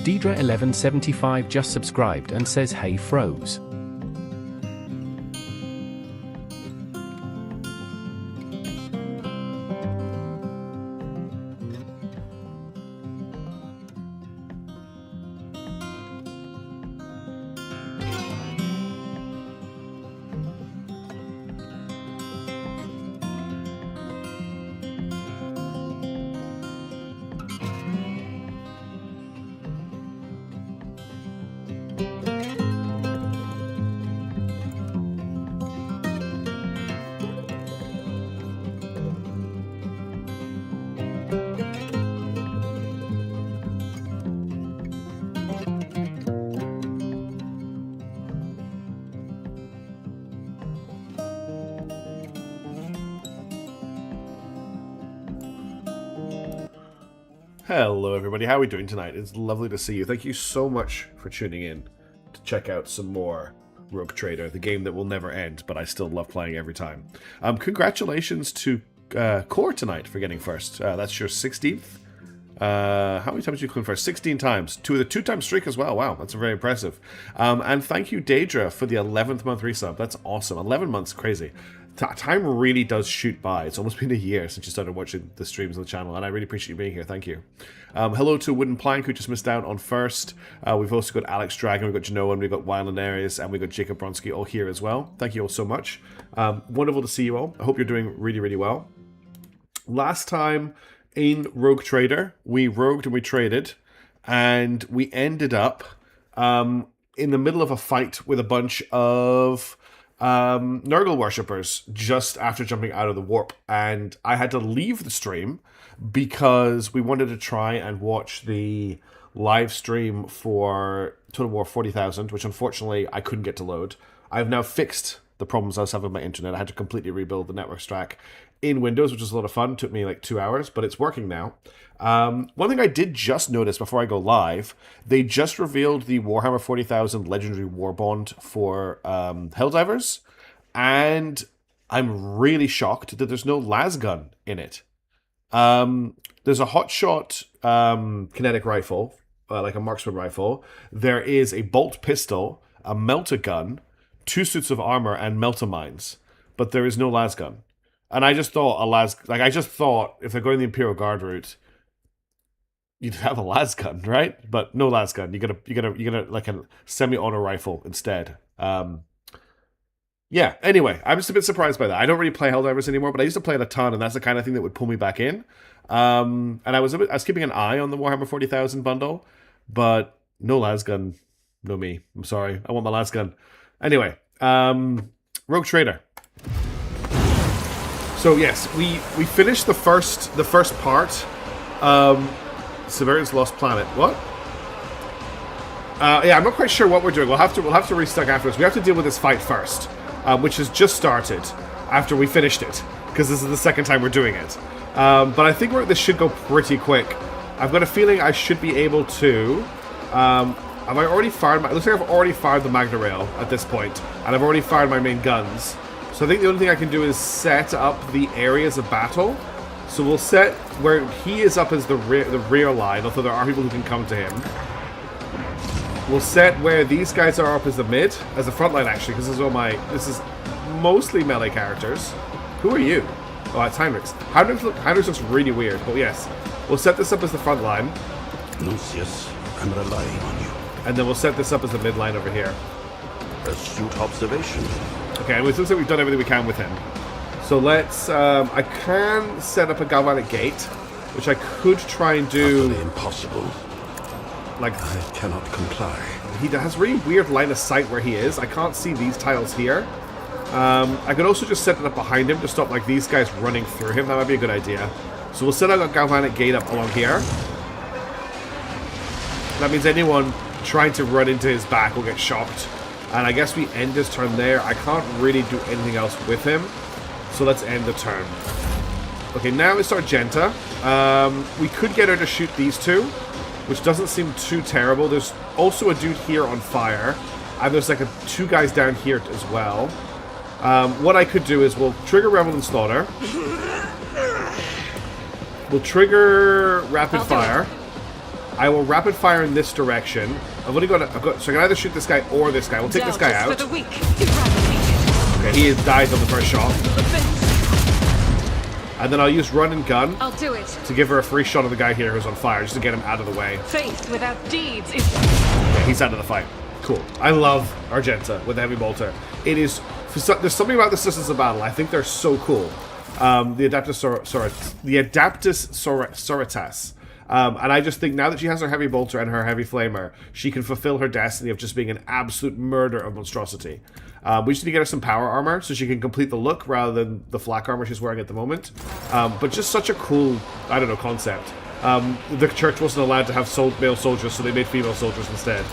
Deidre1175 just subscribed and says hey froze. Hello everybody, how are we doing tonight? It's lovely to see you. Thank you so much for tuning in to check out some more Rogue Trader, the game that will never end, but I still love playing every time. Congratulations to Core tonight for getting first. That's your 16th. How many times did you come first? 16 times. To the 2-time streak as well. Wow, that's very impressive. And thank you, Daedra, for the 11th month resub. That's awesome. 11 months, crazy. Time really does shoot by. It's almost been a year since you started watching the streams on the channel, and I really appreciate you being here. Thank you. Hello to Wooden Plank, who just missed out on first. We've also got Alex Dragon, we've got Genoa, and we've got Wyland Aries, and we've got Jacob Bronski all here as well. Thank you all so much. Wonderful to see you all. I hope you're doing really, really well. Last time in Rogue Trader, we rogued and we traded, and we ended up in the middle of a fight with a bunch of Nurgle worshippers just after jumping out of the warp, and I had to leave the stream because we wanted to try and watch the live stream for Total War 40,000, which unfortunately I couldn't get to load. I've now fixed the problems I was having with my internet. I had to completely rebuild the network stack in Windows, which was a lot of fun. It took me like 2 hours, but it's working now. One thing I did just notice before I go live, they just revealed the Warhammer 40,000 Legendary War Bond for Helldivers, and I'm really shocked that there's no lasgun in it. There's a hotshot kinetic rifle, like a marksman rifle. There is a bolt pistol, a melter gun, 2 suits of armor, and melter mines, but there is no lasgun. And I just thought I just thought if they're going the Imperial Guard route, you'd have a lasgun, right? But no lasgun. You gotta like a semi-auto rifle instead. Yeah. Anyway, I'm just a bit surprised by that. I don't really play Helldivers anymore, but I used to play it a ton, and that's the kind of thing that would pull me back in. And I was keeping an eye on the Warhammer 40,000 bundle, but no lasgun, no me. I'm sorry. I want my lasgun. Anyway, Rogue Trader. So yes, we finished the first part. Severian's Lost Planet. What? Yeah, I'm not quite sure what we're doing. We'll have to restart afterwards. We have to deal with this fight first, which has just started after we finished it, because this is the second time we're doing it. But I think this should go pretty quick. I've got a feeling I should be able to. Have I already fired it looks like I've already fired the Magna Rail at this point, and I've already fired my main guns. So I think the only thing I can do is set up the areas of battle. So we'll set where he is up as the rear line, although there are people who can come to him. We'll set where these guys are up as the mid, as the front line actually, because this is mostly melee characters. Who are you? Oh, it's Heinrichs. Heinrichs looks really weird, but yes. We'll set this up as the front line. Lucius, I'm relying on you. And then we'll set this up as the mid line over here. Astute observation. Okay, and it looks like we've done everything we can with him. So let's, I can set up a galvanic gate, which I could try and do... Utterly impossible. Like, I cannot comply. He has really weird line of sight where he is. I can't see these tiles here. I could also just set it up behind him to stop like these guys running through him. That might be a good idea. So we'll set up a galvanic gate up along here. That means anyone trying to run into his back will get shocked. And I guess we end his turn there. I can't really do anything else with him. So let's end the turn. Okay, now it's Argenta. We could get her to shoot these two, which doesn't seem too terrible. There's also a dude here on fire. And there's like two guys down here as well. What I could do is we'll trigger Revel and Slaughter. We'll trigger Rapid Fire. I will rapid fire in this direction. So I can either shoot this guy or this guy. We'll take this guy out. For the weak. Eradicated. Okay, he dies on the first shot. And then I'll use run and gun I'll do it. to give her a free shot of the guy here who's on fire, just to get him out of the way. Faith without deeds is... Okay, he's out of the fight. Cool. I love Argenta with the heavy bolter. It is... There's something about the Sisters of Battle. I think they're so cool. The Adaptus Soritas. And I just think now that she has her heavy bolter and her heavy flamer, she can fulfill her destiny of just being an absolute murder of monstrosity. We just need to get her some power armor so she can complete the look rather than the flak armor she's wearing at the moment. But just such a cool, I don't know, concept. The church wasn't allowed to have male soldiers, so they made female soldiers instead.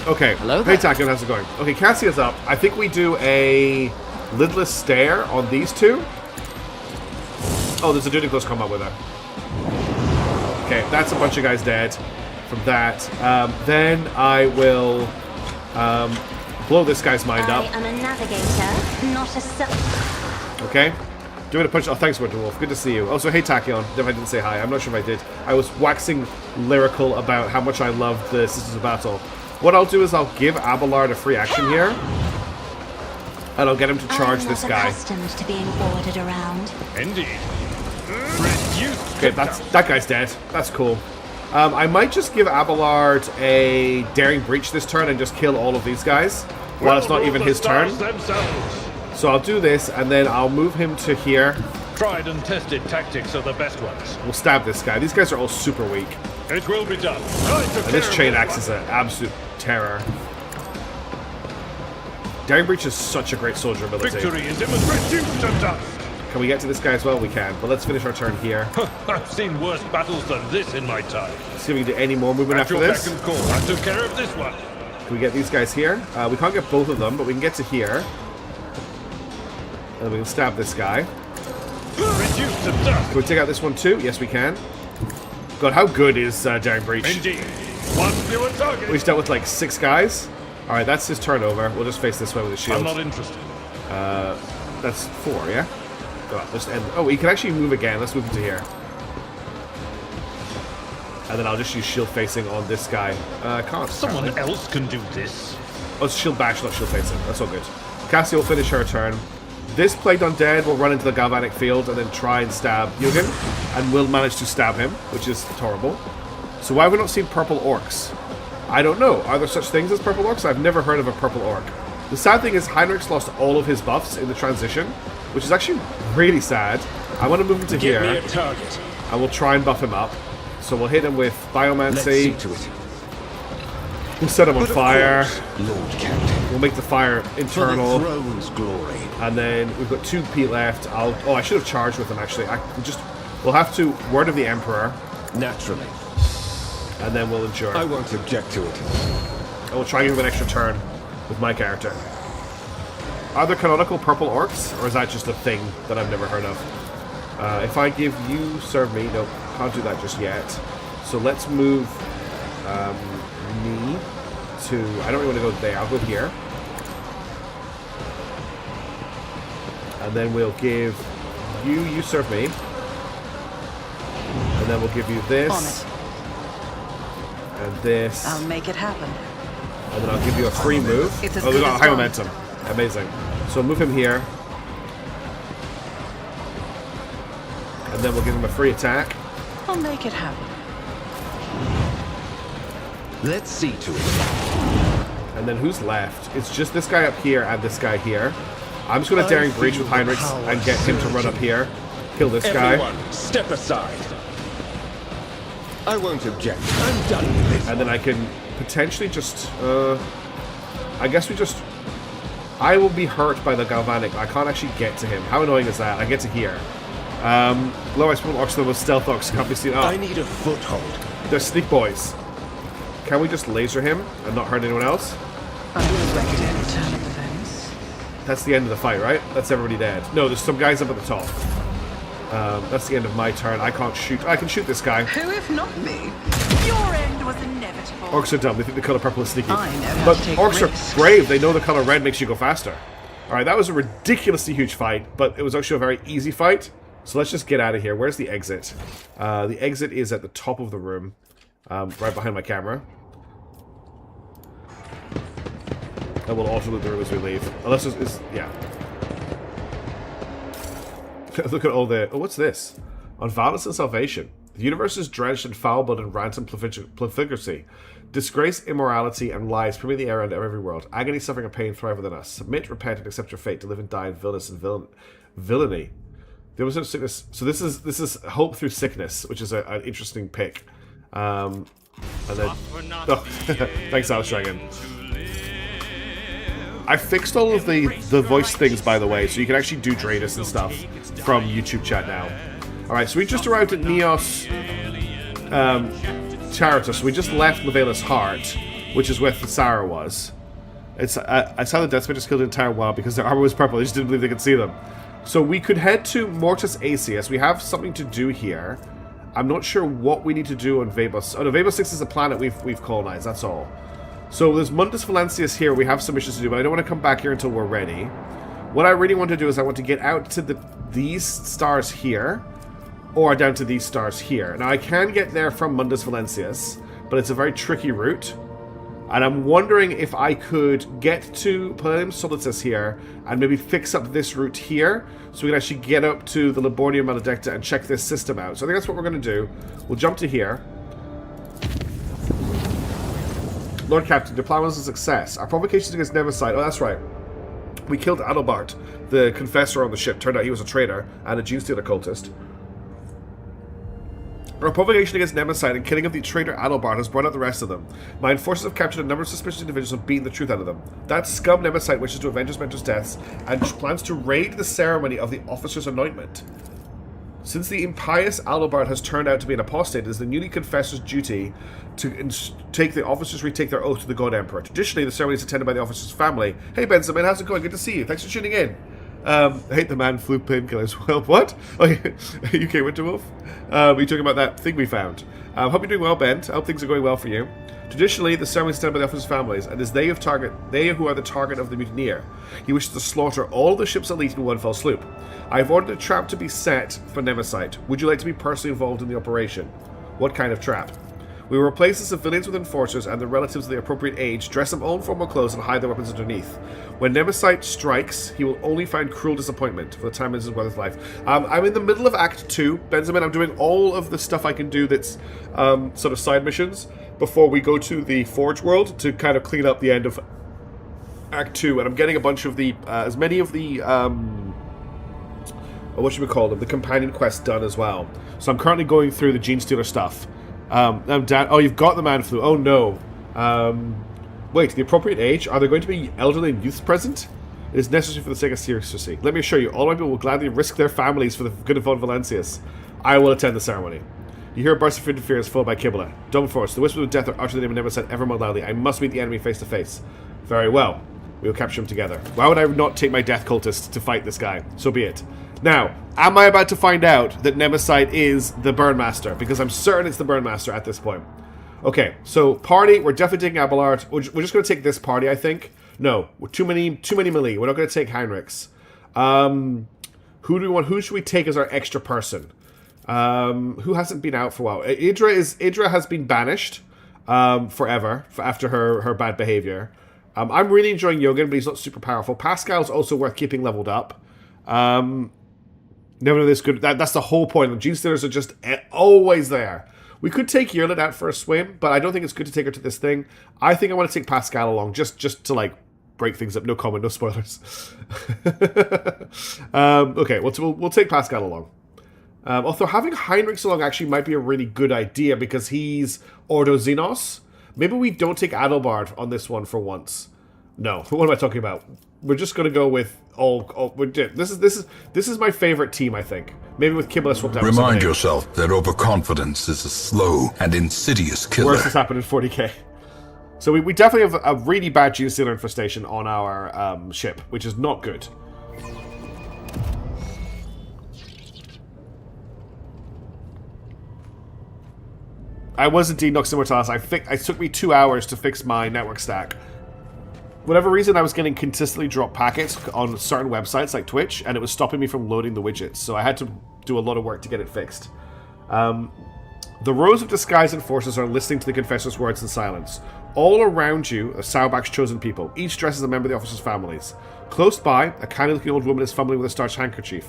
Okay. Hello Hey, there. Takion, how's it going? Okay, Cassia's up. I think we do a lidless stare on these two. Oh, there's a dude in close combat with her. Okay, that's a bunch of guys dead from that. Then I will blow this guy's mind I up. am a navigator, not a Okay? Doing a punch. Oh, thanks, Winter Wolf. Good to see you. Also, hey, Tachyon. If I didn't say hi, I'm not sure if I did. I was waxing lyrical about how much I love the Sisters of Battle. What I'll do is I'll give Abelard a free action here. And I'll get him to charge this guy. accustomed to being ordered around. Indeed. Okay, that guy's dead. That's cool. I might just give Abelard a Daring Breach this turn and just kill all of these guys. While it's not even his turn. So I'll do this, and then I'll move him to here. Tried and tested tactics are the best ones. We'll stab this guy. These guys are all super weak. It will be done. And this chain axe is an absolute terror. Daring Breach is such a great soldier ability. Victory is reduced to dust. Can we get to this guy as well? We can. But let's finish our turn here. I've seen worse battles than this in my time. See if we can do any more movement At after your this. beck and call, I took care of this one. Can we get these guys here? We can't get both of them, but we can get to here. And then we can stab this guy. Reduced to dust. Can we take out this one too? Yes, we can. God, how good is Daring Breach? Indeed. One fewer target. We just dealt with like 6 guys. Alright, that's his turnover. We'll just face this way with a shield. I'm not interested. That's 4, yeah? God, let's end. Oh, he can actually move again. Let's move him to here. And then I'll just use shield facing on this guy. Can't. Someone apparently. else can do this. Oh, it's shield bash, not shield facing. That's all good. Cassie will finish her turn. This Plagued Undead will run into the Galvanic Field and then try and stab Yugen. And will manage to stab him, which is horrible. So why have we not seen purple orcs? I don't know. Are there such things as purple orcs? I've never heard of a purple orc. The sad thing is Heinrich's lost all of his buffs in the transition, which is actually really sad. I want to move him to Give me here. a target. I will try and buff him up. So we'll hit him with Let's see Biomancy. to it. We'll set him on But of fire. course, Lord Captain. We'll make the fire For the internal. throne's glory. And then we've got 2 P left. Oh, I should have charged with them actually. We'll have to Word of the Emperor, Naturally. and then we'll endure. I won't object to it. I will try and give him an extra turn with my character. Are there canonical purple orcs, or is that just a thing that I've never heard of? If I give you serve me, no, can't do that just yet. So let's move me to. I don't really want to go there. I'll go here, and then we'll give you serve me, and then we'll give you this On it. and this. I'll make it happen. And then I'll give you a free move. It's as Oh, we good got as high done. momentum. Amazing. So move him here. And then we'll give him a free attack. I'll make it happen. Let's see to it. And then who's left? It's just this guy up here and this guy here. I'm just going to Daring Breach with Heinrichs and get him to run up here. Kill this guy. Everyone, step aside. I won't object. I'm done with this. And then I can potentially just... I guess we just... I will be hurt by the Galvanic. I can't actually get to him. How annoying is that? I get to here. Low ice purple orcs with stealth orcs can't be seen. I Oh, need a foothold. they're sneak boys. Can we just laser him and not hurt anyone else? I will record any turn of events. That's the end of the fight, right? That's everybody dead. No, there's some guys up at the top. That's the end of my turn. I can't shoot. I can shoot this guy. Who if not me? Your end was inevitable. Orcs are dumb. They think the color purple is sneaky. I know how But to take orcs risks. are brave. They know the color red makes you go faster. Alright, that was a ridiculously huge fight, but it was actually a very easy fight. So let's just get out of here. Where's the exit? The exit is at the top of the room. right behind my camera. And we'll also loot the room as we leave. Unless it's yeah. Look at all the... Oh, what's this? On violence and salvation. The universe is drenched in foul blood and rancid profligacy. Disgrace, immorality, and lies permeate the air under every world. Agony, suffering, and pain thrive within us. Submit, repent, and accept your fate to live and die in villainous and villainy. The opposite of sickness. So this is hope through sickness, which is an interesting pick. And then... Oh, thanks, Alice Dragon. I fixed all of the voice things, by the way, so you can actually do Draenus and stuff from YouTube chat now. Alright, so we just arrived at Neos Charitus. So we just left Lavela's Heart, which is where Thessara was. I saw the Deathspiters killed the entire wild because their armor was purple. I just didn't believe they could see them. So we could head to Mortis Acius. We have something to do here. I'm not sure what we need to do on Vebos. Oh no, Vebos 6 is a planet we've colonized, that's all. So there's Mundus Valencius here. We have some missions to do, but I don't want to come back here until we're ready. What I really want to do is I want to get out to these stars here, or down to these stars here. Now I can get there from Mundus Valencius, but it's a very tricky route. And I'm wondering if I could get to Palatium Solitus here and maybe fix up this route here so we can actually get up to the Libornium Maledicta and check this system out. So I think that's what we're going to do. We'll jump to here. Lord Captain, deployment was a success. Our provocations against Nemesis... Oh, that's right. We killed Adalbart, the confessor on the ship. Turned out he was a traitor and a Genestealer cultist. Our provocation against Nemesis and killing of the traitor Adalbart has brought out the rest of them. My enforcers have captured a number of suspicious individuals and beaten the truth out of them. That scum Nemesis wishes to avenge his mentor's deaths and plans to raid the ceremony of the officer's anointment. Since the impious Adalbart has turned out to be an apostate, it is the newly confessor's duty to take the officers retake their oath to the God Emperor. Traditionally, the ceremony is attended by the officer's family. Hey, Benjamin, how's it going? Good to see you. Thanks for tuning in. I hate the man flu painkillers. Well, what? Oh, UK Winterwolf? Are you talking about that thing we found? Hope you're doing well, Ben. I hope things are going well for you. Traditionally, the ceremony is attended by the officers' families, and it is they who are the target of the mutineer. He wishes to slaughter all the ship's elite in one fell swoop. I have ordered a trap to be set for Nemesis. Would you like to be personally involved in the operation? What kind of trap? We will replace the civilians with enforcers and the relatives of the appropriate age, dress them all in formal clothes, and hide their weapons underneath. When Nemesis strikes, he will only find cruel disappointment for the time it is worth his life. I'm in the middle of Act 2, Benjamin. I'm doing all of the stuff I can do that's sort of side missions before we go to the Forge World to kind of clean up the end of Act 2. And I'm getting a bunch of the, as many of the, what should we call them, the companion quests done as well. So I'm currently going through the Genestealer stuff. I'm down. Oh, you've got the man flu. Oh no. Wait, the appropriate age? Are there going to be elderly and youths present? It is necessary for the sake of secrecy. Let me assure you, all my people will gladly risk their families for the good of Von Valencius. I will attend the ceremony. You hear a burst of interference followed by Kibble. Dumb force. The whispers of death are uttered the name of Nemesis ever more loudly. I must meet the enemy face to face. Very well. We will capture him together. Why would I not take my death cultist to fight this guy? So be it. Now, am I about to find out that Nemesis is the Burnmaster? Because I'm certain it's the Burnmaster at this point. Okay, so party, we're definitely taking Abelard. We're just going to take this party, I think. No, we're too many melee. We're not going to take Heinrichs. Who do we want? Who should we take as our extra person? Who hasn't been out for a while? Idra has been banished forever after her bad behavior. I'm really enjoying Yogan, but he's not super powerful. Pascal's also worth keeping leveled up. Never know this good. That's the whole point. The Genestealers are just always there. We could take Yerlin out for a swim, but I don't think it's good to take her to this thing. I think I want to take Pascal along, just to like break things up. No comment, no spoilers. Okay, we'll take Pascal along. Although having Heinrichs along actually might be a really good idea because he's Ordo Xenos. Maybe we don't take Adalbard on this one for once. No, what am I talking about? We're just going to go with this is my favorite team, I think. Maybe with Kibble swapped out. Remind yourself that overconfidence is a slow and insidious killer. Worse has happened in 40k. So we definitely have a really bad Genestealer infestation on our ship, which is not good. I was indeed Nox Immortalis. It took me 2 hours to fix my network stack. Whatever reason, I was getting consistently dropped packets on certain websites like Twitch, and it was stopping me from loading the widgets, so I had to do a lot of work to get it fixed. The rows of disguised enforcers are listening to the Confessor's words in silence. All around you are Saubak's chosen people, each dressed as a member of the officers' families. Close by, a kindly-looking old woman is fumbling with a starched handkerchief.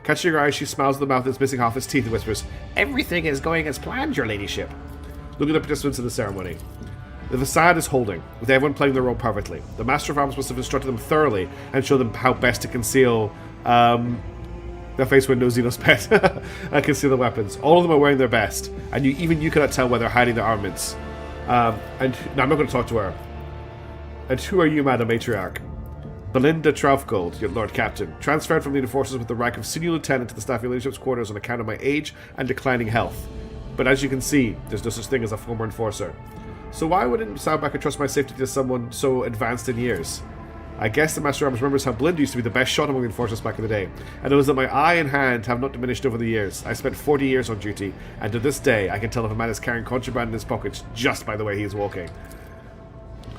Catching her eyes, she smiles at the mouth that's missing half its teeth and whispers, "Everything is going as planned, your ladyship." Look at the participants in the ceremony. The facade is holding, with everyone playing their role perfectly. The Master of Arms must have instructed them thoroughly and showed them how best to conceal their face when no Xenos pet and conceal the weapons. All of them are wearing their best, and even you cannot tell where they're hiding their armaments. And now I'm not going to talk to her. And who are you, Madam Matriarch? Belinda Traufgold, your Lord Captain, transferred from the forces with the rank of Senior Lieutenant to the Staff Leadership's quarters on account of my age and declining health. But as you can see, there's no such thing as a former enforcer. So why wouldn't Saubak entrust my safety to someone so advanced in years? I guess the Master of Arms remembers how Belinda used to be the best shot among the enforcers back in the day, and knows that my eye and hand have not diminished over the years. I spent 40 years on duty, and to this day I can tell if a man is carrying contraband in his pockets just by the way he is walking.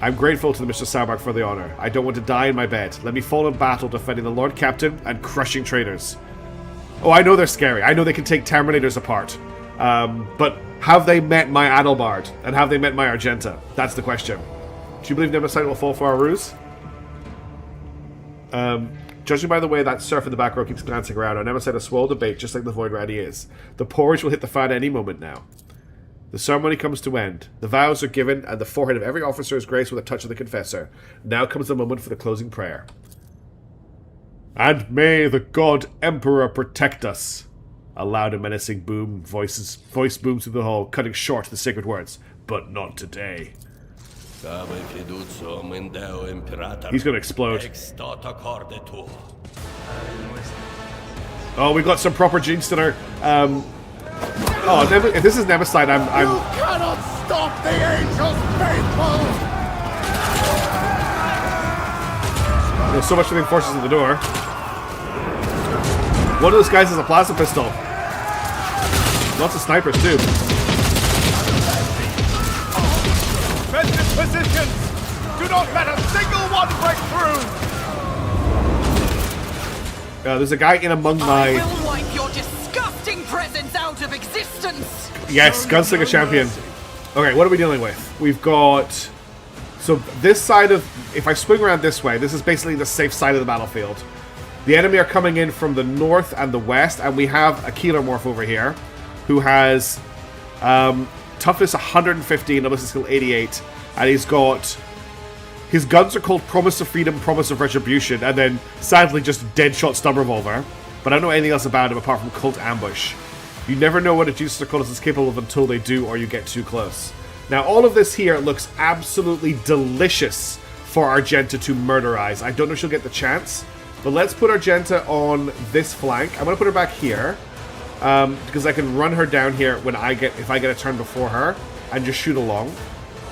I'm grateful to the Mr. Saubak for the honour. I don't want to die in my bed. Let me fall in battle defending the Lord Captain and crushing traitors. Oh, I know they're scary. I know they can take Terminators apart. But have they met my Adelbard? And have they met my Argenta? That's the question. Do you believe Nemesis will fall for our ruse? Judging by the way that surf in the back row keeps glancing around, our Nemesis has swallowed the bait just like the Void Rat he is. The porridge will hit the fan any moment now. The ceremony comes to end. The vows are given, and the forehead of every officer is graced with a touch of the Confessor. Now comes the moment for the closing prayer. And may the God Emperor protect us. A loud and menacing voice booms through the hall, cutting short the sacred words. But not today. He's gonna explode. Oh, we got some proper jinx in her. If this is Nemesis, I'm. You cannot stop the angels, faithful! There's so much for the enforcers at the door. One of those guys has a plasma pistol. Lots of snipers too. Defensive positions! Do not let a single one break through! There's a guy in among I my. will wipe your disgusting presence out of existence! Yes, Gunslinger Champion. Okay, what are we dealing with? We've got. So this side of. If I swing around this way, this is basically the safe side of the battlefield. The enemy are coming in from the north and the west, and we have a Keelermorph over here who has toughness 115, ability skill 88, and he's got. His guns are called Promise of Freedom, Promise of Retribution, and then sadly just Deadshot Stub Revolver. But I don't know anything else about him apart from Cult Ambush. You never know what a Jesus or Cultist is capable of until they do or you get too close. Now all of this here looks absolutely delicious for Argenta to murderize. I don't know if she'll get the chance. But let's put Argenta on this flank. I'm going to put her back here. Because I can run her down here when if I get a turn before her. And just shoot along.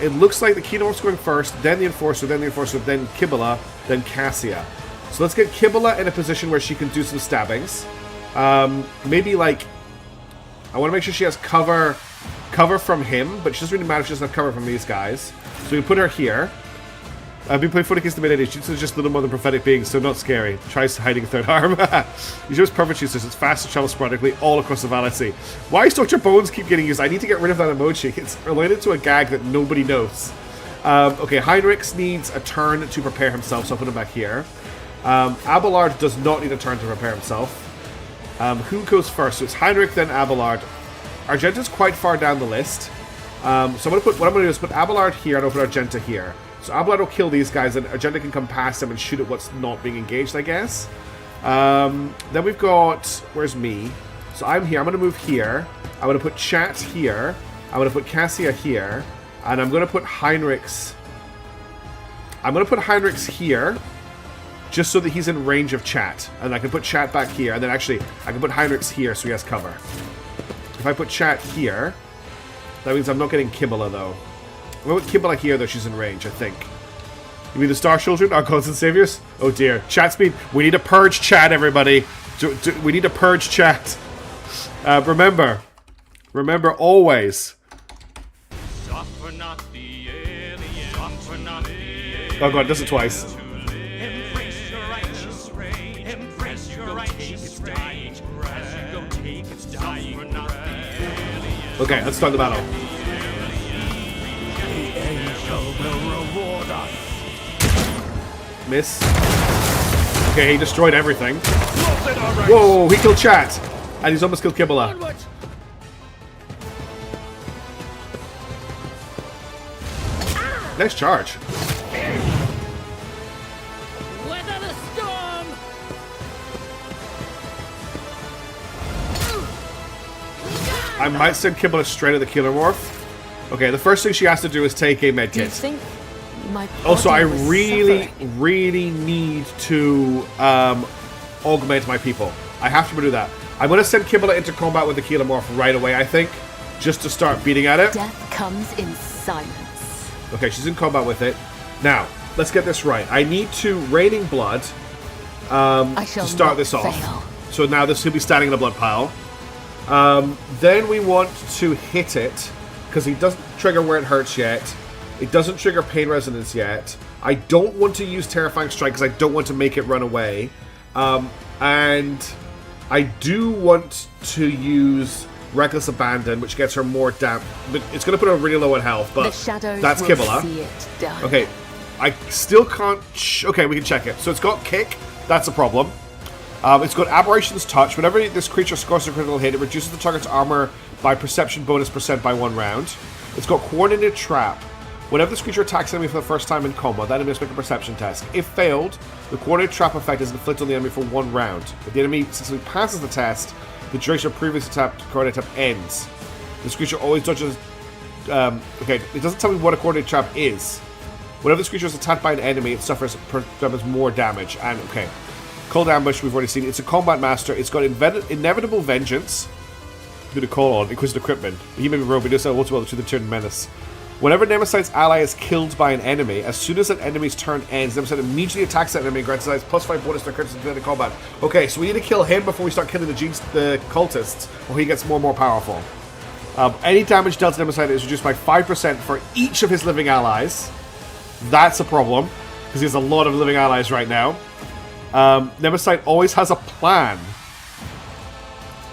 It looks like the Keelermorph's going first. Then the Enforcer. Then Kibula. Then Cassia. So let's get Kibula in a position where she can do some stabbings. Maybe like... I want to make sure she has cover from him. But she doesn't really matter if she doesn't have cover from these guys. So we can put her here. I've been playing foot against the mid-80s. Jutsu is just a little more than prophetic beings, so not scary. Tries hiding a third arm. Use just perfect Jutsu. It's fast to travel sporadically all across the Galaxy. Why does Dr. Bones keep getting used? I need to get rid of that emoji. It's related to a gag that nobody knows. Okay, Heinrichs needs a turn to prepare himself, so I'll put him back here. Abelard does not need a turn to prepare himself. Who goes first? So it's Heinrich, then Abelard. Argenta's quite far down the list. So I'm gonna put what I'm gonna do is put Abelard here and I'll put Argenta here. So Abelard will kill these guys and Argenta can come past them and shoot at what's not being engaged, I guess. Then we've got... Where's me? So I'm here. I'm going to move here. I'm going to put Chat here. I'm going to put Cassia here. And I'm going to put Heinrichs... I'm going to put Heinrichs here. Just so that he's in range of Chat. And I can put Chat back here. And then actually, I can put Heinrichs here so he has cover. If I put Chat here... That means I'm not getting Kibula, though. I'm going to put Kibula here, though she's in range, I think. You mean the Star Children, our gods and saviors? Oh dear. Chat speed. We need to purge Chat, everybody. We need to purge Chat. Remember always. Oh god, it does it twice. Okay, let's start the battle. The angel will reward us. Miss. Okay, he destroyed everything. Not in our ranks. Whoa, he killed Chat. And he's almost killed Kibble. Onwards. Nice charge. Weather the storm! I might send Kibble straight at the Killer Morph. Okay, the first thing she has to do is take a med Do you kit. think my Also, I body was really, suffering? really need to augment my people. I have to do that. I'm going to send Kibble into combat with the Killer Morph right away, I think, just to start beating at it. Death comes in silence. Okay, she's in combat with it. Now, let's get this right. I need to Raining Blood I shall to start not this off. fail. So now this will be standing in a blood pile. Then we want to hit it, because he doesn't trigger where it hurts yet. It doesn't trigger Pain Resonance yet. I don't want to use Terrifying Strike because I don't want to make it run away. And I do want to use Reckless Abandon, which gets her more damp. But it's going to put her really low in health, The but shadows that's will Kibble. see it done. Okay, I still can't... okay, we can check it. So it's got Kick. That's a problem. It's got Aberration's Touch. Whenever this creature scores a critical hit, it reduces the target's armor by perception bonus % by 1 round. It's got Coordinated Trap. Whenever this creature attacks an enemy for the first time in combat, that enemy must make a perception test. If failed, the Coordinated Trap effect is inflicted on the enemy for 1 round. If the enemy successfully passes the test, the duration of previous coordinated trap ends. This creature always dodges... okay, it doesn't tell me what a Coordinated Trap is. Whenever this creature is attacked by an enemy, it suffers more damage. And, okay... Cold Ambush, we've already seen. It's a Combat Master. It's got Inevitable Vengeance. Who to call on? Inquisitive Equipment. He may be rogue, but he does also well to the turn Menace. Whenever Nemesis ally is killed by an enemy, as soon as that enemy's turn ends, Nemesis immediately attacks that enemy and grants its +5 bonus to critical in combat. Okay, so we need to kill him before we start killing the cultists, or he gets more and more powerful. Any damage dealt to Nemesis is reduced by 5% for each of his living allies. That's a problem, because he has a lot of living allies right now. Nemesis always has a plan.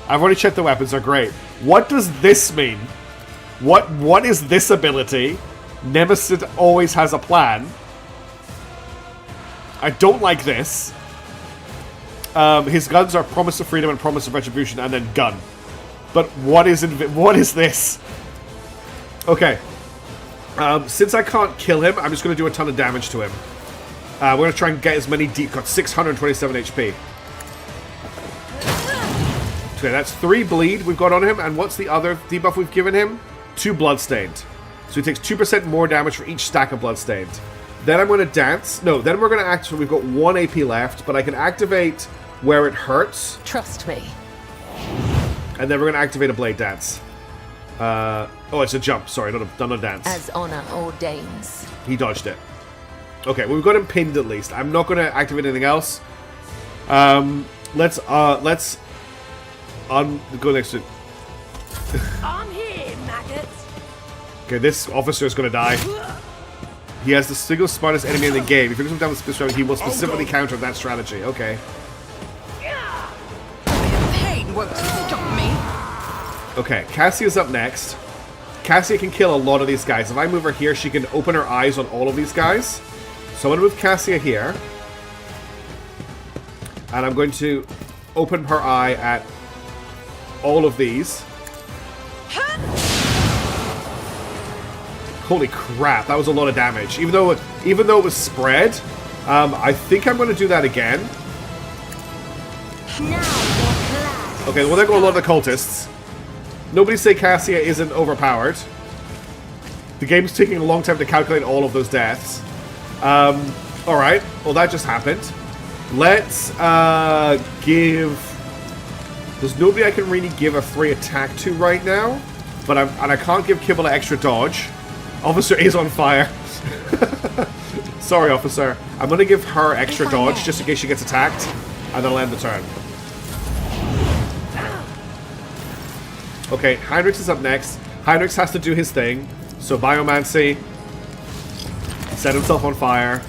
I've already checked the weapons, they're great. What does this mean? What is this ability? Nemesis always has a plan. I don't like this. His guns are Promise of Freedom and Promise of Retribution and then Gun. But what is this? Okay. Since I can't kill him, I'm just going to do a ton of damage to him. We're going to try and get as many deep cuts. 627 HP. Okay, that's 3 bleed we've got on him. And what's the other debuff we've given him? 2 bloodstained. So he takes 2% more damage for each stack of bloodstained. Then I'm going to dance. No, then we're going to act. So we've got 1 AP left, but I can activate where it hurts. Trust me. And then we're going to activate a blade dance. Oh, it's a jump. Sorry, not a dance. As honor ordains. He dodged it. Okay, well, we've got him pinned at least. I'm not going to activate anything else. Let's go next to... I'm here, maggots. Okay, this officer is going to die. He has the single smartest enemy in the game. If he comes down with this strategy, he will specifically counter that strategy. Okay. Pain won't stop me. Okay, Cassia's up next. Cassia can kill a lot of these guys. If I move her here, she can open her eyes on all of these guys. So I'm going to move Cassia here. And I'm going to open her eye at all of these. Holy crap, that was a lot of damage. Even though it was spread, I think I'm going to do that again. Okay, well there go a lot of the cultists. Nobody say Cassia isn't overpowered. The game's taking a long time to calculate all of those deaths. Alright, well that just happened. Let's give... There's nobody I can really give a 3 attack to right now. But I can't give Kibble extra dodge. Officer is on fire. Sorry, officer. I'm going to give her extra dodge just in case she gets attacked. And then I'll end the turn. Okay, Heinrichs is up next. Heinrichs has to do his thing. So Biomancy. Set himself on fire.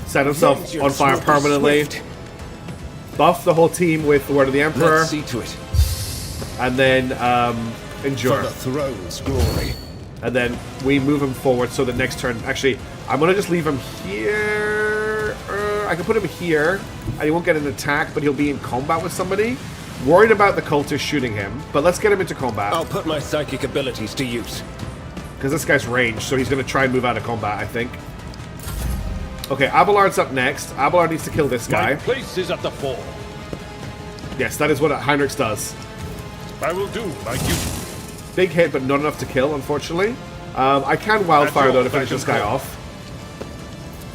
Set himself on fire permanently. Buff the whole team with the Word of the Emperor. Let's see to it. and then endure. For the throne's glory. And then we move him forward so that next turn... Actually, I'm going to just leave him here. I can put him here, and he won't get an attack, but he'll be in combat with somebody. Worried about the cultist shooting him, but let's get him into combat. I'll put my psychic abilities to use. Because this guy's ranged, so he's going to try and move out of combat, I think. Okay, Abelard's up next. Abelard needs to kill this guy. My place is at the fore. Yes, that is what Heinrichs does. I will do my duty. Big hit, but not enough to kill, unfortunately. I can Wildfire, though, to finish this guy off.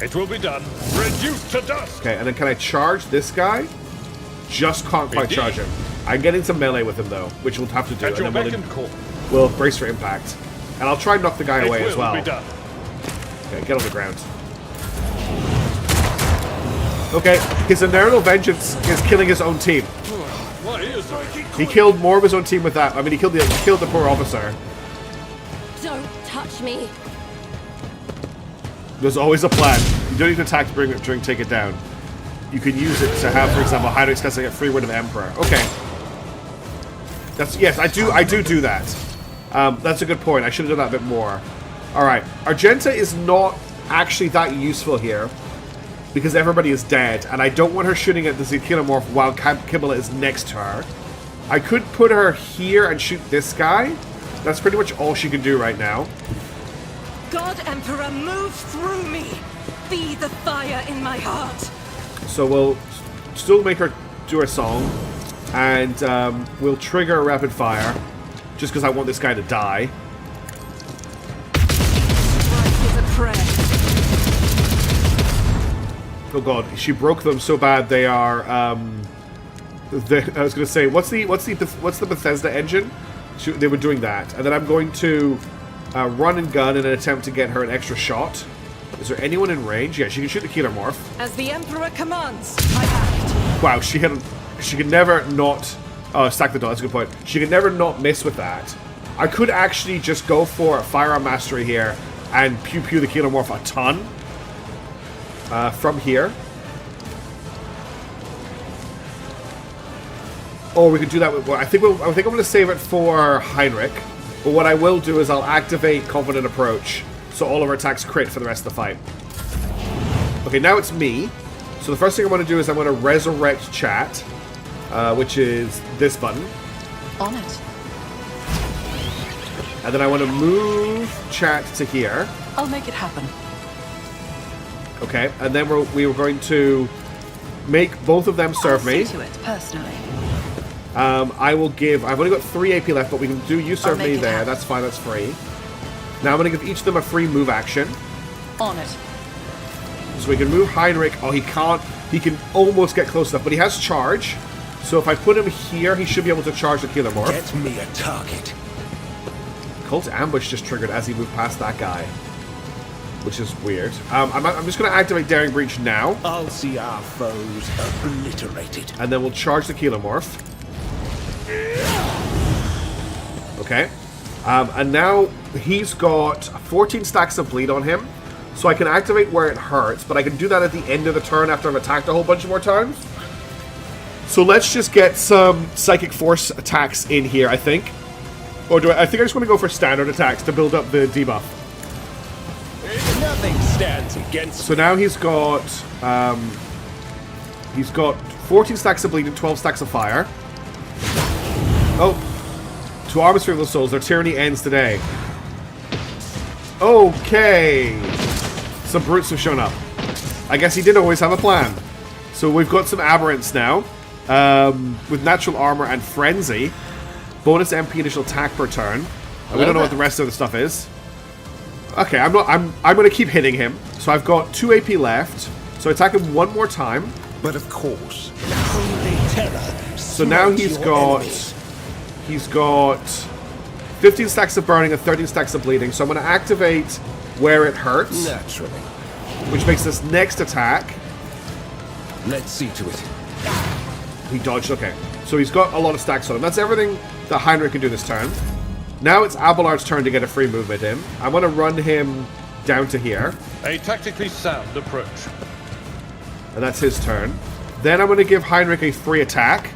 It will be done. Reduced to dust. Okay, and then can I charge this guy? Just can't quite Indeed. charge him. I'm getting some melee with him, though, which we'll have to do. At your And beck then and call. we'll brace for impact. And I'll try and knock the guy away It as will well. be done. Okay, get on the ground. Okay, his Inertial Vengeance is killing his own team. What is it? He killed more of his own team with that. I mean, he killed the poor officer. Don't touch me. There's always a plan. You don't need to attack during take it down. You can use it to have, for example, Heinrichs casting a free word of Emperor. Okay. Yes, I do that. That's a good point. I should have done that a bit more. Alright. Argenta is not actually that useful here. Because everybody is dead. And I don't want her shooting at the Xenomorph while Kibble is next to her. I could put her here and shoot this guy. That's pretty much all she can do right now. God Emperor, move through me. Be the fire in my heart. So we'll still make her do her song. And we'll trigger a rapid fire. Just because I want this guy to die. Strike is a prayer. Oh god, she broke them so bad they are. I was going to say, what's the Bethesda engine? They were doing that, and then I'm going to run and gun in an attempt to get her an extra shot. Is there anyone in range? Yeah, she can shoot the Keelermorph. As the Emperor commands, I act. Wow, she could never not. Oh, stack the dot. That's a good point. She could never not miss with that. I could actually just go for a Firearm Mastery here and pew pew the Keelermorph a ton. From here. Or we could do that with... I think I'm going to save it for Heinrich. But what I will do is I'll activate Confident Approach, so all of our attacks crit for the rest of the fight. Okay, now it's me. So the first thing I want to do is I'm going to resurrect chat, which is this button. On it. And then I want to move chat to here. I'll make it happen. Okay, and then we were going to make both of them serve me. I'll see to it personally. I will give... I've only got 3 AP left, but we can do you serve me there. Happen. That's fine, that's free. Now I'm going to give each of them a free move action. On it. So we can move Heinrich. Oh, he can't... He can almost get close enough, but he has charge. So if I put him here, he should be able to charge the Keelermorph. Get me a target. Cult Ambush just triggered as he moved past that guy. Which is weird. I'm just going to activate Daring Breach now. I'll see our foes obliterated. And then we'll charge the Keelermorph. Okay. And now he's got 14 stacks of bleed on him. So I can activate where it hurts, but I can do that at the end of the turn after I've attacked a whole bunch more times. So let's just get some Psychic Force attacks in here, I think. Or do I think I just want to go for standard attacks to build up the debuff. Nothing stands against. So now he's got 14 stacks of bleed and 12 stacks of fire. Oh, to Armist Faithful Souls, their tyranny ends today. Okay, some brutes have shown up. I guess he did always have a plan. So we've got some aberrants now, with natural armor and frenzy. Bonus MP initial attack per turn. We don't know what the rest of the stuff is. Okay, I'm going to keep hitting him. So I've got 2 AP left. So attack him one more time. But of course, holy terror. So now he's got 15 stacks of burning and 13 stacks of bleeding. So I'm going to activate where it hurts, Naturally. which makes this next attack. Let's see to it. He dodged. Okay, so he's got a lot of stacks on him. That's everything that Heinrich can do this turn. Now it's Abelard's turn to get a free movement in. I want to run him down to here. A tactically sound approach. And that's his turn. Then I'm going to give Heinrich a free attack.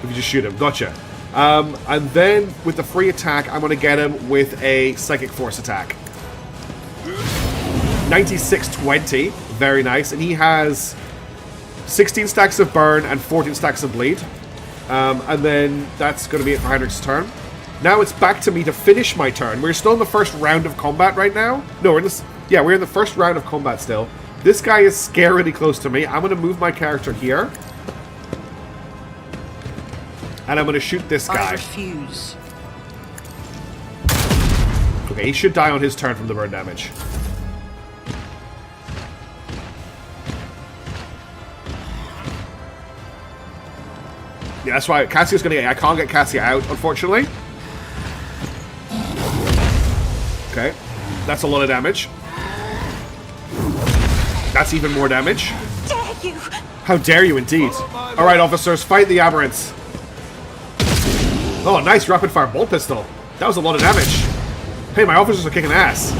If you just shoot him. Gotcha. And then with the free attack, I'm going to get him with a Psychic Force attack. 96-20. Very nice. And he has 16 stacks of burn and 14 stacks of bleed. And then that's going to be it for Heinrich's turn. Now it's back to me to finish my turn. We're still in the first round of combat right now. No, we're in this. Yeah, we're in the first round of combat still. This guy is scarily close to me. I'm going to move my character here. And I'm going to shoot this guy. I refuse. Okay, he should die on his turn from the burn damage. Yeah, that's why Cassia's going to get... I can't get Cassia out, unfortunately. Okay. That's a lot of damage. That's even more damage. Dare you? How dare you, indeed. Alright, officers, fight the aberrants. Oh, nice rapid-fire bolt pistol. That was a lot of damage. Hey, my officers are kicking ass.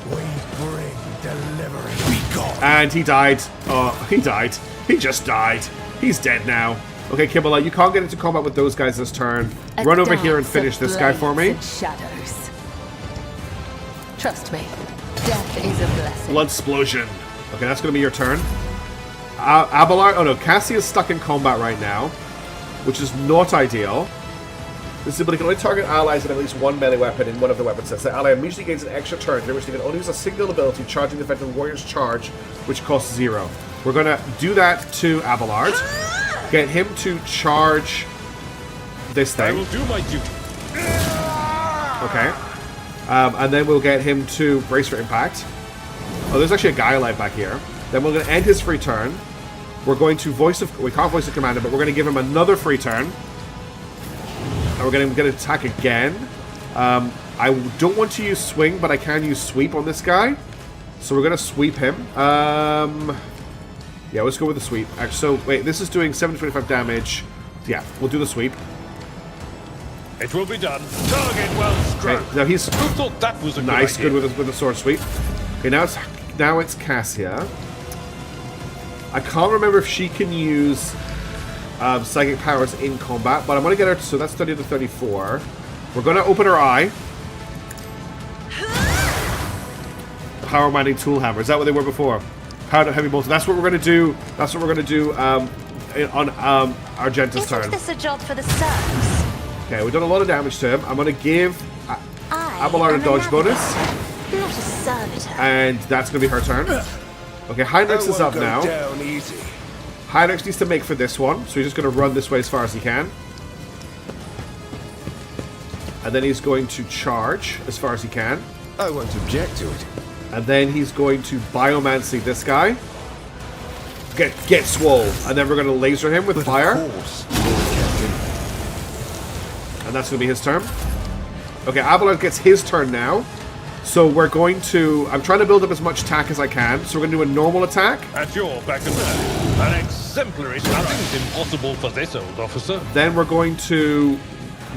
We bring deliverance. We got. And he died. Oh, he died. He just died. He's dead now. Okay, Kimberla, you can't get into combat with those guys this turn. Run over here and finish this guy for me. Shadows. Trust me, death is a blessing. Blood explosion. Okay, that's going to be your turn. Abelard. Oh no, Cassie is stuck in combat right now, which is not ideal. This ability can only target allies with at least one melee weapon in one of the weapon sets. The ally immediately gains an extra turn, during which they can only use a single ability, charging the effective warrior's charge, which costs 0. We're going to do that to Abelard. Get him to charge this thing. I will do my duty. Okay. And then we'll get him to brace for impact. Oh, there's actually a guy alive back here. Then we're going to end his free turn. We're going to we can't voice of commander, but we're going to give him another free turn. And we're going to attack again. I don't want to use swing, but I can use sweep on this guy. So we're going to sweep him. Yeah, let's go with the sweep. Actually, so, wait, this is doing 725 damage. Yeah, we'll do the sweep. It will be done. Target well struck. Okay, now he's Who thought that was a nice, good good idea? with the sword sweep. Okay, now it's Cassia. I can't remember if she can use psychic powers in combat, but I'm going to get her. So that's 30 to 34. We're going to open her eye. Power mining tool hammer. Is that what they were before? Power heavy bolts. That's what we're going to do. That's what we're going to do on Argenta's turn. Isn't this a job for the serfs? Okay, we've done a lot of damage to him. I'm going to give Abelard a dodge bonus. Not a servitor. And that's going to be her turn. Okay, Heinrichs is up now. Down easy. Heinrichs needs to make for this one, so he's just going to run this way as far as he can. And then he's going to charge as far as he can. I won't object to it. And then he's going to biomancy this guy. Get swole. And then we're going to laser him with fire. Of course, Lord Captain. And that's going to be his turn. Okay, Abelard gets his turn now. So we're going to... I'm trying to build up as much attack as I can. So we're going to do a normal attack. At your back and forth. An exemplary start. Nothing's impossible for this old officer. Then we're going to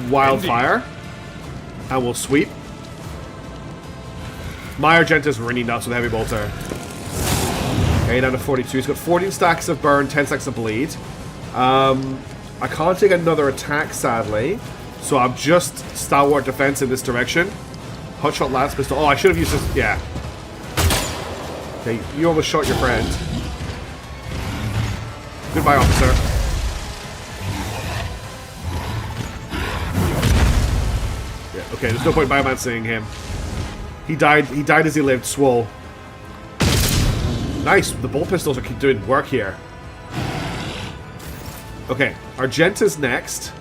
wildfire. And we'll sweep. My Argenta's really nuts with heavy bolter. Okay, down to 42. He's got 14 stacks of burn, 10 stacks of bleed. I can't take another attack, sadly. So I'm just stalwart defense in this direction. Hotshot lance pistol. Oh, I should have used this. Yeah. Okay, you almost shot your friend. Goodbye, officer. Yeah, okay, there's no point biomancying him. He died as he lived, swole. Nice, the bolt pistols are doing work here. Okay, Argenta's next.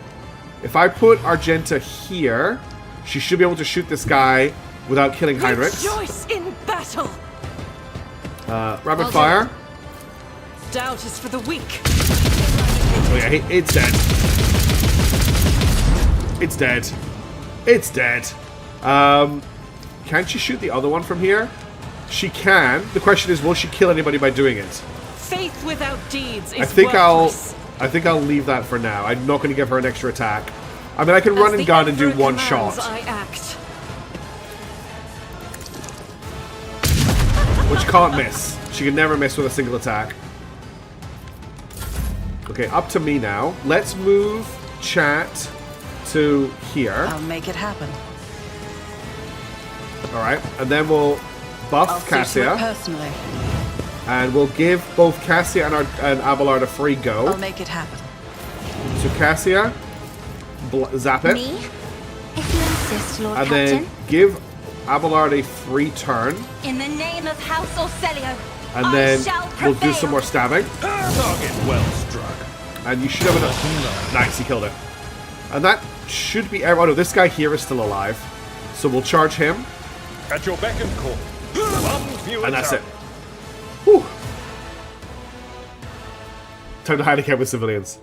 If I put Argenta here, she should be able to shoot this guy without killing Heinrich. Rejoice in battle. Rapid fire. Doubt is for the weak. Oh yeah, it's dead. It's dead. It's dead. Can't she shoot the other one from here? She can. The question is, will she kill anybody by doing it? Faith without deeds is I think worthless. I'll leave that for now. I'm not going to give her an extra attack. I mean, I can run As and the gun and do Emperor one commands, shot, I act. which can't miss. She can never miss with a single attack. Okay, Okay, up to me now. Let's move chat to here. I'll make it happen. Alright, and then we'll buff I'll see to it Cassia. personally. And we'll give both Cassia and Abelard a free go. I'll make it happen. So Cassia, zap it. Me? If you insist, Lord And Captain. then give Abelard a free turn. In the name of House Orcelio, And I then shall we'll do prevail. some more stabbing. Target well struck. And you should have enough. Nice, he killed it. And that should be everyone. Oh, no, this guy here is still alive. So we'll charge him. At your beck and call. One view And that's at it. Whew. Time to hide again with civilians.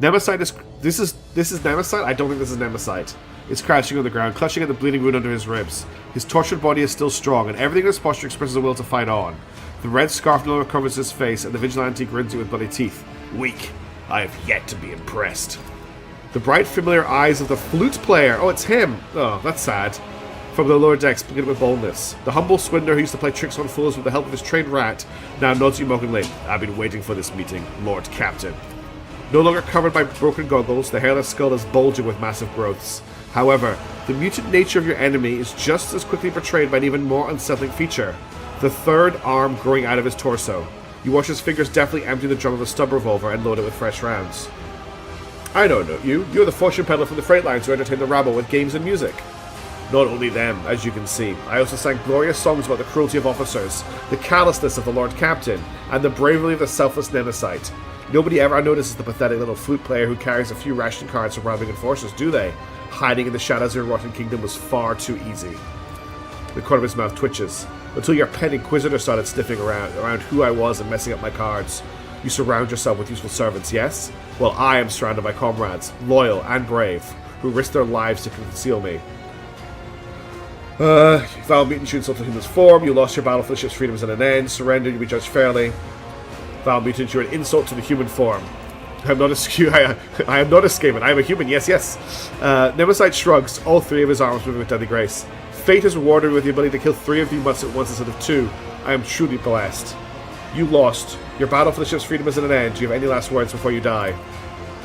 Nemesite is... This is Nemesite? I don't think this is Nemesite. It's crouching on the ground, clutching at the bleeding wound under his ribs. His tortured body is still strong, and everything in his posture expresses a will to fight on. The red scarf no longer covers his face, and the vigilante grins you with bloody teeth. Weak. I have yet to be impressed. The bright, familiar eyes of the flute player. Oh, it's him. Oh, that's sad. From the lower decks, beginning with boldness. The humble swindler who used to play tricks on fools with the help of his trained rat now nods you mockingly. I've been waiting for this meeting, Lord Captain. No longer covered by broken goggles, the hairless skull is bulging with massive growths. However, the mutant nature of your enemy is just as quickly betrayed by an even more unsettling feature. The third arm growing out of his torso. You watch his fingers deftly empty the drum of a stub revolver and load it with fresh rounds. I don't know you. You're the fortune peddler from the freight lines who entertain the rabble with games and music. Not only them, as you can see. I also sang glorious songs about the cruelty of officers, the callousness of the Lord Captain, and the bravery of the selfless Nemesite. Nobody ever notices the pathetic little flute player who carries a few ration cards for robbing enforcers, do they? Hiding in the shadows of your rotten kingdom was far too easy. The corner of his mouth twitches, until your pet inquisitor started sniffing around who I was and messing up my cards. You surround yourself with useful servants, yes? Well, I am surrounded by comrades, loyal and brave, who risk their lives to conceal me. Val Mutant, you insulted human's form, you lost your battle for the ship's freedom is at an end, surrender, you be judged fairly. Val Mutant, you're an insult to the human form. I am not a scaven, I am a human, yes, yes. Nemesite shrugs, all three of his arms moving with deadly grace. Fate has rewarded me with the ability to kill 3 of you months at once instead of 2. I am truly blessed. You lost. Your battle for the ship's freedom is at an end. Do you have any last words before you die?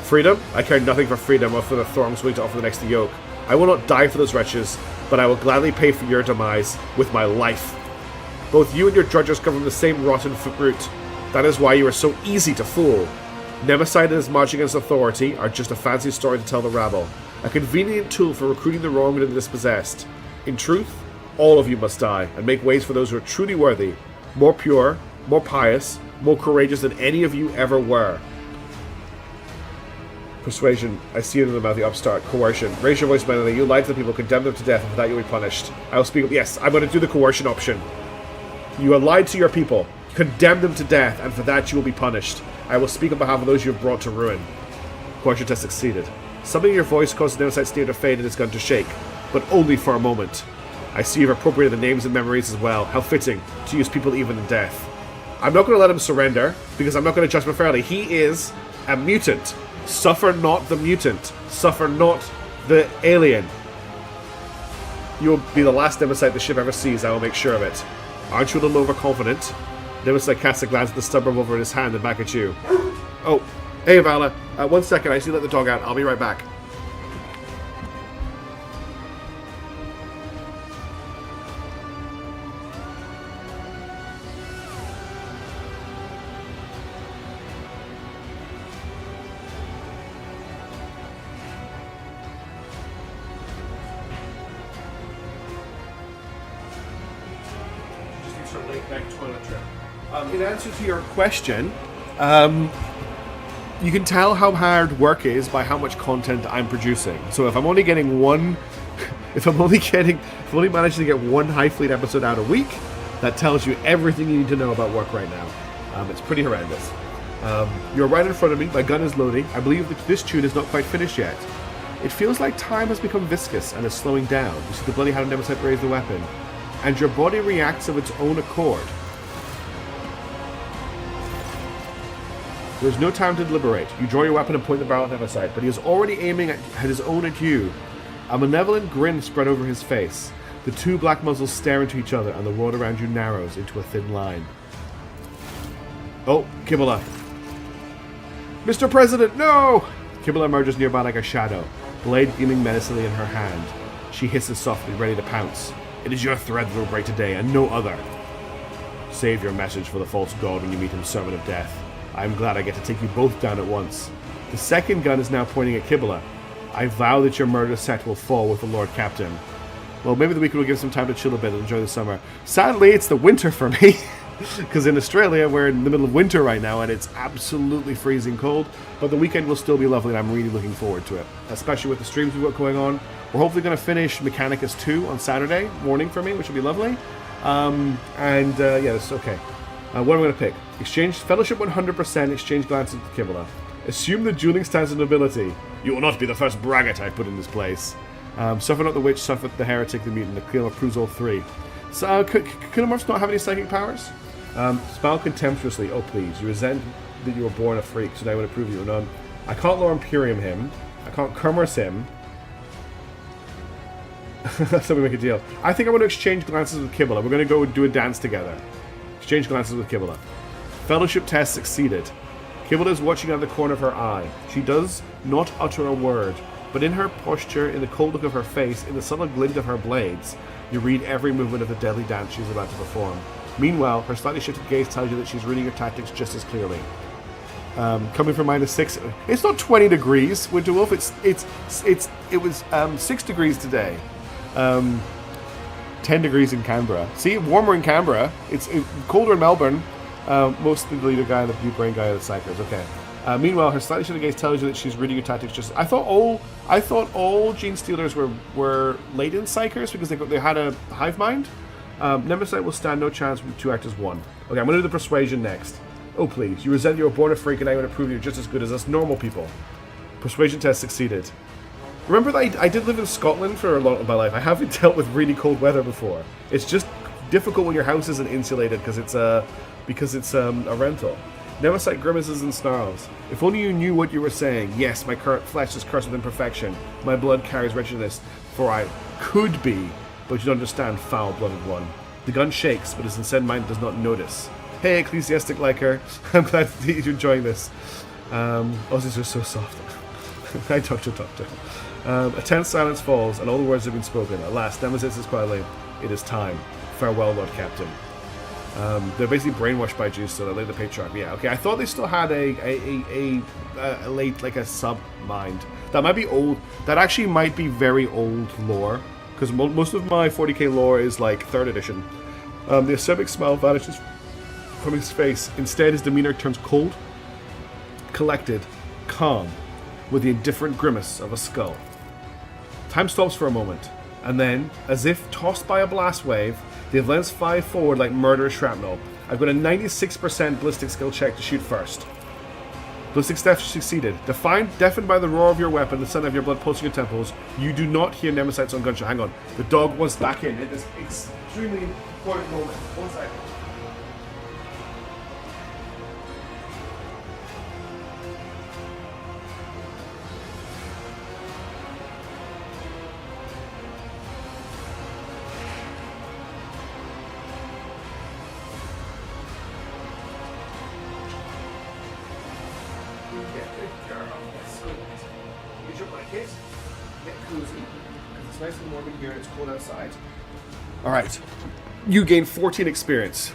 Freedom? I care nothing for freedom or for the throngs willing to offer the next yoke. I will not die for those wretches, but I will gladly pay for your demise with my life. Both you and your drudgers come from the same rotten fruit. That is why you are so easy to fool. Nemesite and his march against authority are just a fancy story to tell the rabble. A convenient tool for recruiting the wronged and the dispossessed. In truth, all of you must die, and make ways for those who are truly worthy, more pure, more pious, more courageous than any of you ever were. Persuasion. I see it in the mouth, the upstart. Coercion. Raise your voice, Melanie. You lied to the people, condemn them to death, and for that you'll be punished. I will speak. Yes, I'm going to do the coercion option. You have lied to your people. Condemn them to death, and for that you will be punished. I will speak on behalf of those you have brought to ruin. Coercion test succeeded. Something in your voice caused the Nemesite sneer to fade and his gun to shake, but only for a moment. I see you've appropriated the names and memories as well. How fitting, to use people even in death. I'm not going to let him surrender, because I'm not going to judge him fairly. He is a mutant. Suffer not the mutant. Suffer not the alien. You will be the last Nemesite the ship ever sees, I will make sure of it. Aren't you a little overconfident? Nemesite casts a glance at the stub revolver in his hand and back at you. Oh, hey Vala, 1 second, I just need to let the dog out. I'll be right back. In answer to your question, you can tell how hard work is by how much content I'm producing. So if I'm only getting one, if I'm only managing to get one Hive Fleet episode out a week, that tells you everything you need to know about work right now. It's pretty horrendous. You're right in front of me. My gun is loading. I believe that this tune is not quite finished yet. It feels like time has become viscous and is slowing down. You see the bloody hand of Nemesite raise the weapon, and your body reacts of its own accord. There is no time to deliberate. You draw your weapon and point the barrel at Nemesite, but he is already aiming at his own at you. A malevolent grin spread over his face. The two black muzzles stare into each other, and the world around you narrows into a thin line. Oh, Kibala. Mr. President, no! Kibble emerges nearby like a shadow, blade gleaming menacingly in her hand. She hisses softly, ready to pounce. It is your thread that will break today, and no other. Save your message for the false god when you meet him, servant of death. I am glad I get to take you both down at once. The second gun is now pointing at Kibble. I vow that your murder set will fall with the Lord Captain. Well, maybe the weekend will give some time to chill a bit and enjoy the summer. Sadly, it's the winter for me. Because in Australia, we're in the middle of winter right now, and it's absolutely freezing cold. But the weekend will still be lovely, and I'm really looking forward to it. Especially with the streams we've got going on. We're hopefully going to finish Mechanicus 2 on Saturday morning for me, which will be lovely. Yeah, it's okay. What am I going to pick? Exchange Fellowship 100%, exchange glances with Kibble. Assume the dueling stance of nobility. You will not be the first braggart I put in this place. Suffer not the witch, suffer the heretic, the mutant. The Clear approves all three. So, could Xenomorphs not have any psychic powers? Smile contemptuously. Oh, please. You resent that you were born a freak, so now I would approve you or none. I can't Lore Imperium him. I can't Commerce him. That's how we make a deal. I think I want to exchange glances with Kibble. We're going to go do a dance together. Exchange glances with Kibble. Fellowship test succeeded. Kibble is watching out of the corner of her eye. She does not utter a word, but in her posture, in the cold look of her face, in the subtle glint of her blades, you read every movement of the deadly dance she's about to perform. Meanwhile, her slightly shifted gaze tells you that she's reading your tactics just as clearly. Coming from -6, it's not 20 degrees, Winter Wolf. It was 6 degrees today. 10 degrees in Canberra. See, warmer in Canberra. It's colder in Melbourne. Mostly the leader guy, the blue brain guy, the Psychers. Okay. Meanwhile, her slightly shifted gaze tells you that she's reading your tactics. Just I thought all Gene Stealers were latent Psychers because they had a hive mind. Nemesis will stand no chance with 2 act as 1. Okay, I'm going to do the persuasion next. Oh please, you resent you were born a freak, and I'm going to prove you're just as good as us normal people. Persuasion test succeeded. Remember that I did live in Scotland for a lot of my life. I haven't dealt with really cold weather before. It's just difficult when your house isn't insulated because it's a rental. Nemesis grimaces and snarls. If only you knew what you were saying. Yes, my current flesh is cursed with imperfection. My blood carries wretchedness, for I could be, but you don't understand, foul-blooded one. The gun shakes, but his incensed mind does not notice. Hey, ecclesiastic like her. I'm glad that you're enjoying this. Aussies are so soft. Hi, Doctor. A tense silence falls, and all the words have been spoken. At last, Nemesis says quietly, "It is time. Farewell, Lord Captain." They're basically brainwashed by Juice, so they're like the patriarch. Yeah, okay. I thought they still had a late, like a sub-mind. That might be old. That actually might be very old lore, because most of my 40k lore is like 3rd edition. The acerbic smile vanishes from his face. Instead, his demeanor turns cold, collected, calm, with the indifferent grimace of a skull. Time stops for a moment, and then, as if tossed by a blast wave, the events fly forward like murderous shrapnel. I've got a 96% ballistic skill check to shoot first. Ballistic stuff succeeded. Deafened by the roar of your weapon, the sound of your blood pulsing your temples, you do not hear Nemesis on gunshot. Hang on. The dog wants back in at this extremely important moment. 1 second. Nice and warm in here, it's cold outside. Alright. You gain 14 experience.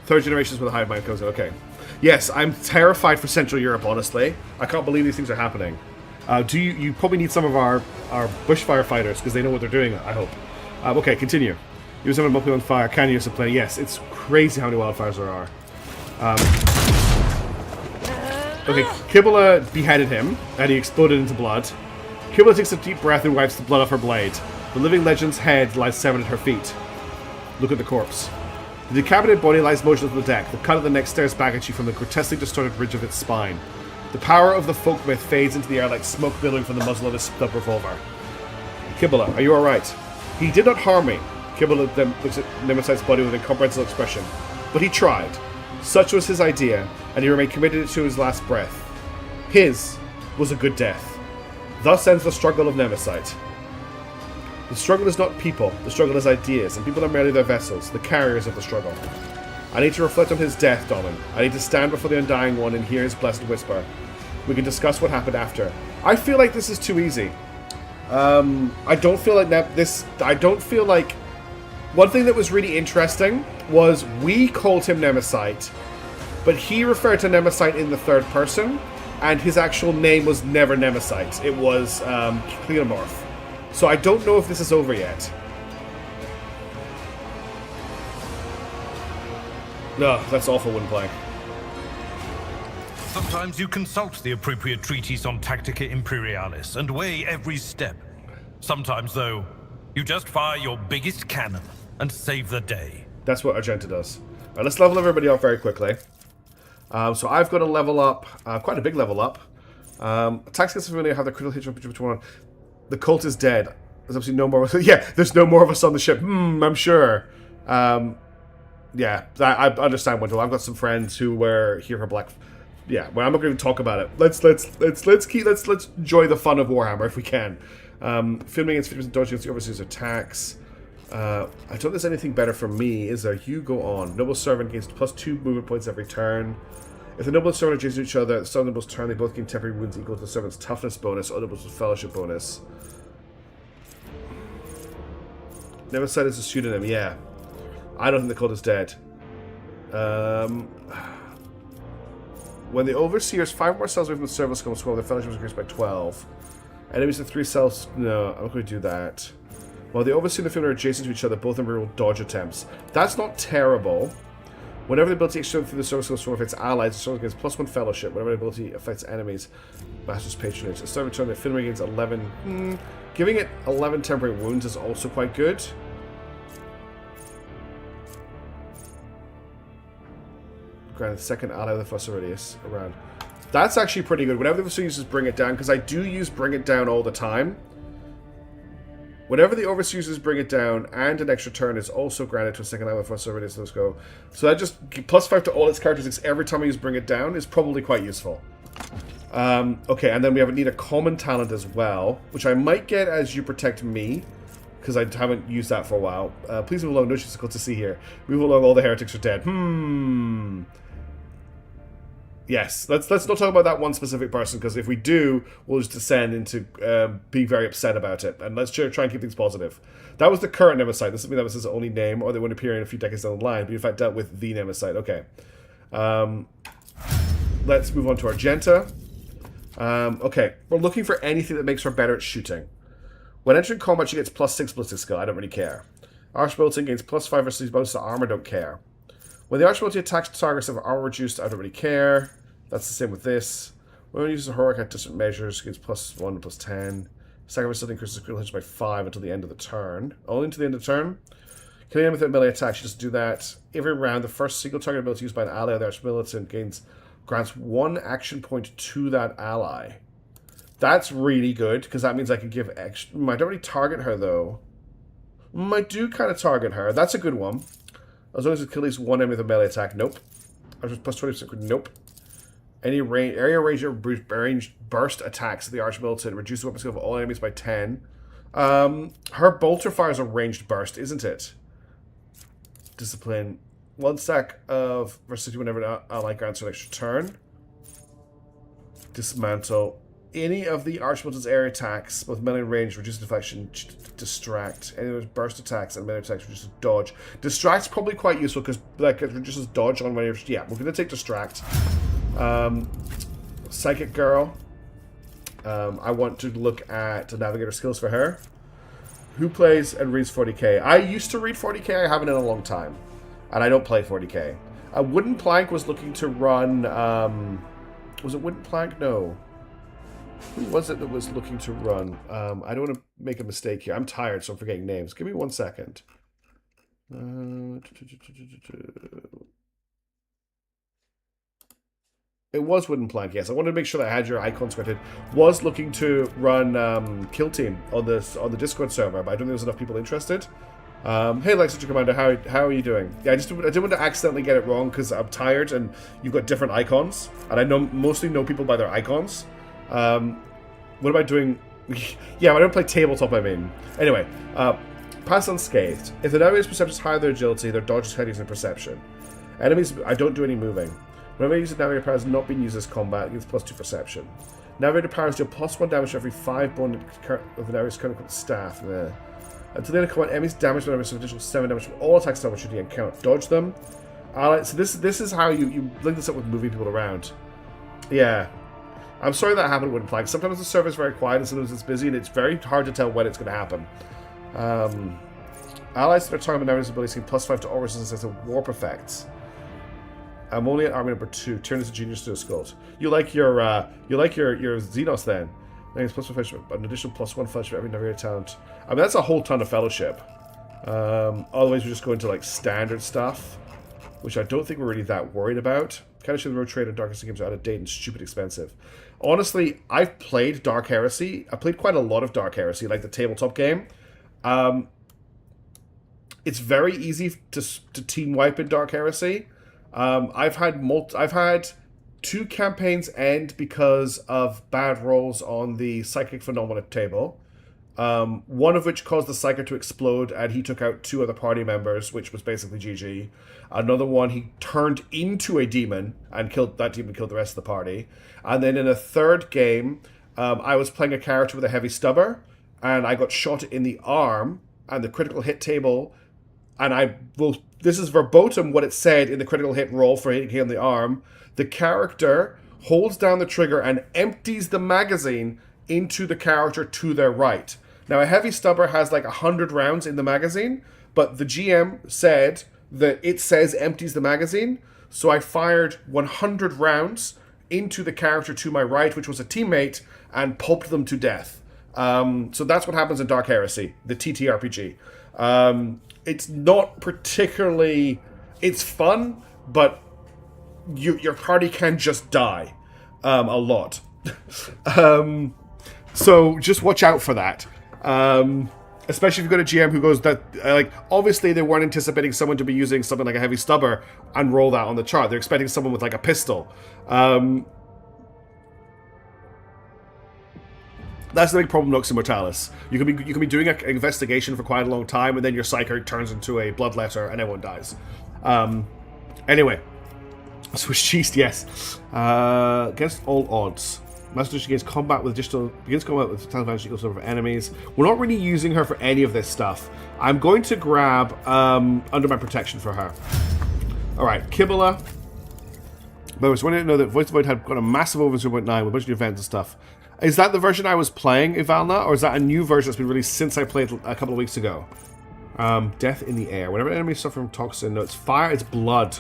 3rd generations with a hive mind comes in. Okay. Yes, I'm terrified for Central Europe, honestly. I can't believe these things are happening. You probably need some of our bushfire fighters, because they know what they're doing, I hope. Okay, continue. You summon multiple on fire. Can you supply? Yes, it's crazy how many wildfires there are. Okay, Kibble beheaded him, and he exploded into blood. Kibble takes a deep breath and wipes the blood off her blade. The living legend's head lies severed at her feet. Look at the corpse. The decapitated body lies motionless on the deck. The cut of the neck stares back at you from the grotesquely distorted ridge of its spine. The power of the folk myth fades into the air like smoke billowing from the muzzle of his stub revolver. Kibble, are you alright? He did not harm me. Kibble looks at Nemesis' body with an incomprehensible expression. But he tried. Such was his idea, and he remained committed to his last breath. His was a good death. Thus ends the struggle of Nemesis. The struggle is not people, the struggle is ideas, and people are merely their vessels, the carriers of the struggle. I need to reflect on his death, Donan. I need to stand before the Undying One and hear his blessed whisper. We can discuss what happened after. I feel like this is too easy. I don't feel like I don't feel like... One thing that was really interesting was we called him Nemesis, but he referred to Nemesis in the third person, and his actual name was never Nemesis. It was Cleomorph. So I don't know if this is over yet. No, that's awful, Windblank. Sometimes you consult the appropriate treatise on Tactica Imperialis and weigh every step. Sometimes, though, you just fire your biggest cannon and save the day. That's what Argenta does. Alright, let's level everybody up very quickly. So I've got to level up, quite a big level up. Attacks against familiar have the critical hit between one. The cult is dead. There's absolutely no more. Yeah, there's no more of us on the ship. I'm sure. Yeah, I understand, Wendell. I've got some friends who were here for Black. Yeah, well, I'm not going to talk about it. Let's enjoy the fun of Warhammer if we can. Filming against 50% dodge against the overseas attacks. I don't think there's anything better for me, is there? You go on. Noble Servant gains +2 movement points every turn. If the Noble and Servant are adjacent to each other, at the start of the Noble's turn, they both gain temporary wounds equal to the Servant's toughness bonus, or Noble's Fellowship bonus. Never said it's a pseudonym, yeah. I don't think the cult is dead. When the Overseer's 5 more cells away from the Servants comes 12, the Fellowship is increased by 12. Enemies in 3 cells, no, I'm not going to do that. While the Overseer and the Field are adjacent to each other, both of them roll dodge attempts. That's not terrible. Whenever the ability extends through the service goes from its allies, the service gains +1 fellowship. Whenever the ability affects enemies, Master's Patronage. At the start of turn, the Finnery gains 11. Giving it 11 temporary wounds is also quite good. Granted, the second ally of the first Iridius around. That's actually pretty good. Whenever the Overseer uses Bring It Down, because I do use Bring It Down all the time. Whenever the Overseer uses Bring It Down and an extra turn is also granted to a second ally of the first Iridius. Let's go. So that just +5 to all its characteristics every time I use Bring It Down is probably quite useful. Okay, and then we need a common talent as well, which I might get as You Protect Me, because I haven't used that for a while. Please move along. No, she's good to see here. Move along. All the heretics are dead. Yes, let's not talk about that one specific person, because if we do, we'll just descend into being very upset about it. And let's try and keep things positive. That was the current Nemesis. This doesn't mean that was his only name, or they wouldn't appear in a few decades down the line. But in fact, dealt with the Nemesis. Okay. Let's move on to Argenta. Okay, we're looking for anything that makes her better at shooting. When entering combat, she gets +6 ballistic skill. I don't really care. Archbilton gains +5 versus bonus to armor. Don't care. When the Archbilton attacks targets of armor reduced, I don't really care. That's the same with this. When one uses a heroic at different measures, gets +1 to +10. Sacrifice increases the critical hit by 5 until the end of the turn. Only until the end of the turn. Killing him with a melee attack, she doesn't do that. Every round, the first single target ability used by an ally of the Archmilitant grants 1 action point to that ally. That's really good, because that means I can give extra... I don't really target her, though. I do kind of target her. That's a good one. As long as it kills at least one enemy with a melee attack. Nope. +20%. Nope. Any area range burst attacks of the Archmilitant reduce the weapon skill of all enemies by 10. Her bolter fire is a ranged burst, isn't it? Discipline. 1 stack of versatility whenever an ally grants an extra turn. Dismantle. Any of the Archmilitant's area attacks, both melee and range, reduce deflection, distract. Any of those burst attacks and melee attacks reduces dodge. Distract's probably quite useful because it reduces dodge on when yeah, we're gonna take distract. Psychic Girl. I want to look at the navigator skills for her. Who plays and reads 40k? I used to read 40k, I haven't in a long time. And I don't play 40k. Wooden Plank was looking to run... was it Wooden Plank? No. Who was it that was looking to run? I don't want to make a mistake here. I'm tired, so I'm forgetting names. Give me 1 second. It was Wooden Plank, yes. I wanted to make sure that I had your icons corrected. Was looking to run Kill Team on the Discord server, but I don't think there's enough people interested. Hey, Lexington Commander, how are you doing? Yeah, I didn't want to accidentally get it wrong because I'm tired and you've got different icons, and I mostly know people by their icons. What am I doing? Yeah, I don't play tabletop, I mean. Anyway, pass unscathed. If the navigator's perception is higher than their agility, their dodge is heading in perception. Enemies, I don't do any moving. Whenever I use the navigator power has not been used as combat, it gives +2 perception. Navigator powers deal +1 damage to every 5 bone of the navigator's current staff. Until the end of combat, enemies damage the navigator additional 7 damage from all attacks damage should you encounter. Dodge them. So this is how you link this up with moving people around. Yeah. I'm sorry that happened when playing. Sometimes the server is very quiet and sometimes it's busy and it's very hard to tell when it's going to happen. Allies that are targeted by abilities gain +5 to all resistance and warp effects. I'm only at army number 2. Turn as a genius to a sculpt. You like your Xenos then? I think it's +1 fellowship, an additional +1 fellowship every navigator talent. I mean that's a whole ton of fellowship. Otherwise we just go into like standard stuff, which I don't think we're really that worried about. Kind of show the Rogue Trader and Darkest games are out of date and stupid expensive. Honestly, I've played Dark Heresy. I played quite a lot of Dark Heresy, like the tabletop game. It's very easy to team wipe in Dark Heresy. I've had 2 campaigns end because of bad rolls on the Psychic Phenomena table. One of which caused the Psyker to explode, and he took out 2 other party members, which was basically GG. Another one, he turned into a demon, and killed the rest of the party. And then in a third game, I was playing a character with a heavy stubber, and I got shot in the arm, and the critical hit table, and this is verbatim what it said in the critical hit roll for hitting him in the arm. The character holds down the trigger and empties the magazine into the character to their right. Now, a heavy stubber has like 100 rounds in the magazine, but the GM said that it says empties the magazine, so I fired 100 rounds into the character to my right, which was a teammate, and pulped them to death. So that's what happens in Dark Heresy, the TTRPG. It's not particularly... It's fun, but your party can just die a lot. So just watch out for that. Especially if you've got a GM who goes that, like, obviously they weren't anticipating someone to be using something like a heavy stubber and roll that on the chart. They're expecting someone with like a pistol. That's the big problem with Nox Immortalis. You can be doing an investigation for quite a long time, and then your Psyker turns into a bloodletter and everyone dies. Anyway. Swiss cheese, yes. Against all odds. Master gains combat with begins combat with advantage equals over enemies. We're not really using her for any of this stuff. I'm going to grab Under My Protection for her. Alright, Kibula. But I was wanting to know that Voice of the Void had got a massive over 0.9 with a bunch of new events and stuff. Is that the version I was playing, Ivalna, or is that a new version that's been released since I played a couple of weeks ago? Death in the air. Whenever enemies suffer from toxin, no, it's fire, it's blood.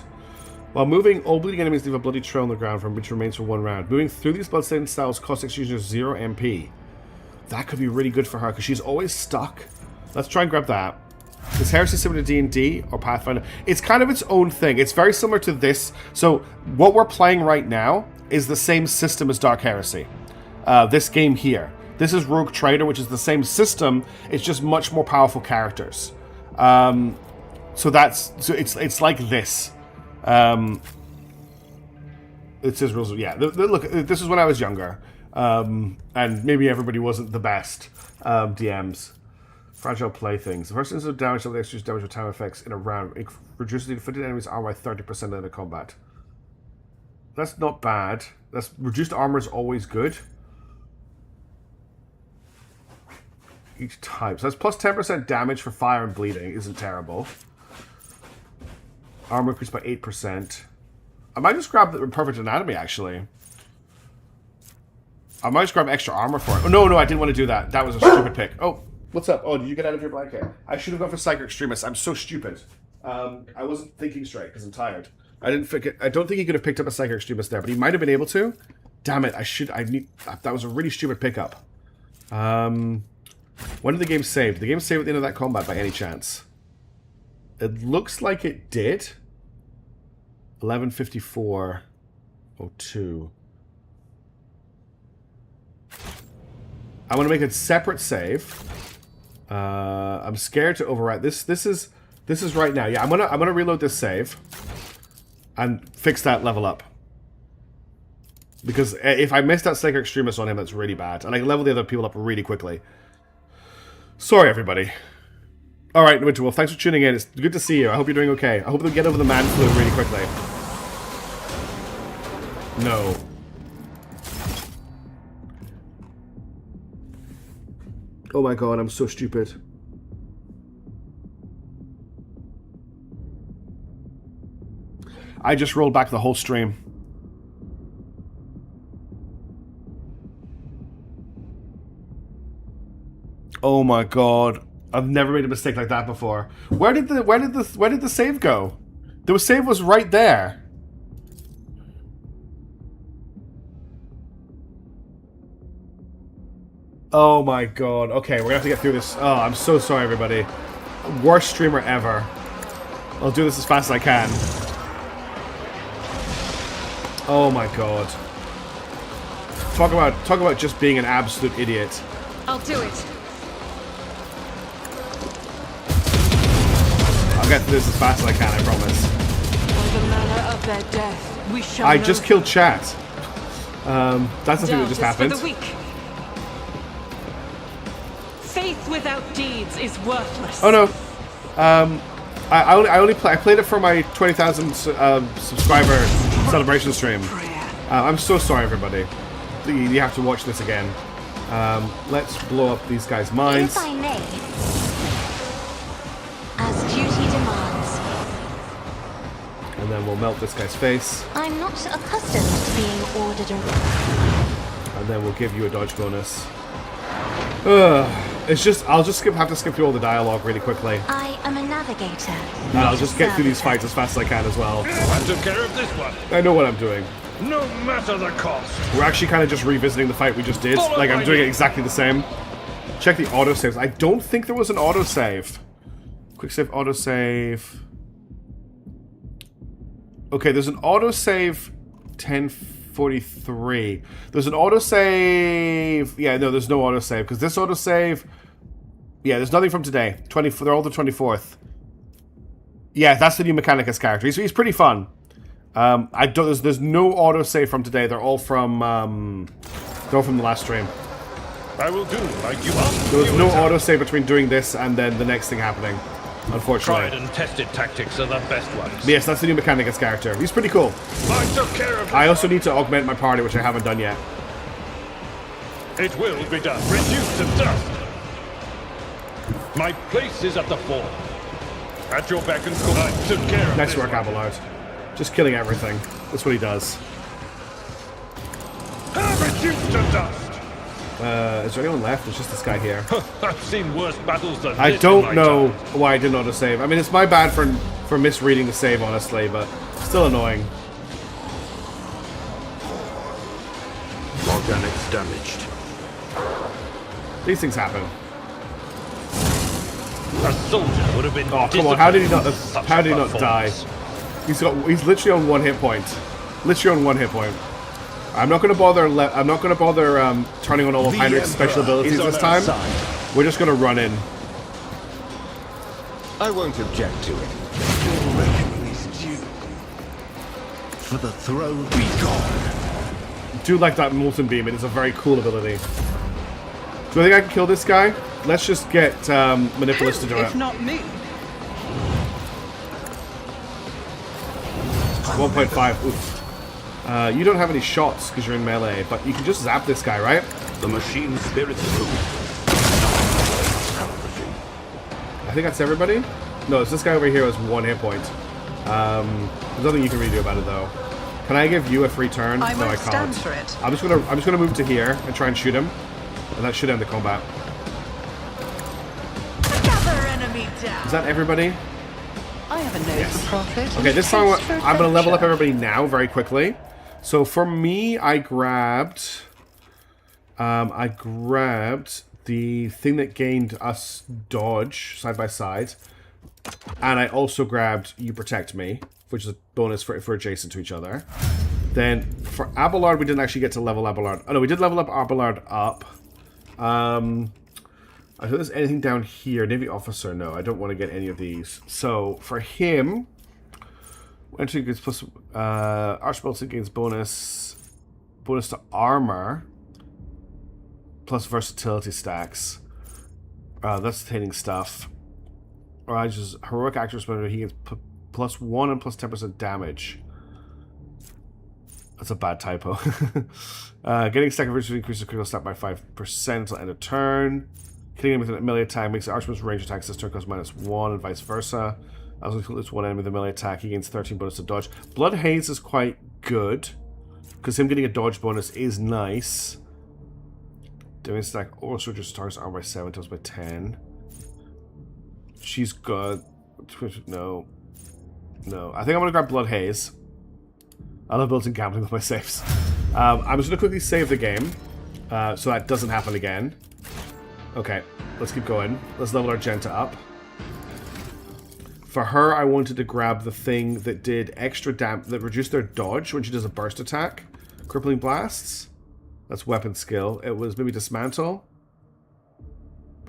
While moving, all bleeding enemies leave a bloody trail on the ground from which remains for 1 round. Moving through these bloodstained styles costs executioners 0 MP. That could be really good for her, because she's always stuck. Let's try and grab that. Is Heresy similar to D&D or Pathfinder? It's kind of its own thing. It's very similar to this. So, what we're playing right now is the same system as Dark Heresy. This game here. This is Rogue Trader, which is the same system. It's just much more powerful characters. So it's like this. It says rules. Yeah, look. This is when I was younger, and maybe everybody wasn't the best DMs. Fragile playthings. The first instance of damage that extra damage with time effects in a round. It reduces the defeated enemy's armor by 30% in the combat. That's not bad. That's reduced armor is always good. Each type. So that's plus 10% damage for fire and bleeding. Isn't terrible. Armor increased by 8%. I might just grab the Perfect Anatomy, actually. I might just grab extra armor for it. Oh, no, I didn't want to do that. That was a stupid pick. Oh, what's up? Oh, did you get out of your blanket? I should have gone for Psychic Extremist. I'm so stupid. I wasn't thinking straight because I'm tired. I don't think he could have picked up a Psychic Extremist there, but he might have been able to. Damn it, that was a really stupid pickup. When did the game save? Did the game save at the end of that combat by any chance? It looks like it did. 11:54:02. I want to make a separate save. I'm scared to overwrite this. This is right now. Yeah, I'm gonna reload this save and fix that level up. Because if I miss that Psychic Extremist on him, that's really bad. And I can level the other people up really quickly. Sorry, everybody. All right, Winter Wolf, thanks for tuning in. It's good to see you. I hope you're doing okay. I hope they'll get over the man flu really quickly. No. Oh my god, I'm so stupid. I just rolled back the whole stream. Oh my god. I've never made a mistake like that before. Where did the save go? The save was right there. Oh my god. Okay, we're gonna have to get through this. Oh, I'm so sorry, everybody. Worst streamer ever. I'll do this as fast as I can. Oh my god. Talk about just being an absolute idiot. I'll do it. I'll get through this as fast as I can, I promise. By the manner of their death, we shall I know just killed chat. That's the thing that just happened. For the weak. Faith without deeds is worthless. Oh no. I played it for my 20,000 subscriber celebration stream. I'm so sorry, everybody. You have to watch this again. Let's blow up these guys' minds. If I may, as duty demands. And then we'll melt this guy's face. I'm not accustomed to being ordered around. And then we'll give you a dodge bonus. Ugh. It's just, I'll just have to skip through all the dialogue really quickly. I am a navigator. And I'll just get through these fights as fast as I can as well. I took care of this one. I know what I'm doing. No matter the cost. We're actually kind of just revisiting the fight we just did. Follow Like, I'm my doing it lead. exactly the same. Check the autosaves. I don't think there was an autosave. Quick save, autosave. Okay, there's an autosave 1043. There's an autosave. Yeah, no, there's no autosave because this autosave. Yeah, there's nothing from today. They're all the 24th. Yeah, that's the new Mechanicus character. He's pretty fun. There's no autosave from today. They're all from the last stream. I will do like you asked. There was no autosave between doing this and then the next thing happening. Unfortunately. Tried and tested tactics are the best ones. But yes, that's the new Mechanicus character. He's pretty cool. I took care of it. I also need to augment my party, which I haven't done yet. It will be done. Reduced to dust. My place is at the fore. At your beck and call. I took care of Nice this work, one. Abelard. Just killing everything. That's what he does. Reduced to dust. Is there anyone left? It's just this guy here. I've seen worse battles than I this in don't my know time. why I didn't autosave. I mean, it's my bad for misreading the save, honestly, but still annoying. Organics damaged. These things happen. A soldier would have been. Oh, come on! How did he not? Such How a did he not die? performance. He's literally on 1 hit point. Literally on 1 hit point. I'm not going to bother. I'm not going to bother turning on all of Heinrich's special abilities this time. We're just going to run in. I won't object to it. Your reckoning is due. For the throne be gone. Do like that Molten Beam. It is a very cool ability. Do I think I can kill this guy? Let's just get Manipulus to do it. If not me. 1.5. Oof. You don't have any shots because you're in melee, but you can just zap this guy, right? The machine spirit's food. I think that's everybody. No, it's this guy over here who has 1 hit point. There's nothing you can really do about it though. Can I give you a free turn? I No, I won't can't. stand for it. I'm just gonna move to here and try and shoot him, and that should end the combat. Another enemy down. Is that everybody? I have a nose Yes. for profit. Okay, this time taste for I'm gonna level up adventure. everybody now very quickly. So for me, I grabbed the thing that gained us dodge side by side, and I also grabbed You Protect Me, which is a bonus for adjacent to each other. Then for Abelard, we didn't actually get to level Abelard. Oh no, we did level up Abelard up. I don't think there's anything down here. Navy Officer, no, I don't want to get any of these. So for him, entry gets plus Archbolts gains bonus to armor plus versatility stacks. That's hitting stuff. Or I just heroic action response. He gets +1 and +10% damage. That's a bad typo. Getting second virtue increases critical stat by 5% until end of turn. Hitting him with a melee attack makes the archer's range attack this turn cost -1 and vice versa. As we lose one enemy with a melee attack, he gains 13 bonus to dodge. Blood Haze is quite good because him getting a dodge bonus is nice. Doing stack also just starts armor by 7 times by 10. She's good. No. I think I'm gonna grab Blood Haze. I love building gambling with my saves. I'm just gonna quickly save the game so that doesn't happen again. Okay, let's keep going. Let's level our Genta up. For her, I wanted to grab the thing that did extra damage, that reduced their dodge when she does a burst attack. Crippling Blasts. That's weapon skill. It was maybe Dismantle.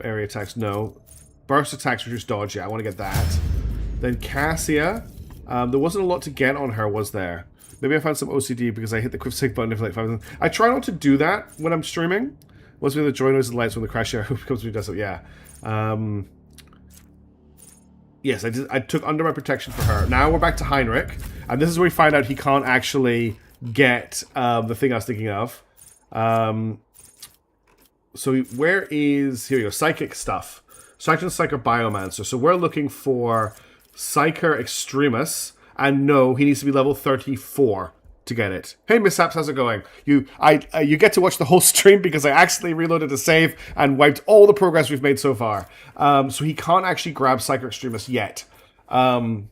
Area attacks, no. Burst attacks reduce dodge, yeah, I want to get that. Then Cassia. There wasn't a lot to get on her, was there? Maybe I found some OCD because I hit the quick sync button for like 5 minutes. I try not to do that when I'm streaming. Once we have the joy noises and lights when the crash here comes to does it, yeah. Yes, I took under my protection for her. Now we're back to Heinrich, and this is where we find out he can't actually get the thing I was thinking of. So where is... Here we go, Psychic stuff. Psychic and Psyker Biomancer. So we're looking for Psyker Extremis, and no, he needs to be level 34 to get it. Hey Mishaps, how's it going? You get to watch the whole stream because I accidentally reloaded the save and wiped all the progress we've made so far. So he can't actually grab Psyker Extremis yet. Find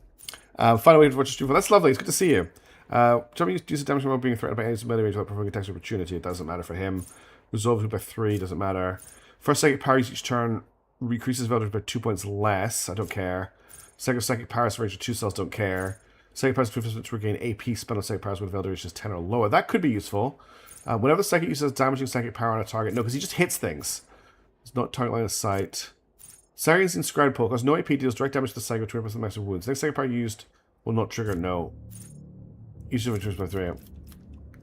a way to watch the stream. Well, that's lovely. It's good to see you. Jumping use damage while being threatened by enemies melee range without provoking attacks of opportunity. It doesn't matter for him. Resolve by 3 doesn't matter. First psychic power each turn increases value by 2 points less. I don't care. Second psychic power range of 2 cells. Don't care. Psychic powers to regain AP spent on psychic powers when value reaches 10 or lower. That could be useful. Whenever the psychic uses damaging psychic power on a target, no, because he just hits things. It's not target line of sight. Psychic inscribed poke causes no AP, deals direct damage to the psychic with 20% maximum wounds. Next psychic power used will not trigger. No. Use of by 3.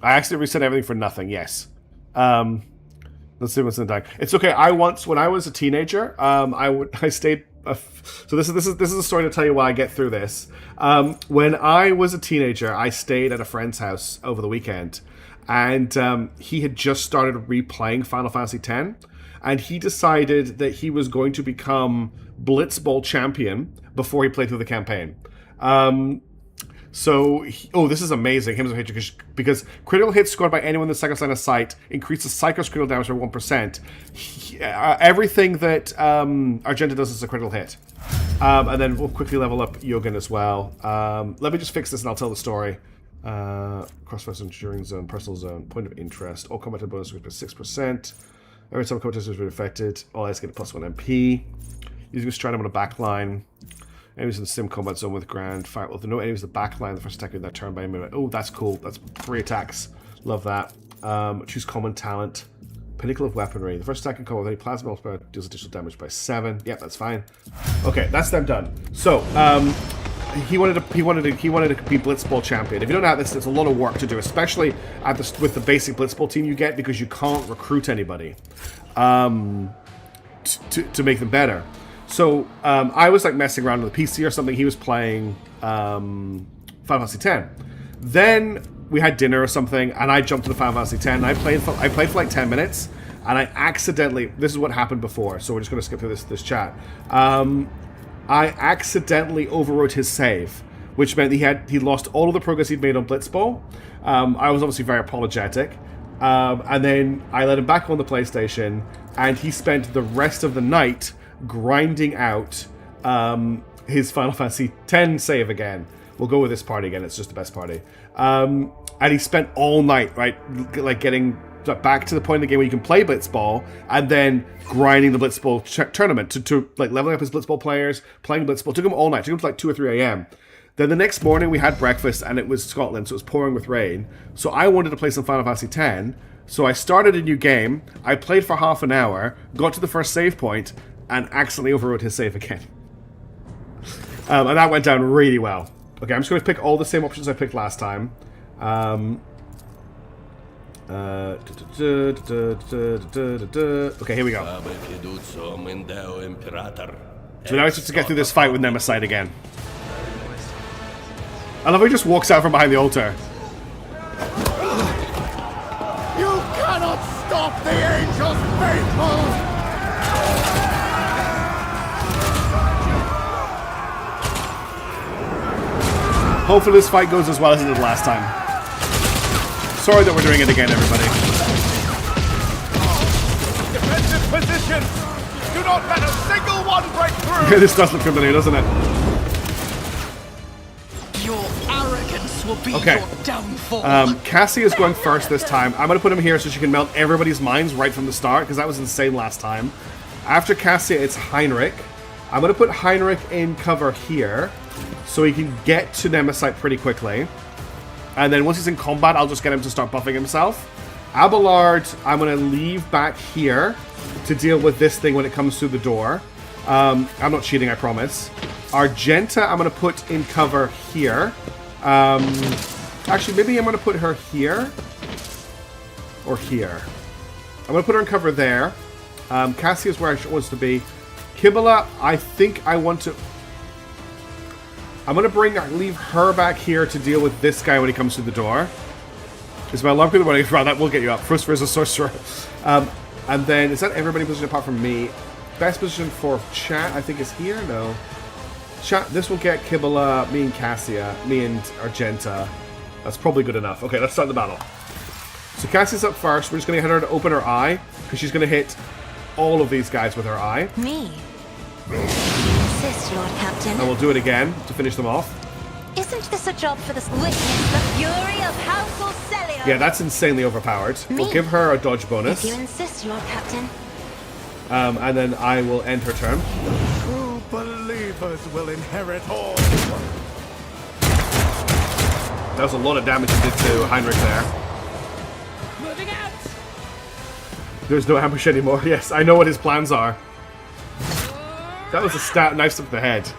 I accidentally reset everything for nothing. Yes. Let's see what's in the deck. It's okay. When I was a teenager, I stayed. So this is a story to tell you why I get through this. When I was a teenager, I stayed at a friend's house over the weekend, and he had just started replaying Final Fantasy X, and he decided that he was going to become Blitzball champion before he played through the campaign. This is amazing. Hymns of Hatred, because critical hits scored by anyone in the second line of sight increases Psycho's critical damage by 1%. Everything that Argenta does is a critical hit. And then we'll quickly level up Yogan as well. Let me just fix this and I'll tell the story. Crossfire Enduring Zone, Personal Zone, Point of Interest. All combat bonus by 6%. Every time combat has been affected, all eyes get a +1 MP. Using a Stratum on a backline. Enemies in the sim combat zone with Grand Fire. Well, there are no enemies in the back line. The first attack of that turn by enemy. Oh, that's cool. That's 3 attacks. Love that. Choose common talent. Pinnacle of Weaponry. The first attack in combat with any plasma multiplier deals additional damage by 7. Yep, that's fine. Okay, that's them done. So, he wanted to be Blitzball champion. If you don't know this, it's a lot of work to do, especially with the basic Blitzball team you get, because you can't recruit anybody to make them better. So I was like messing around with the PC or something. He was playing Final Fantasy X. Then we had dinner or something, and I jumped into Final Fantasy X. And I played for like 10 minutes, and I accidentally. This is what happened before, so we're just going to skip through this chat. I accidentally overwrote his save, which meant he lost all of the progress he'd made on Blitzball. I was obviously very apologetic, and then I let him back on the PlayStation, and he spent the rest of the night grinding out his Final Fantasy X save again. We'll go with this party again. It's just the best party. And he spent all night, right, like getting back to the point in the game where you can play Blitzball, and then grinding the Blitzball tournament to like leveling up his Blitzball players, playing Blitzball. Took him all night. Took him to like 2 or 3 a.m. Then the next morning we had breakfast, and it was Scotland, so it was pouring with rain. So I wanted to play some Final Fantasy X. So I started a new game. I played for half an hour, got to the first save point, and accidentally overwrote his save again. And that went down really well. Okay, I'm just going to pick all the same options I picked last time. Okay, here we go. So now it's just to get through this fight with Nemesis again. I love how he just walks out from behind the altar. You cannot stop the Angels faithful! Hopefully this fight goes as well as it did last time. Sorry that we're doing it again, everybody. Defensive position! Do not let a single one break through! Yeah, this does look familiar, doesn't it? Your arrogance will be Okay. your downfall. Cassie is going first this time. I'm going to put him here so she can melt everybody's minds right from the start, because that was insane last time. After Cassie, it's Heinrich. I'm going to put Heinrich in cover here, so he can get to Nemesis pretty quickly. And then once he's in combat, I'll just get him to start buffing himself. Abelard, I'm going to leave back here to deal with this thing when it comes through the door. I'm not cheating, I promise. Argenta, I'm going to put in cover here. Actually, maybe I'm going to put her here. Or here. I'm going to put her in cover there. Cassie is where she wants to be. Kibala, I think I want to... I'm going to leave her back here to deal with this guy when he comes through the door. Is my alarm running? That will get you up. First versus a sorcerer. And then, is that everybody positioned apart from me? Best position for chat, I think, is here? No. Chat, this will get Kibala, me and Cassia, me and Argenta. That's probably good enough. Okay, let's start the battle. So Cassia's up first. We're just going to get her to open her eye, because she's going to hit all of these guys with her eye. Me? Insist, Lord Captain. And we'll do it again to finish them off. Isn't this a job for the witness the fury of House Orcelio? Yeah, that's insanely overpowered. We'll give her a dodge bonus. If you insist, Lord Captain. And then I will end her turn. True believers will inherit all. That was a lot of damage you did to Heinrich there. Moving out. There's no ambush anymore. Yes, I know what his plans are. That was a nice up the head.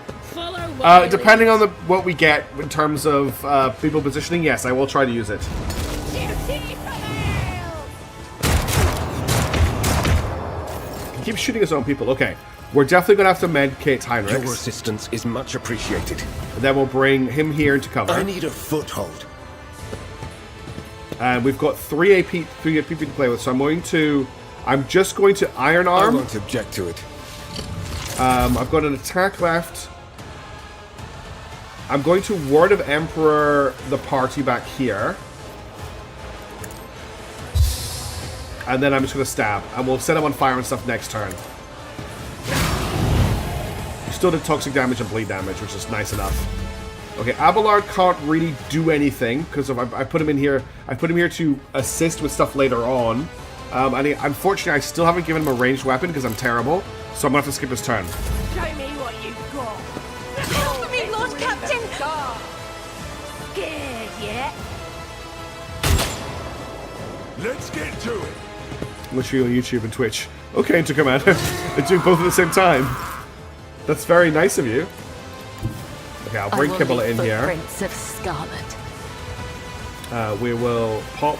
Depending on what we get in terms of people positioning, yes, I will try to use it. He keeps shooting his own people. Okay, we're definitely going to have to medkit Heinrich. Your assistance is much appreciated. And then we'll bring him here into cover. I need a foothold. And we've got 3 AP to play with, so I'm just going to Iron Arm. I won't object to it. I've got an attack left. I'm going to Word of Emperor the party back here. And then I'm just going to stab. And we'll set him on fire and stuff next turn. We still did toxic damage and bleed damage, which is nice enough. Okay, Abelard can't really do anything, because I put him in here. I put him here to assist with stuff later on. And unfortunately, I still haven't given him a ranged weapon, because I'm terrible. So I'm going to have to skip his turn. Show me what you've got. Help me, Lord Captain! Scared yet? Let's get to it. Literally on YouTube and Twitch. Okay, Into Commander. They're doing both at the same time. That's very nice of you. Okay, I'll bring Kibala in here. Prince of Scarlet. We will pop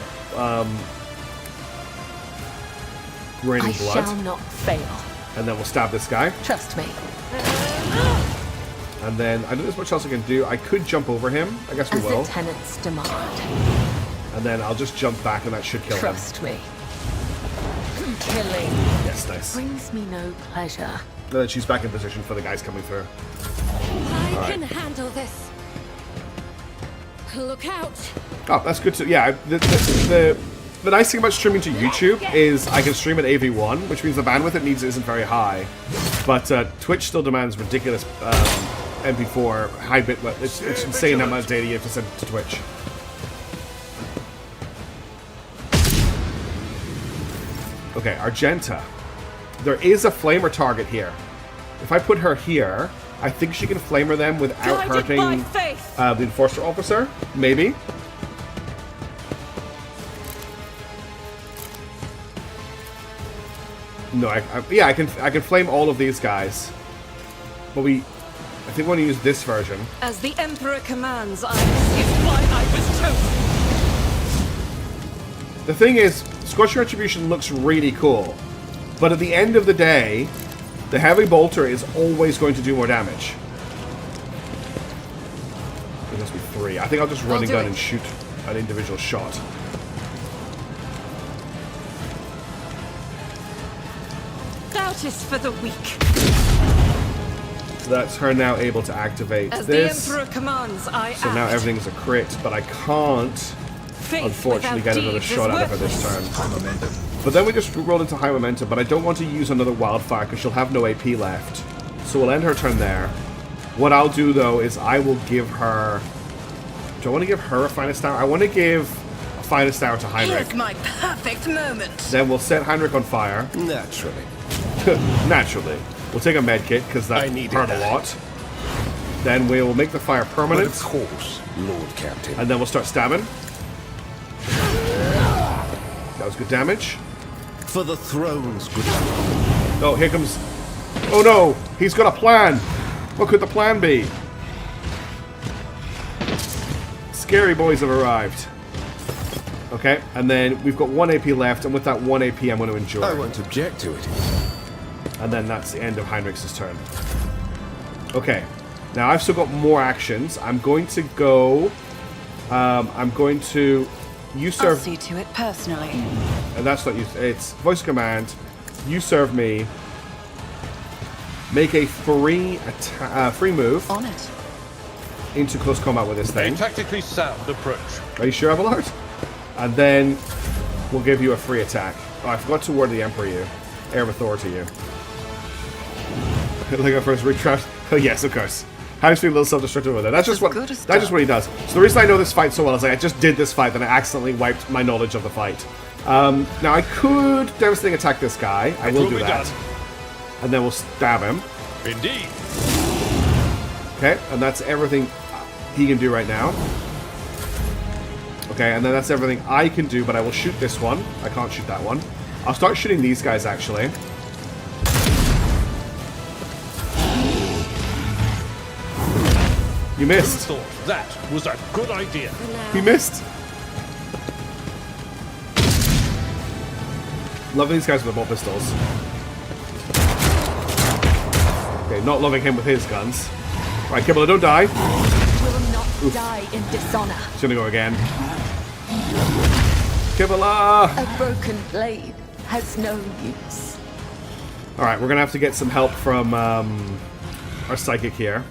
Raining I Blood. shall not fail. And then we'll stab this guy. Trust me. And then I don't know there's much else I can do. I could jump over him. I guess we As will. the tenants demand. And then I'll just jump back and that should kill him. Trust me. Killing Yes, nice. And brings me no pleasure. then she's back in position for the guys coming through. I can handle this. Look out. Oh, that's good to... Yeah, the nice thing about streaming to YouTube is I can stream at AV1, which means the bandwidth it needs isn't very high. But Twitch still demands ridiculous MP4 high bit. It's insane how much data you have to send to Twitch. Okay, Argenta. There is a flamer target here. If I put her here, I think she can flamer them without Guided by hurting faith. the Enforcer Officer. Maybe. No, I can flame all of these guys. But I think we want to use this version. As the Emperor commands, I is why I was chosen. The thing is, Scorching Retribution looks really cool. But at the end of the day, The heavy bolter is always going to do more damage. It must be 3. I think I'll just run and gun and shoot an individual shot. Doubt is for the weak. So that's her now able to activate As this. the Emperor commands, I So act. now everything's a crit, but I can't, Faith unfortunately, without get another deeds shot is out of her this worthless. turn. But then we just roll into high momentum, but I don't want to use another wildfire because she'll have no AP left. So we'll end her turn there. What I'll do, though, is I will give her... Do I want to give her a Finest Hour? I want to give a Finest Hour to Heinrich. Here's my perfect moment. Then we'll set Heinrich on fire. Naturally. Naturally. We'll take a med kit because that I needed hurt a that. lot. Then we will make the fire But permanent. of course, Lord Captain. And then we'll start stabbing. That was good damage. For the throne's good. Oh, here comes... Oh no! He's got a plan! What could the plan be? Scary boys have arrived. Okay, and then we've got 1 AP left, and with that 1 AP I'm going to endure. I won't object to it. And then that's the end of Heinrich's turn. Okay, now I've still got more actions. I'm going to go... I'm going to... You I'll serve... see to it personally. And that's not you. It's voice command. You serve me. Make a free move On it. into close combat with this A thing. tactically sound approach. Are you sure, Abelard? And then we'll give you a free attack. Oh, I forgot to word the Emperor you. Air of Authority you. Like our first retract. Oh yes, of course. Heinrich's being a little self-destructive with it. That's just what he does. So the reason I know this fight so well is like I just did this fight, then I accidentally wiped my knowledge of the fight. Now I could devastating attack this guy. I will do that. And then we'll stab him. Indeed. Okay, and that's everything he can do right now. Okay, and then that's everything I can do, but I will shoot this one. I can't shoot that one. I'll start shooting these guys, actually. You missed. Thought that was a good idea. He missed. Loving these guys with the bolt pistols. Okay, not loving him with his guns. Right, Kibble, don't die. Will not die in dishonor. He's gonna go again. Kibble! A broken blade has no use. Alright, we're gonna have to get some help from our psychic here.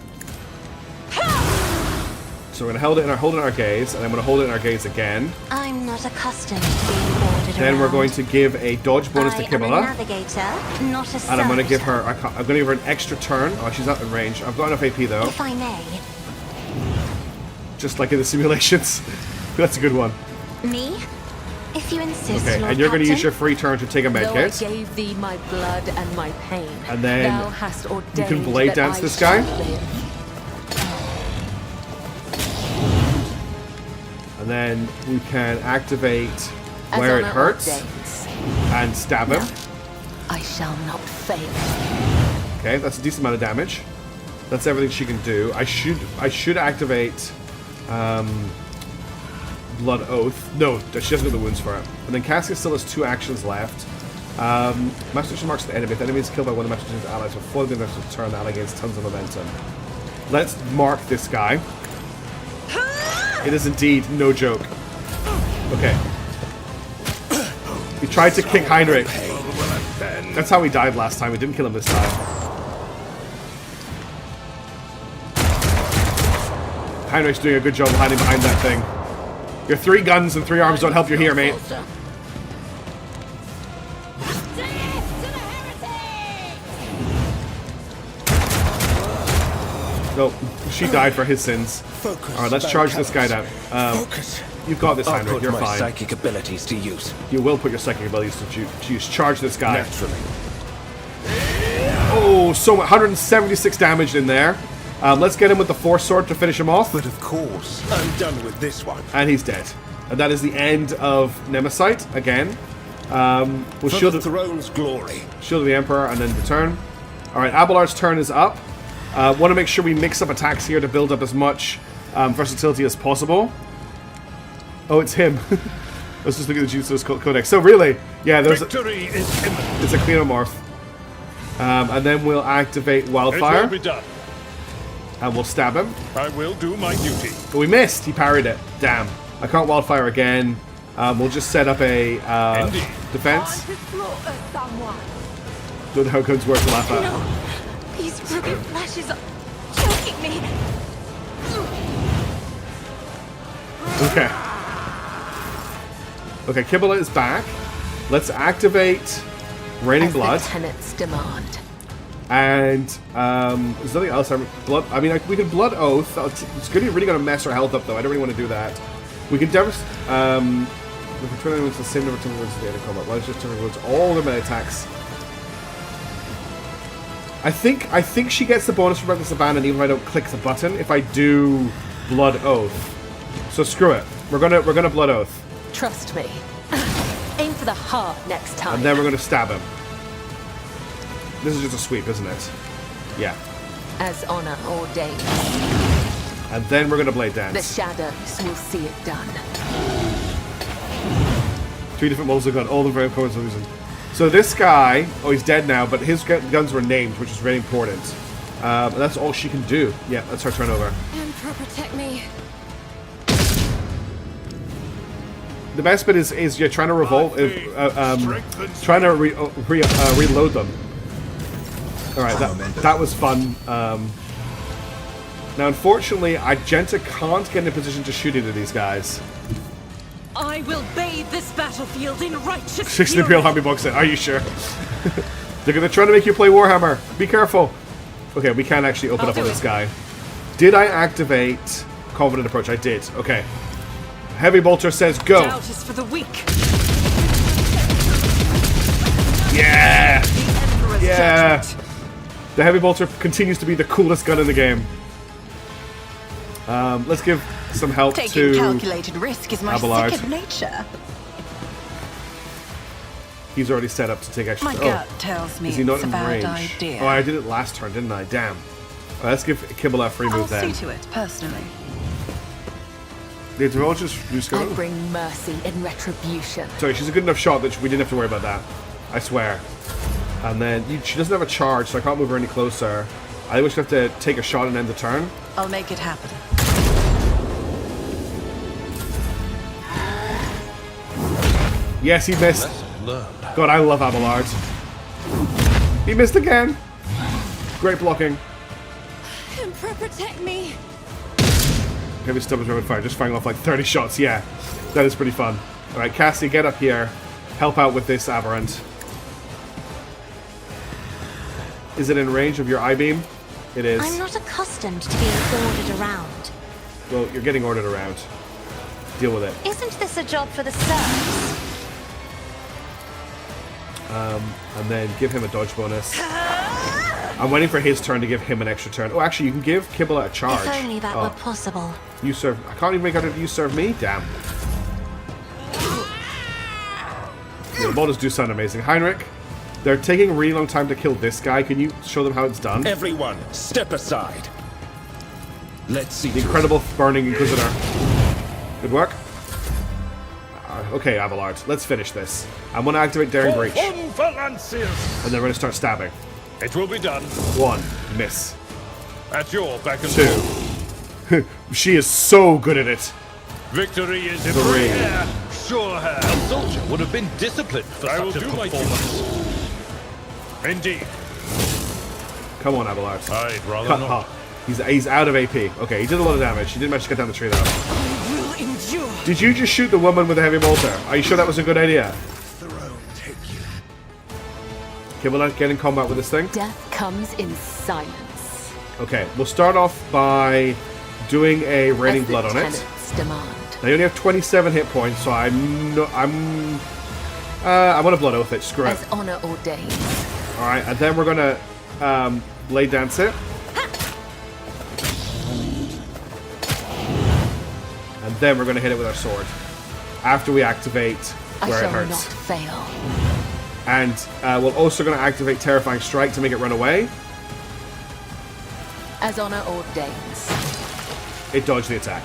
So we're gonna hold it in our gaze, and I'm gonna hold it in our gaze again. I'm not accustomed to being ordered Then we're around. going to give a dodge bonus to I am a Kibble. navigator, not a And I'm gonna give servitor. her I'm gonna give her an extra turn. Oh, she's out in range. I've got enough AP though. If I may. Just like in the simulations. That's a good one. Me? If you insist, Okay, Lord and you're gonna use Captain. your free turn to take a med Though I kit. gave thee my blood and my pain, And then thou hast ordained can blade that dance I this guy? shall live. And then we can activate As where it honor hurts ordains, and stab him. I shall not fail. Okay, that's a decent amount of damage. That's everything she can do. I should activate Blood Oath. No, she doesn't have the wounds for it. And then Cassia still has 2 actions left. Master marks the enemy. If the enemy is killed by one of the Master's allies before the next turn, the ally gains tons of momentum. Let's mark this guy. It is indeed no joke. Okay. We tried to kick Heinrich. That's how he died last time. We didn't kill him this time. Heinrich's doing a good job of hiding behind that thing. Your 3 guns and 3 arms don't help you here, mate. No, she died for his sins. Alright, let's charge this guy down. Focus. You've got this, I'll Heinrich. put You're my fine. psychic abilities to use. You will put your psychic abilities to use. Charge this guy. Naturally. Oh, so 176 damage in there. Let's get him with the Force Sword to finish him off. But of course, I'm done with this one. And he's dead. And that is the end of Nemesis again. We'll For shield the throne's glory. Shield of the Emperor and then return. Alright, Abelard's turn is up. Want to make sure we mix up attacks here to build up as much versatility as possible. Oh, it's him. Let's just look at the Jutsu's Codex. So really, yeah, there's Victory is imminent. it's a Xenomorph. And then we'll activate Wildfire. It will be done. And we'll stab him. I will do my duty. But we missed. He parried it. Damn. I can't Wildfire again. We'll just set up a defense. Don't know how guns work to laugh at. No, these ruby flashes are choking me. Okay. Okay, Kibble is back. Let's activate Raining As Blood. the tenants demand. And there's nothing else. Blood. I mean, we could Blood Oath. It's really going to mess our health up, though. I don't really want to do that. We could if we're turning into the same number of turning wounds at the end of combat. Let's just turn wounds all the melee attacks. I think she gets the bonus from Reckless Abandon even if I don't click the button. If I do Blood Oath, so screw it. We're gonna Blood Oath. Trust me. Aim for the heart next time. And then we're gonna stab him. This is just a sweep, isn't it? Yeah. As honor ordains. And then we're gonna Blade The Dance. shadows will see it done. 3 different models of gun, all the very important reason. So this guy, oh, he's dead now, but his guns were named, which is very important. And that's all she can do. Yeah, that's her turnover. Emperor, protect me. The best bit is you're trying to trying to reload them. All right, that was fun. Now, unfortunately, Argenta can't get in a position to shoot either of these guys. I will bathe this battlefield in righteous 6 fury. Imperial Army books in. Are you sure? They're trying to make you play Warhammer. Be careful. Okay, we can actually open up on this guy. Did I activate Confident Approach? I did. Okay. Heavy Bolter says go. Doubt is for the weak. Yeah. The Emperor's Yeah. judgment. The Heavy Bolter continues to be the coolest gun in the game. Let's give some help Taking to calculated risk is my Abelard. second nature. He's already set up to take extra. My gut tells me is he not it's a in bad range? idea. Oh, I did it last turn, didn't I? Damn. Let's give Kibble a free I'll move then. see to it, personally. The Divulgence just I go. bring mercy in retribution. Sorry, she's a good enough shot that we didn't have to worry about that. I swear. And then she doesn't have a charge, so I can't move her any closer. I wish I have to take a shot and end the turn. I'll make it happen. Yes, he missed. God, I love Abelard. He missed again. Great blocking. Emperor, protect me. Heavy Stubbers rapid fire, just firing off like 30 shots. Yeah, that is pretty fun. All right, Cassie, get up here. Help out with this Aberrant. Is it in range of your I-beam? It is. I'm not accustomed to being ordered around. Well, you're getting ordered around. Deal with it. Isn't this a job for the serfs? And then give him a dodge bonus. I'm waiting for his turn to give him an extra turn. Oh, actually, you can give Kibble a charge. If only that were possible. You serve. I can't even make out if you serve me. Damn. The models do sound amazing. Heinrich, they're taking a really long time to kill this guy. Can you show them how it's done? Everyone, step aside. Let's see. The incredible burning Inquisitor. Good work. Okay, Abelard, let's finish this. I'm going to activate Daring Breach. And then we're going to start stabbing. It will be done. 1. Miss. At your back and forth. 2. She is so good at it. Victory is in 3. the air. Sure has. A soldier would have been disciplined for I will such a do my performance. Indeed. Come on, Abelard. I'd rather not. He's out of AP. Okay, he did a lot of damage. He didn't manage to get down the tree, though. I will endure. Did you just shoot the woman with the heavy bolter? Are you sure that was a good idea? Okay, we'll get in combat with this thing. Death comes in silence. Okay, we'll start off by doing a Raining As the Blood on it. tenants demand. They only have 27 hit points, so I'm gonna Blood Oath it. Screw it. As honor ordains. All right, and then we're gonna Blade Dance it. And then we're going to hit it with our sword. After we activate where it I shall hurts. not fail. And we're also going to activate Terrifying Strike to make it run away. As honor ordains. It dodged the attack.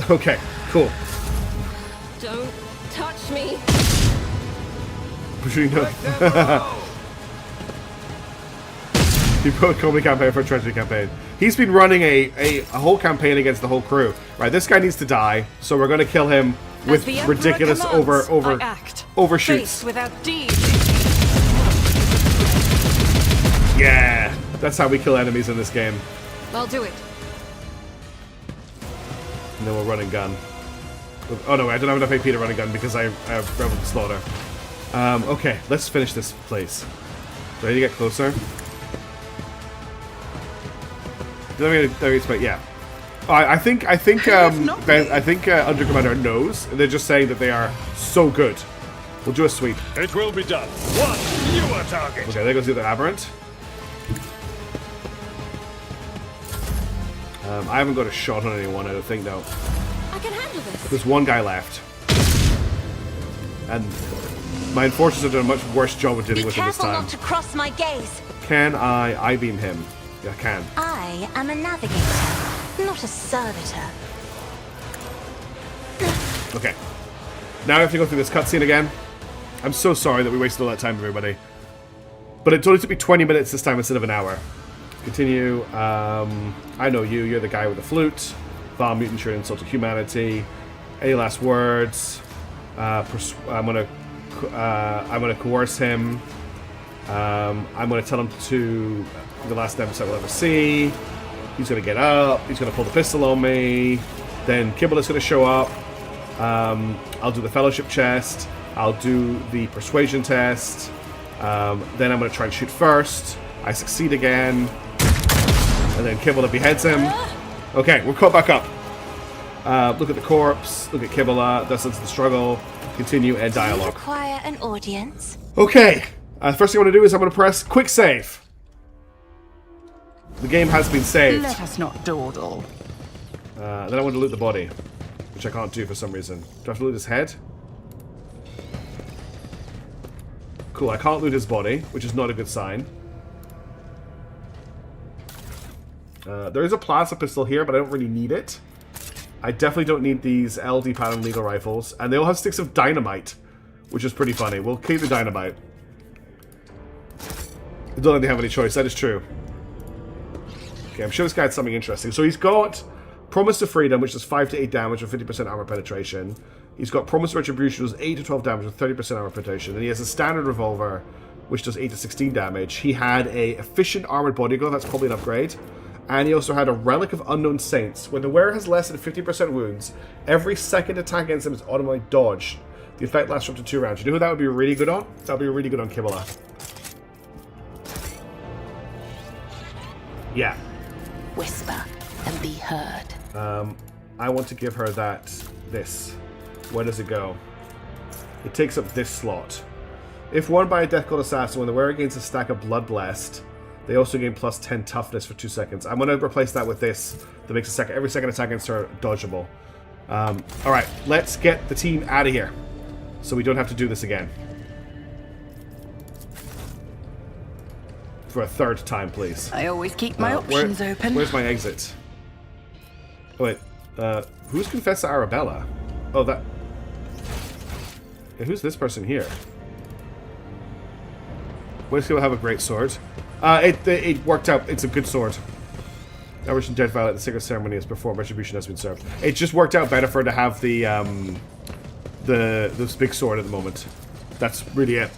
Okay, cool. Don't touch me. He put Comedy campaign for a treasury campaign. He's been running a whole campaign against the whole crew. Right, this guy needs to die, so we're going to kill him with ridiculous overshoots. Without deed. Yeah, that's how we kill enemies in this game. I'll do it. And then we'll run and gun. Oh no, I don't have enough AP to run and gun because I have Revel Slaughter. Okay, let's finish this place. Ready to get closer? Yeah. I think Under Commander knows. They're just saying that they are so good. We'll do a sweep. It will be done. One, you are target. Okay, there goes the other Aberrant. I haven't got a shot on anyone, I don't think, though. I can handle this. There's one guy left. And my Enforcers have done a much worse job of dealing with him this time. Be careful not to cross my gaze. Can I beam him? Yeah, I can. I am a navigator, not a servitor. Okay. Now I have to go through this cutscene again. I'm so sorry that we wasted all that time, everybody. But it only took me 20 minutes this time instead of an hour. Continue. I know you. You're the guy with the flute. Vile mutant, you're an insult to humanity. Any last words? I'm gonna coerce him. I'm gonna tell him to the last episode we'll ever see. He's gonna get up. He's gonna pull the pistol on me. Then Kibble is gonna show up. I'll do the fellowship chest. I'll do the persuasion test. Then I'm gonna try and shoot first. I succeed again. And then Kibble beheads him. Okay, we're caught back up. Look at the corpse. Look at Kibble. That's the struggle. Continue and dialogue. Require an audience. Okay. First thing I want to do is I'm going to press quick save. The game has been saved. Let us not dawdle. Then I want to loot the body, which I can't do for some reason. Do I have to loot his head? Cool, I can't loot his body, which is not a good sign. There is a plasma pistol here, but I don't really need it. I definitely don't need these LD pattern legal rifles. And they all have sticks of dynamite, which is pretty funny. We'll keep the dynamite. I don't think they have any choice, that is true. Okay, I'm sure this guy had something interesting. So he's got Promise of Freedom, which does 5 to 8 damage with 50% armor penetration. He's got Promise of Retribution, which does 8 to 12 damage with 30% armor penetration. And he has a standard revolver, which does 8 to 16 damage. He had a efficient armored bodyguard, that's probably an upgrade. And he also had a Relic of Unknown Saints. When the wearer has less than 50% wounds, every second attack against him is automatically dodged. The effect lasts for up to 2 rounds. You know who that would be really good on? That would be really good on Kibble. Yeah. Whisper and be heard. I want to give her this. Where does it go? It takes up this slot. If worn by a Death Cult Assassin, when the wearer gains a stack of Blood Blessed, they also gain plus 10 toughness for 2 seconds. I'm going to replace that with this. That makes every second attack against her dodgeable. Alright, let's get the team out of here. So we don't have to do this again. For a third time, please. I always keep my options open. Where's my exit? Oh, wait. Who's Confessor Arabella? Oh, that... Yeah, who's this person here? Where's going to have a great sword? It worked out. It's a good sword. Aberration Dead Violet, the sacred ceremony is performed. Retribution has been served. It just worked out better for her to have this big sword at the moment. That's really it.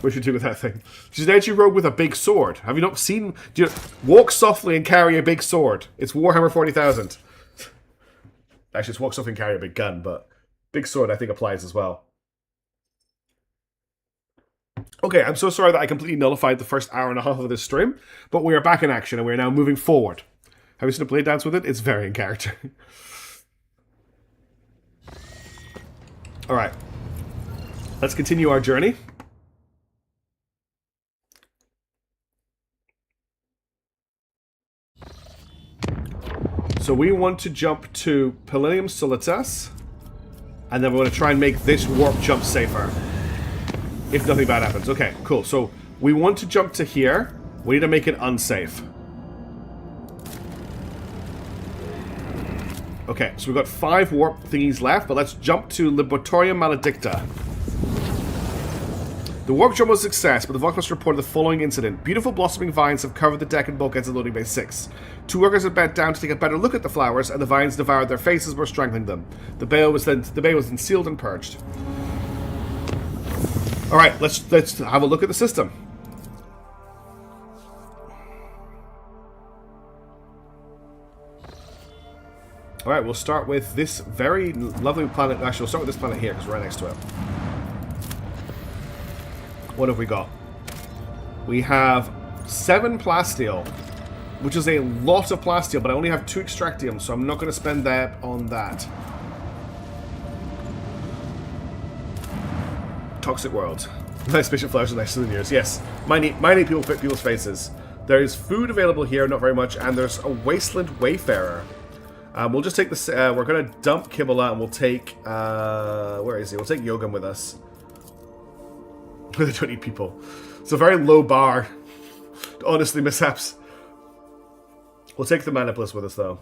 What should we do with that thing? She's an edgy rogue with a big sword. Have you not seen... walk softly and carry a big sword. It's Warhammer 40,000. Actually, it's walk softly and carry a big gun, but big sword I think applies as well. Okay, I'm so sorry that I completely nullified the first hour and a half of this stream, but we are back in action and we are now moving forward. Have you seen a blade dance with it? It's very in character. Alright. Let's continue our journey. So we want to jump to Palinium Solitas, and then we're going to try and make this warp jump safer. If nothing bad happens. Okay, cool. So we want to jump to here. We need to make it unsafe. Okay, so we've got 5 warp thingies left, but let's jump to Laboratorium Maledicta. The warp jump was a success, but the Vox reported the following incident. Beautiful blossoming vines have covered the deck and bulkheads of loading bay 6. 2 workers had bent down to take a better look at the flowers, and the vines devoured their faces and were strangling them. The bay was then sealed and purged. Alright, let's have a look at the system. Alright, we'll start with this very lovely planet. Actually, we'll start with this planet here, because we're right next to it. What have we got? We have 7 plasteel, which is a lot of plasteel, but I only have 2 extractium, so I'm not going to spend that on that. Toxic world. Nice spaceship flowers are nicer than yours. Yes, mine eat people fit people's faces. There is food available here, not very much, and there's a wasteland wayfarer. We'll just take this. We're going to dump Kibble and we'll take. Where is he? We'll take Yogan with us. With 20 people. It's a very low bar. Honestly, mishaps. We'll take the Manipulis with us, though.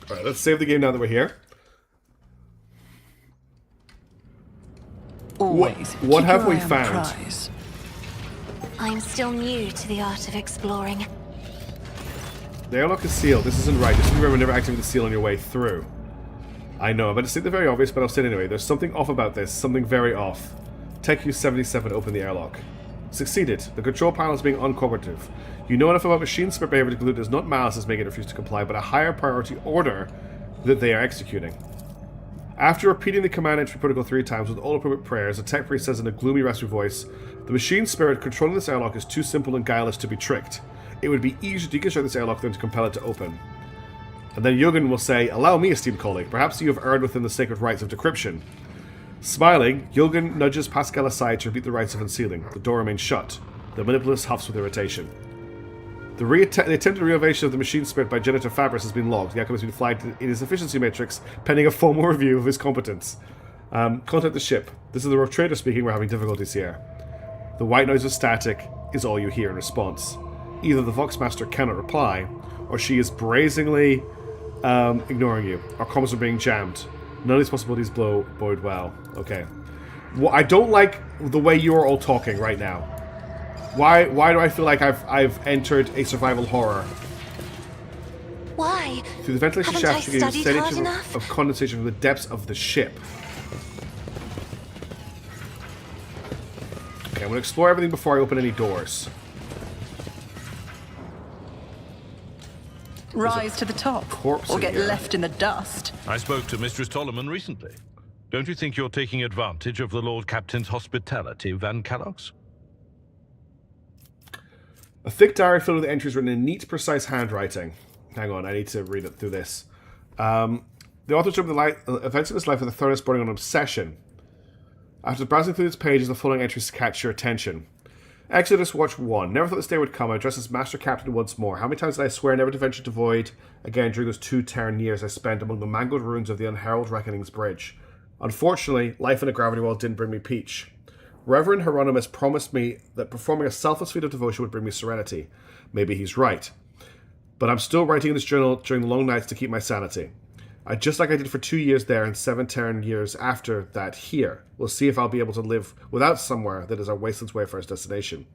Alright, let's save the game now that we're here. Always. What have we found? I'm still new to the art of exploring. The airlock is sealed. This isn't right. Just remember never activate the seal on your way through. I know, I'm about to say the very obvious, but I'll say it anyway. There's something off about this. Something very off. Tech U-77 open the airlock. Succeeded. The control panel is being uncooperative. You know enough about machine spirit behavior to conclude it is not Malice that's making it refuse to comply, but a higher priority order that they are executing. After repeating the command entry protocol 3 times with all appropriate prayers, the tech priest says in a gloomy, raspy voice, the machine spirit controlling this airlock is too simple and guileless to be tricked. It would be easier to deconstruct this airlock than to compel it to open. And then Yogan will say, allow me, esteemed colleague. Perhaps you have erred within the sacred rites of decryption. Smiling, Yogan nudges Pascal aside to repeat the rites of unsealing. The door remains shut. The Manipulis huffs with irritation. The attempted renovation of the machine spirit by Janitor Fabris has been logged. The outcome has been flagged in his efficiency matrix, pending a formal review of his competence. Contact the ship. This is the rogue trader speaking. We're having difficulties here. The white noise of static is all you hear in response. Either the Voxmaster cannot reply, or she is brazenly ignoring you. Our comms are being jammed. None of these possibilities bode well. Okay. Well, I don't like the way you are all talking right now. Why do I feel like I've entered a survival horror? Why? Through the ventilation Haven't shaft, I you get a studied steady hard stream enough? of condensation from the depths of the ship. Okay, I'm going to explore everything before I open any doors. Rise to the top, corpse or in get here. left in the dust. I spoke to Mistress Tolleman recently. Don't you think you're taking advantage of the Lord Captain's hospitality, Van Callox? A thick diary filled with entries written in neat, precise handwriting. Hang on, I need to read it through this. The author took the events of his life with a thoroughness bordering on obsession. After browsing through its pages, the following entries catch your attention. Exodus Watch 1. Never thought this day would come. I addressed as Master Captain once more. How many times did I swear never to venture to void again during those 2 Terran years I spent among the mangled ruins of the Unheralded Reckoning's Bridge? Unfortunately, life in a gravity well didn't bring me peach. Reverend Hieronymus promised me that performing a selfless feat of devotion would bring me serenity. Maybe he's right. But I'm still writing in this journal during the long nights to keep my sanity. Just like I did for 2 years there and 7 Terran years after that here. We'll see if I'll be able to live without somewhere that is our wasteland's wayfarer's destination.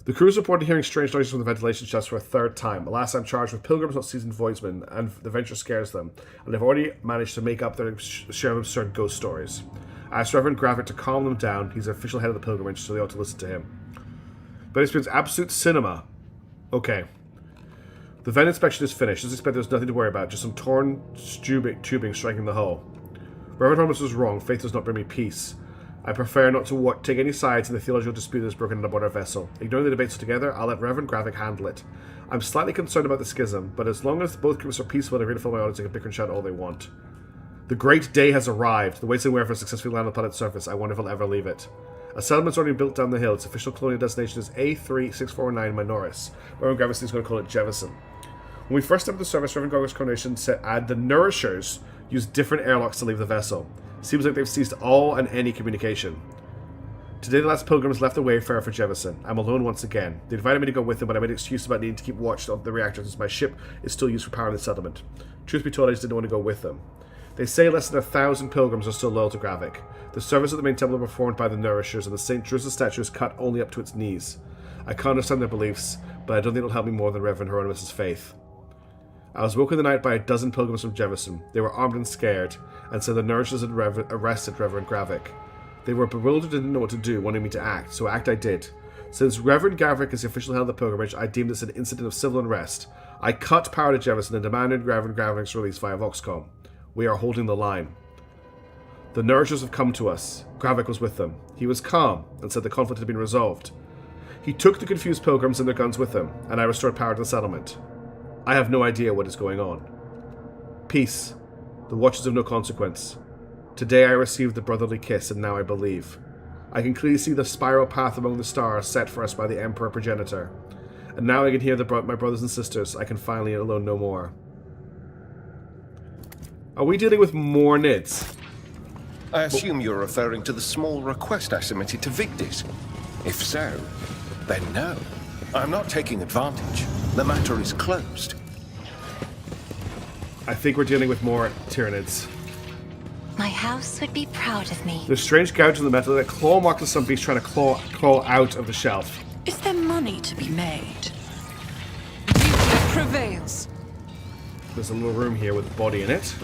The crews reported hearing strange noises from the ventilation shafts for a 3rd time. Alas, I'm charged with pilgrims, not seasoned voidsmen, and the venture scares them, and they've already managed to make up their share of absurd ghost stories. I asked Reverend Gravit to calm them down. He's the official head of the pilgrimage, so they ought to listen to him. But experience absolute cinema. Okay. The vent inspection is finished. As expected, there's nothing to worry about, just some torn tubing striking the hull. Reverend Holmes was wrong. Faith does not bring me peace. I prefer not to take any sides in the theological dispute that has broken aboard our vessel. Ignoring the debates altogether, I'll let Reverend Gravik handle it. I'm slightly concerned about the schism, but as long as both groups are peaceful and agree to follow my orders, they can bicker and shout all they want. The great day has arrived. The wasteland wayfarer successfully landed on the planet's surface. I wonder if I'll ever leave it. A settlement's already built down the hill. Its official colonial destination is A3649 Minoris. Reverend Gravik is going to call it Jevison. When we first entered the service, Reverend Gravik's coronation said the Nourishers use different airlocks to leave the vessel. Seems like they've ceased all and any communication. Today the last pilgrims left the Wayfarer for Jevison. I'm alone once again. They invited me to go with them, but I made an excuse about needing to keep watch of the reactor since my ship is still used for powering the settlement. Truth be told, I just didn't want to go with them. They say less than 1,000 pilgrims are still loyal to Gravik. The service at the main temple are performed by the Nourishers, and the St. Drusus statue is cut only up to its knees. I can't understand their beliefs, but I don't think it'll help me more than Reverend Hieronymus' faith. I was woken in the night by a dozen pilgrims from Jefferson. They were armed and scared, and said the Nourishers had arrested Reverend Gravik. They were bewildered and didn't know what to do, wanting me to act, so act I did. Since Reverend Gavrik is the official head of the pilgrimage, I deemed this an incident of civil unrest. I cut power to Jefferson and demanded Reverend Gavrik's release via Voxcom. We are holding the line. The Nourishers have come to us. Gravik was with them. He was calm and said the conflict had been resolved. He took the confused pilgrims and their guns with him, and I restored power to the settlement. I have no idea what is going on. Peace. The watch of no consequence. Today I received the brotherly kiss, and now I believe. I can clearly see the spiral path among the stars set for us by the Emperor Progenitor. And now I can hear my brothers and sisters. I can finally alone no more. Are we dealing with more Nids? I assume you're referring to the small request I submitted to Vigdis. If so, then no. I'm not taking advantage. The matter is closed. I think we're dealing with more Tyranids. My house would be proud of me. There's strange gouges in the metal that claw marks of some beast trying to claw out of the shelf. Is there money to be made? Duty prevails. There's a little room here with a body in it.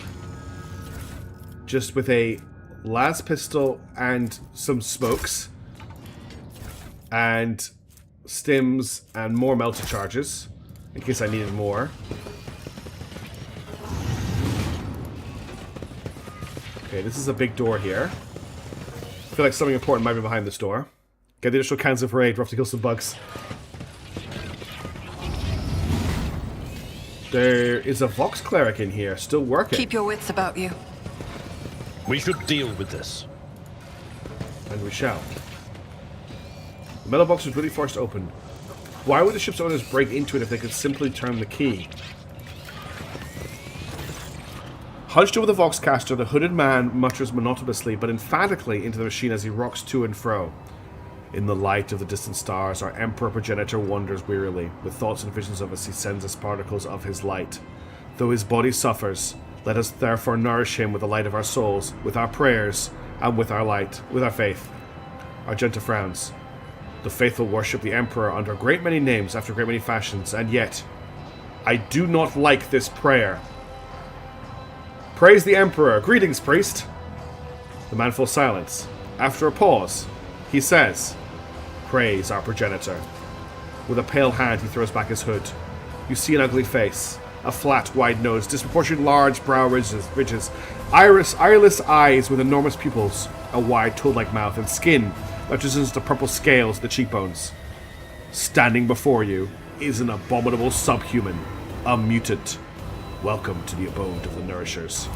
Just with a las pistol and some smokes. And stims and more melter charges. In case I needed more. Okay, this is a big door here. I feel like something important might be behind this door. Get the additional cans of raid. We're off to kill some bugs. There is a Vox Cleric in here, still working. Keep your wits about you. We should deal with this. And we shall. The metal box was really forced open. Why would the ship's owners break into it if they could simply turn the key? Hunched over the Voxcaster, the hooded man mutters monotonously but emphatically into the machine as he rocks to and fro. In the light of the distant stars, our Emperor Progenitor wanders wearily. With thoughts and visions of us, he sends us particles of his light. Though his body suffers, let us therefore nourish him with the light of our souls, with our prayers, and with our light, with our faith. Argenta frowns. The faithful worship the Emperor under a great many names after a great many fashions, and yet, I do not like this prayer. Praise the Emperor. Greetings, priest. The man falls silence. After a pause, he says, Praise our Progenitor. With a pale hand, he throws back his hood. You see an ugly face, a flat, wide nose, disproportionate large brow ridges, eyeless eyes with enormous pupils, a wide toad-like mouth, and skin that descends to purple scales at the cheekbones. Standing before you is an abominable subhuman, a mutant. Welcome to the abode of the Nourishers.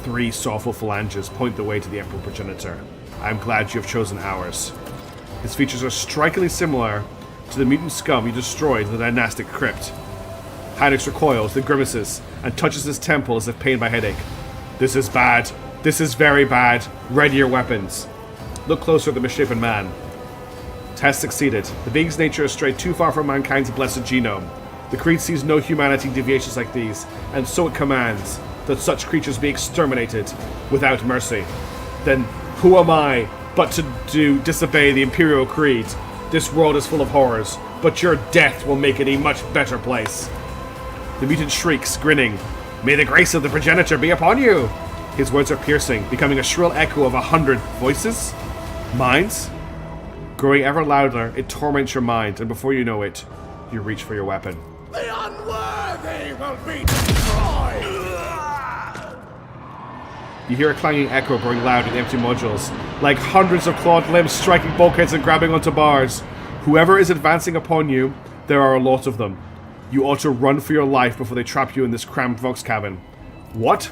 3 sorrowful phalanges point the way to the Emperor Progenitor. I am glad you have chosen ours. His features are strikingly similar to the mutant scum you destroyed in the dynastic crypt. Hynix recoils, then grimaces, and touches his temple as if pained by headache. This is bad. This is very bad. Ready your weapons. Look closer at the misshapen man. Test succeeded. The being's nature has strayed too far from mankind's blessed genome. The Creed sees no humanity in deviations like these, and so it commands that such creatures be exterminated without mercy. Then who am I but to disobey the Imperial Creed? This world is full of horrors, but your death will make it a much better place. The mutant shrieks, grinning. May the grace of the Progenitor be upon you! His words are piercing, becoming a shrill echo of 100 voices? Minds? Growing ever louder, it torments your mind, and before you know it, you reach for your weapon. The unworthy will be destroyed! You hear a clanging echo growing loud in empty modules, like hundreds of clawed limbs striking bulkheads and grabbing onto bars. Whoever is advancing upon you, there are a lot of them. You ought to run for your life before they trap you in this cramped Vox cabin. What?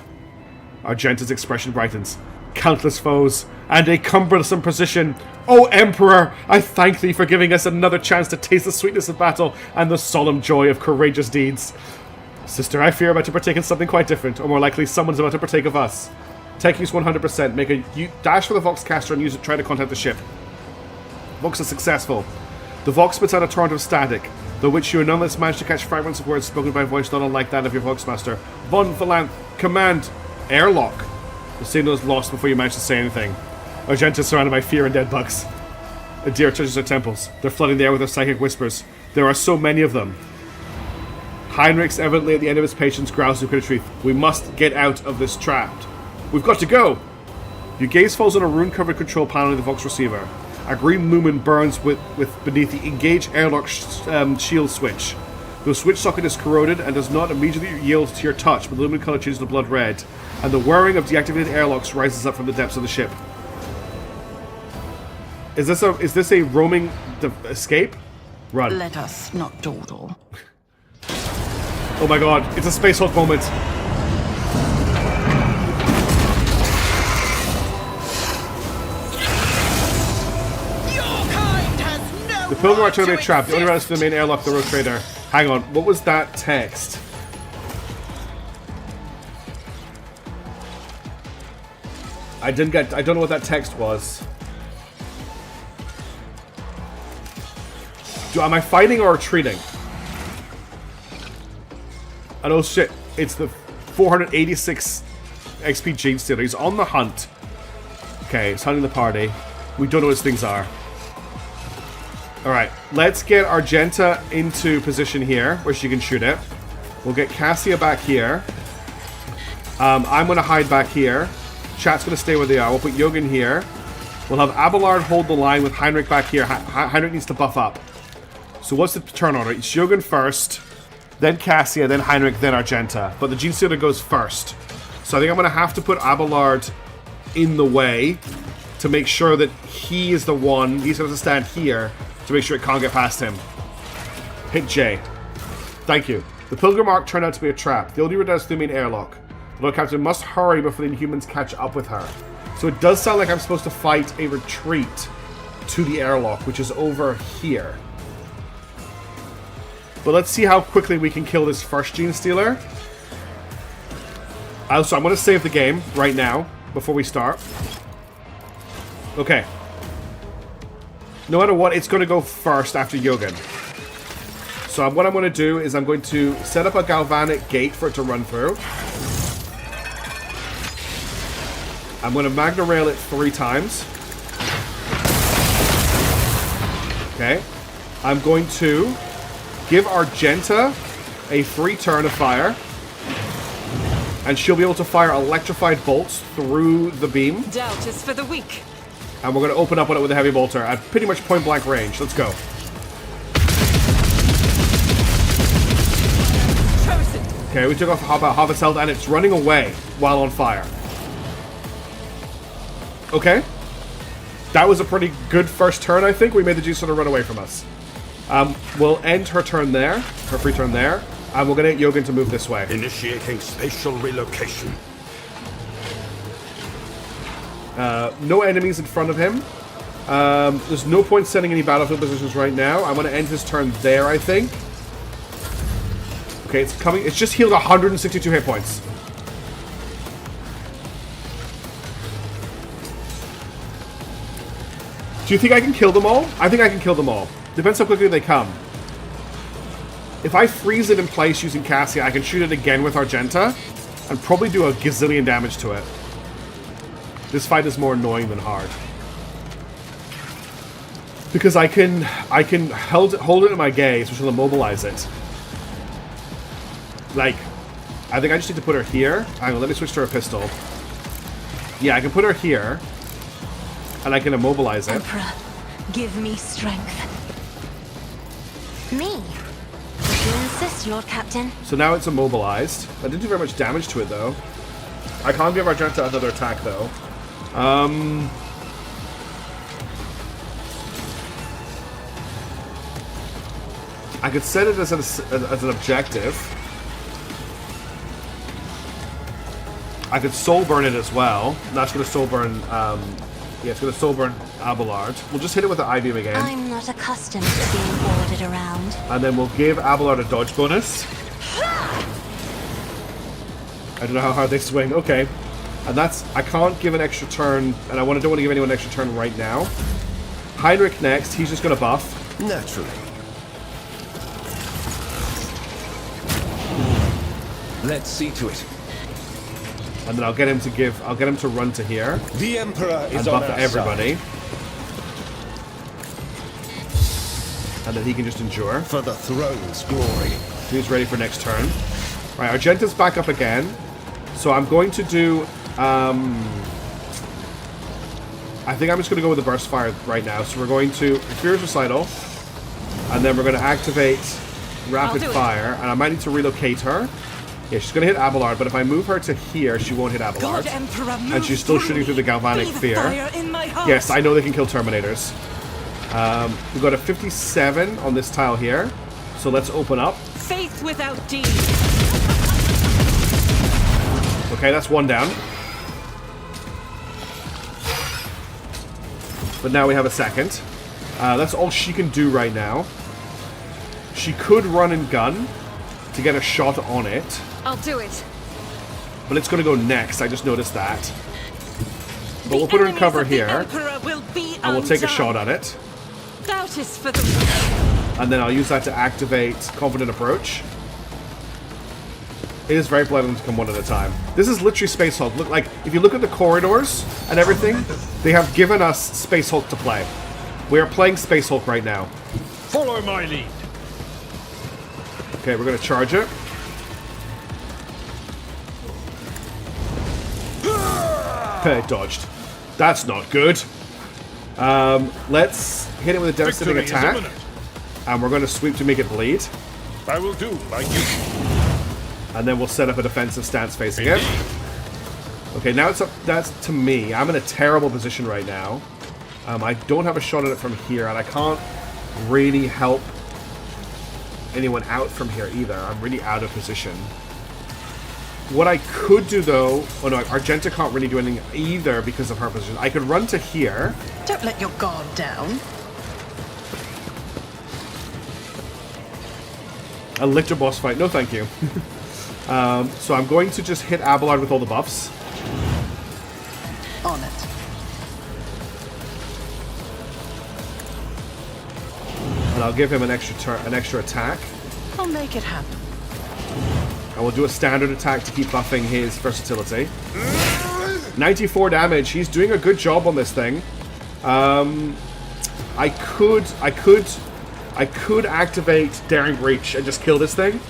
Argenta's expression brightens. Countless foes, and a cumbersome position. O Emperor, I thank thee for giving us another chance to taste the sweetness of battle and the solemn joy of courageous deeds. Sister, I fear about to partake in something quite different, or more likely someone's about to partake of us. Tech use 100%, make a dash for the Voxcaster and use it, try to contact the ship. Vox is successful. The Vox spits out a torrent of static, though which you nonetheless manage to catch fragments of words spoken by a voice not unlike that of your Voxmaster. Von Phalanth, command! Airlock. The signal is lost before you manage to say anything. Argenta is surrounded by fear and dead bugs. A deer touches her temples. They're flooding the air with their psychic whispers. There are so many of them. Heinrich's evidently at the end of his patience growls to Petrieth. We must get out of this trap. We've got to go! Your gaze falls on a rune-covered control panel in the Vox receiver. A green lumen burns with beneath the engage airlock shield switch. The switch socket is corroded and does not immediately yield to your touch, but the lumen color changes to blood red, and the whirring of deactivated airlocks rises up from the depths of the ship. Is this a roaming escape? Run. Let us not dawdle. Oh my god, it's a Space Hulk moment. The Pilgrim are totally trapped. The only route is to the main airlock, the Rogue Trader. Hang on, what was that text? I don't know what that text was. Am I fighting or retreating? Oh shit, it's the 486 XP Genestealer. He's on the hunt. Okay, he's hunting the party. We don't know what his things are. Alright, let's get Argenta into position here, where she can shoot it. We'll get Cassia back here. I'm going to hide back here. Chat's going to stay where they are. We'll put Jürgen here. We'll have Abelard hold the line with Heinrich back here. Heinrich needs to buff up. So what's the turn order? It's Jürgen first, then Cassia, then Heinrich, then Argenta. But the Genestealer goes first. So I think I'm going to have to put Abelard in the way to make sure that he is the one. He's going to stand here to make sure it can't get past him. Hit J. Thank you. The Pilgrim Ark turned out to be a trap. The only route is through the main airlock. The Lord Captain must hurry before the Inhumans catch up with her. So it does sound like I'm supposed to fight a retreat to the airlock, which is over here. But let's see how quickly we can kill this first Genestealer. So I'm going to save the game right now, before we start. Okay. No matter what, it's going to go first after Jürgen. So what I'm going to do is I'm going to set up a galvanic gate for it to run through. I'm going to Magna Rail it 3 times. Okay. I'm going to give Argenta a free turn of fire. And she'll be able to fire electrified bolts through the beam. Doubt is for the weak. And we're going to open up on it with a heavy bolter at pretty much point blank range. Let's go. Okay, we took off about half its health and it's running away while on fire. Okay. That was a pretty good first turn, I think. We made the Genestealer run away from us. We'll end her turn there, her free turn there, and we're going to get Jürgen to move this way. Initiating spatial relocation. No enemies in front of him. There's no point setting any battlefield positions right now. I'm going to end his turn there, I think. Okay, it's coming. It's just healed 162 hit points. Do you think I can kill them all? I think I can kill them all. Depends how quickly they come. If I freeze it in place using Cassia, I can shoot it again with Argenta and probably do a gazillion damage to it. This fight is more annoying than hard. Because I can hold it in my gaze, which will immobilize it. Like, I think I just need to put her here. Hang on, let me switch to her pistol. Yeah, I can put her here. And I can immobilize it. Emperor, give me strength. Me? If you insist, Lord Captain. So now it's immobilized. I didn't do very much damage to it, though. I can't give Argenta another attack, though. I could set it as an objective. I could soul burn it as well. That's going to soul burn. Yeah, it's going to soul burn Abelard. We'll just hit it with the I-beam again. I'm not accustomed to being ordered around. And then we'll give Abelard a dodge bonus. I don't know how hard they swing. Okay. And that's... I can't give an extra turn, and don't want to give anyone an extra turn right now. Heinrich next. He's just going to buff. Naturally. Let's see to it. And then I'll get him to run to here. The Emperor is and on buff our everybody. side. And then he can just endure. For the throne's glory. He's ready for next turn. Right, Argenta's back up again. So I'm going to do... I think I'm just going to go with the Burst Fire right now. So we're going to Furious Recital. And then we're going to activate Rapid Fire. And I might need to relocate her. Yeah, she's going to hit Abelard, but if I move her to here, she won't hit Abelard. And she's still shooting through the Galvanic Fear. Yes, I know they can kill Terminators. We've got a 57 on this tile here. So let's open up. Faith without deed. Okay, that's one down. But now we have a second. That's all she can do right now. She could run and gun to get a shot on it. I'll do it. But it's going to go next. I just noticed that. But we'll put her in cover here. And we'll take a shot at it. Doubt is for the... And then I'll use that to activate Confident Approach. It is very pleasant to come one at a time. This is literally Space Hulk. Look, like, if you look at the corridors and everything, they have given us Space Hulk to play. We are playing Space Hulk right now. Follow my lead. Okay, we're going to charge it. Okay, dodged. That's not good. Let's hit it with a devastating attack. And we're going to sweep to make it bleed. I will do like you. And then we'll set up a defensive stance facing it. Okay, now it's up. That's to me. I'm in a terrible position right now. I don't have a shot at it from here, and I can't really help anyone out from here either. I'm really out of position. What I could do, though... Oh, no, Argenta can't really do anything either because of her position. I could run to here. Don't let your guard down. A Lictor boss fight. No, thank you. So I'm going to just hit Abelard with all the buffs. On it. And I'll give him an extra attack. I'll make it happen. I will do a standard attack to keep buffing his versatility. 94 damage. He's doing a good job on this thing. I could activate Daring Breach and just kill this thing.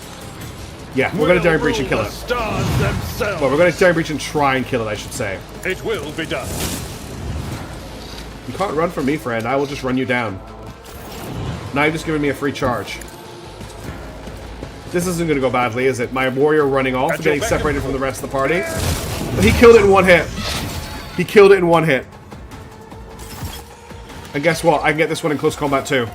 Yeah, we're going to Daring Breach and kill it. Well, we're going to Daring Breach and try and kill it, I should say. It will be done. You can't run from me, friend. I will just run you down. Now you've just given me a free charge. This isn't going to go badly, is it? My warrior running off, getting separated from the rest of the party. But he killed it in one hit. He killed it in one hit. And guess what? I can get this one in close combat too.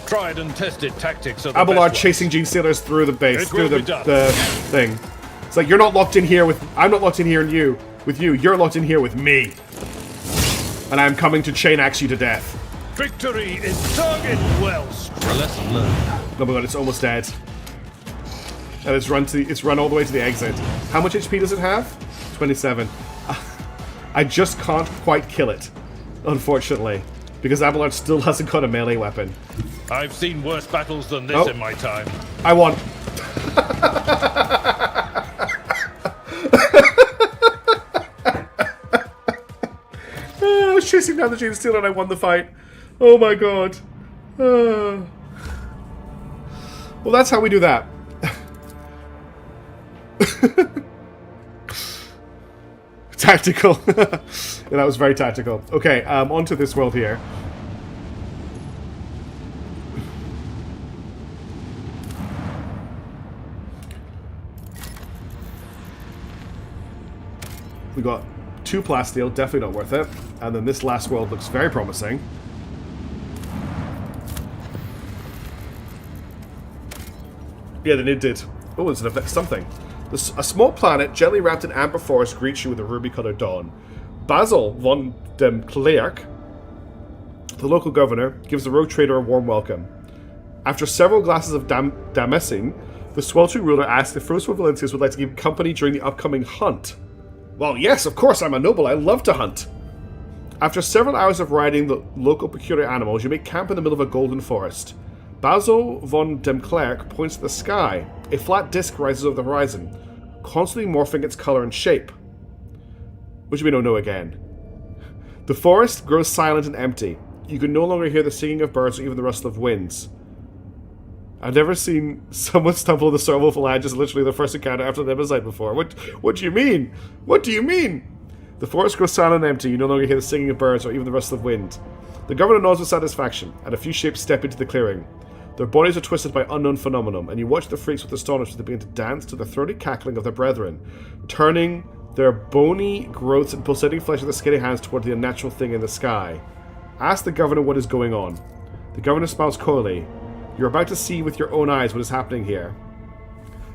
Tried and tested tactics of Abelard chasing Gene Stealers through the base, through the thing. It's like, you're not locked in here with... I'm not locked in here with you. You're locked in here with me. And I'm coming to chain axe you to death. Victory is target well struck. A lesson learned. Oh my god, it's almost dead. And it's run all the way to the exit. How much HP does it have? 27. I just can't quite kill it, unfortunately, because Abelard still hasn't got a melee weapon. I've seen worse battles than this in my time. I won. I was chasing down the Gene Stealer and I won the fight. Oh my god. Well, that's how we do that. Tactical. Yeah, that was very tactical. Okay, onto this world here. We got 2 plasteel, definitely not worth it. And then this last world looks very promising. Yeah, then it did. Oh, it's something. A small planet, gently wrapped in amber forest, greets you with a ruby-colored dawn. Basil von dem Klerk, the local governor, gives the rogue trader a warm welcome. After several glasses of Damascene, the sweltering ruler asks if François Valencius would like to give company during the upcoming hunt. Well, yes, of course, I'm a noble. I love to hunt. After several hours of riding the local peculiar animals, you make camp in the middle of a golden forest. Basil von dem Klerk points to the sky. A flat disc rises over the horizon, constantly morphing its color and shape. What do you mean, oh no again? The forest grows silent and empty. You can no longer hear the singing of birds or even the rustle of winds. I've never seen someone stumble in the soil of a land just literally the first encounter after the Nebuzite before. What do you mean? What do you mean? The forest grows silent and empty. You no longer hear the singing of birds or even the rustle of wind. The governor nods with satisfaction, and a few shapes step into the clearing. Their bodies are twisted by unknown phenomenon, and you watch the freaks with astonishment as they begin to dance to the throaty cackling of their brethren, turning their bony growths and pulsating flesh of their skinny hands toward the unnatural thing in the sky. Ask the governor what is going on. The governor smiles coyly. You're about to see with your own eyes what is happening here.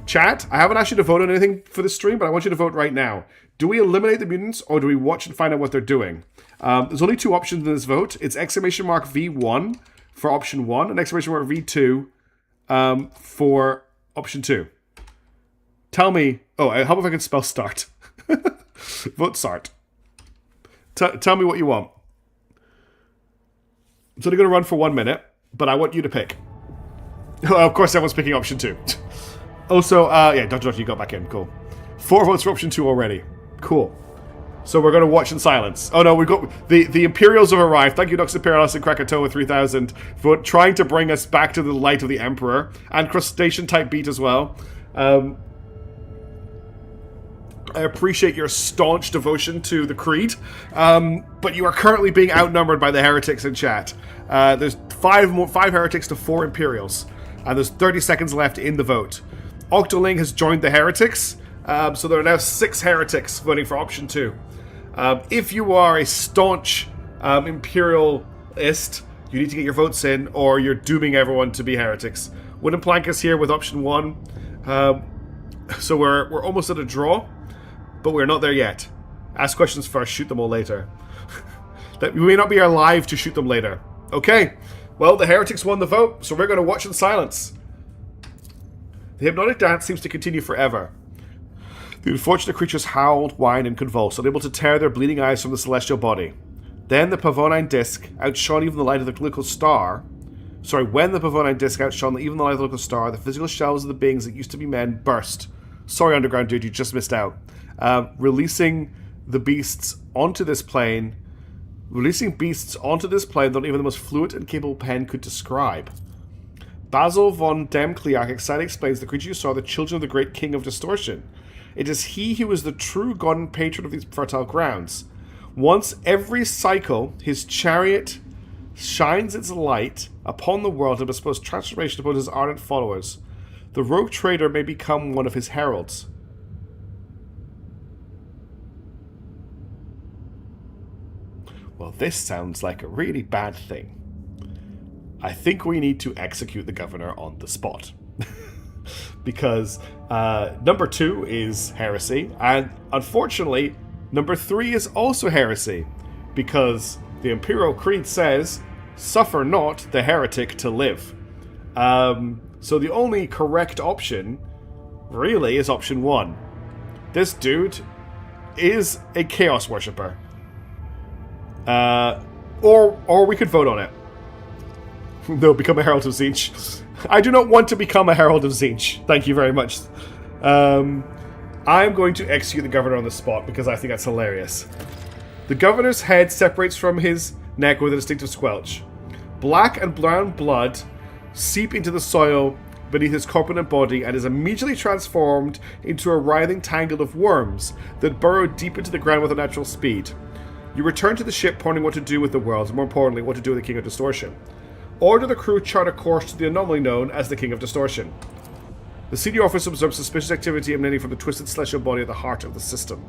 Chat, I haven't asked you to vote on anything for this stream, but I want you to vote right now. Do we eliminate the mutants, or do we watch and find out what they're doing? There's only two options in this vote. It's exclamation mark V1 for option 1, and exclamation mark V2 for option 2. Tell me... Oh, how about if I can spell start? Vote start. Tell me what you want. It's only going to run for 1 minute, but I want you to pick. Of course, everyone's picking option 2. Also, yeah, Dr. you got back in. Cool. 4 votes for option 2 already. Cool. So we're going to watch in silence. Oh no, we've got... The Imperials have arrived. Thank you, Dux Imperialis and Krakatoa 3000 for trying to bring us back to the light of the Emperor. And Crustacean Type Beat as well. I appreciate your staunch devotion to the Creed. But you are currently being outnumbered by the heretics in chat. There's 5 heretics to 4 Imperials. And there's 30 seconds left in the vote. Octoling has joined the heretics. So there are now 6 heretics voting for option 2. If you are a staunch Imperialist, you need to get your votes in, or you're dooming everyone to be heretics. Wooden Plank is here with option 1. So we're almost at a draw, but we're not there yet. Ask questions first, shoot them all later. That we may not be alive to shoot them later. Okay, well, the heretics won the vote, so we're going to watch in silence. The hypnotic dance seems to continue forever. The unfortunate creatures howled, whined, and convulsed, unable to tear their bleeding eyes from the celestial body. Then the Pavonine disc outshone even the light of the local star. When the Pavonine disc outshone even the light of the local star, the physical shells of the beings that used to be men burst. Sorry, Underground Dude, you just missed out. Releasing beasts onto this plane that not even the most fluent and capable pen could describe. Basil von Demkliak excitedly explains the creature you saw, the children of the great king of distortion. It is he who is the true god and patron of these fertile grounds. Once every cycle, his chariot shines its light upon the world and bestows transformation upon his ardent followers. The rogue trader may become one of his heralds. Well, this sounds like a really bad thing. I think we need to execute the governor on the spot. Because number 2 is heresy, and unfortunately, number 3 is also heresy. Because the Imperial Creed says, suffer not the heretic to live. So the only correct option, really, is option 1. This dude is a Chaos Worshipper. Or we could vote on it. No, become a Herald of Tzeentch. I do not want to become a Herald of Tzeentch. Thank you very much. I'm going to execute the governor on the spot because I think that's hilarious. The governor's head separates from his neck with a distinctive squelch. Black and brown blood seep into the soil beneath his corpulent body and is immediately transformed into a writhing tangle of worms that burrow deep into the ground with unnatural speed. You return to the ship, pondering what to do with the world, and more importantly, what to do with the King of Distortion. Order the crew chart a course to the anomaly known as the King of Distortion. The senior officer observes suspicious activity emanating from the twisted celestial body at the heart of the system.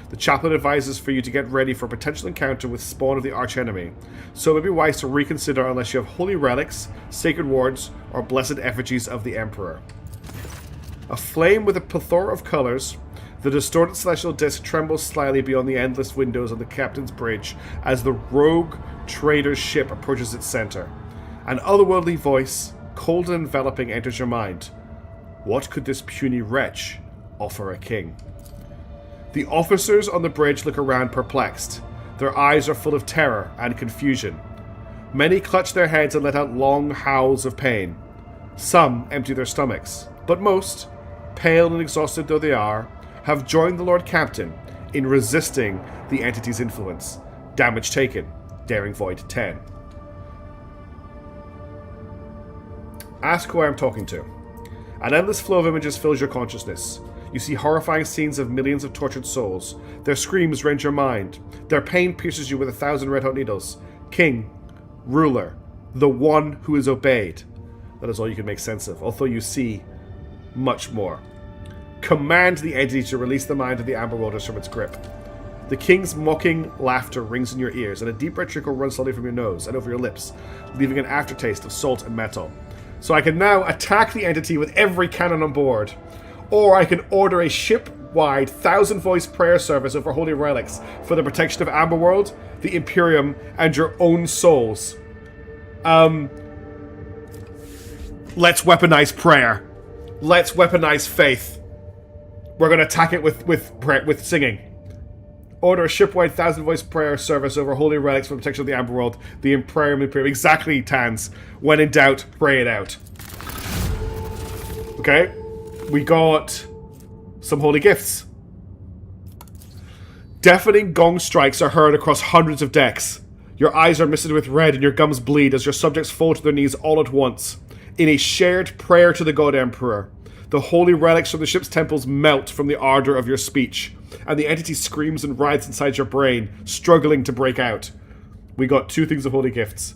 The chaplain advises for you to get ready for a potential encounter with spawn of the archenemy, so it may be wise to reconsider unless you have holy relics, sacred wards, or blessed effigies of the Emperor. Aflame with a plethora of colors, the distorted celestial disc trembles slightly beyond the endless windows on the captain's bridge as the rogue trader's ship approaches its center. An otherworldly voice, cold and enveloping, enters your mind. What could this puny wretch offer a king? The officers on the bridge look around perplexed. Their eyes are full of terror and confusion. Many clutch their heads and let out long howls of pain. Some empty their stomachs, but most, pale and exhausted though they are, have joined the Lord Captain in resisting the entity's influence. Damage taken. Daring Void 10. Ask who I am talking to. An endless flow of images fills your consciousness. You see horrifying scenes of millions of tortured souls. Their screams rend your mind. Their pain pierces you with 1,000 red-hot needles. King, ruler, the one who is obeyed. That is all you can make sense of, although you see much more. Command the entity to release the mind of the Amber Wilders from its grip. The king's mocking laughter rings in your ears, and a deep red trickle runs slowly from your nose and over your lips, leaving an aftertaste of salt and metal. So I can now attack the entity with every cannon on board. Or I can order a ship-wide 1,000-voice prayer service over holy relics for the protection of Amberworld, the Imperium, and your own souls. Let's weaponize prayer. Let's weaponize faith. We're going to attack it with singing. Order a ship-wide 1,000-voice prayer service over holy relics for the protection of the Amberworld, the Imperium. Exactly, Tans. When in doubt, pray it out. Okay. We got some holy gifts. Deafening gong strikes are heard across hundreds of decks. Your eyes are misted with red and your gums bleed as your subjects fall to their knees all at once. In a shared prayer to the God Emperor, the holy relics from the ship's temples melt from the ardor of your speech, and the entity screams and writhes inside your brain, struggling to break out. We got 2 things of holy gifts.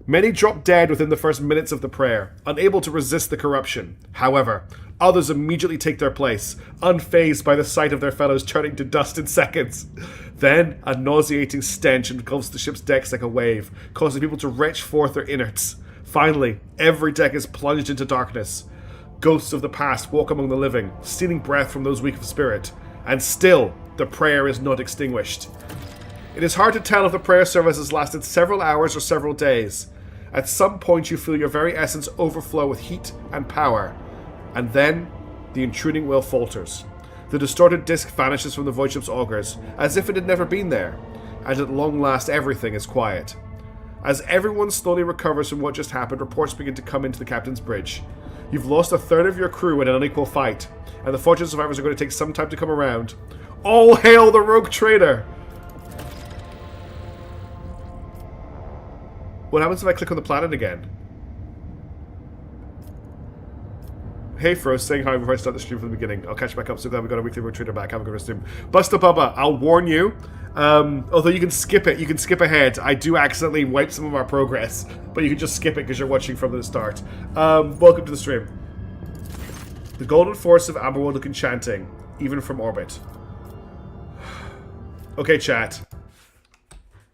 Many drop dead within the first minutes of the prayer, unable to resist the corruption. However, others immediately take their place, unfazed by the sight of their fellows turning to dust in seconds. Then, a nauseating stench engulfs the ship's decks like a wave, causing people to retch forth their innards. Finally, every deck is plunged into darkness. Ghosts of the past walk among the living, stealing breath from those weak of spirit. And still, the prayer is not extinguished. It is hard to tell if the prayer service has lasted several hours or several days. At some point you feel your very essence overflow with heat and power. And then, the intruding will falters. The distorted disc vanishes from the void ship's augers, as if it had never been there. And at long last everything is quiet. As everyone slowly recovers from what just happened, reports begin to come into the captain's bridge. You've lost 1/3 of your crew in an unequal fight, and the fortunate survivors are going to take some time to come around. All hail the rogue trader! What happens if I click on the planet again? Hey Frost, saying hi before I start the stream from the beginning. I'll catch you back up, so glad we got a weekly rogue trader back. Have a good stream. Buster Bubba, I'll warn you. Although you can skip it, you can skip ahead. I do accidentally wipe some of our progress, but you can just skip it because you're watching from the start. Welcome to the stream. The golden force of Amberworld look enchanting, even from orbit. Okay, chat.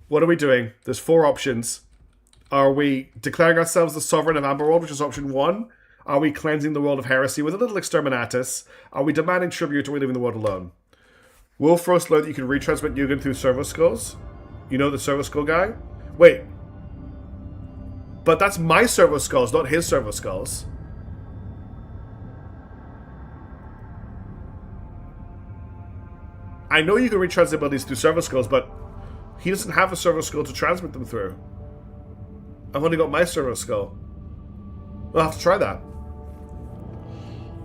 What are we doing? There's 4 options. Are we declaring ourselves the sovereign of Amberworld, which is option 1? Are we cleansing the world of heresy with a little exterminatus? Are we demanding tribute, or are we leaving the world alone? Wolfrost learned that you can retransmit Yugen through servo skulls. You know the servo skull guy? Wait. But that's my servo skulls, not his servo skulls. I know you can retransmit abilities through servo skulls, but he doesn't have a servo skull to transmit them through. I've only got my servo skull. We'll have to try that.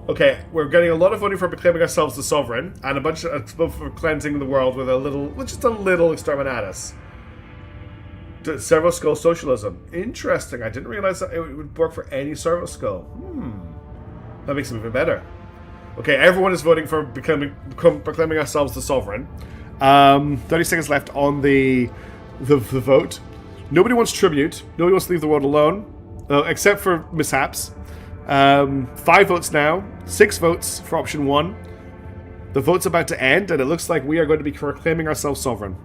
Okay, we're getting a lot of voting for proclaiming ourselves the sovereign, and a bunch of for cleansing the world with a little, just a little exterminatus. Servo skull socialism. Interesting. I didn't realize that it would work for any servo skull. That makes it even better. Okay, everyone is voting for proclaiming ourselves the sovereign. 30 seconds left on the vote. Nobody wants tribute. Nobody wants to leave the world alone, except for mishaps. 5 votes now. 6 votes for option 1. The vote's about to end, and it looks like we are going to be proclaiming ourselves sovereign.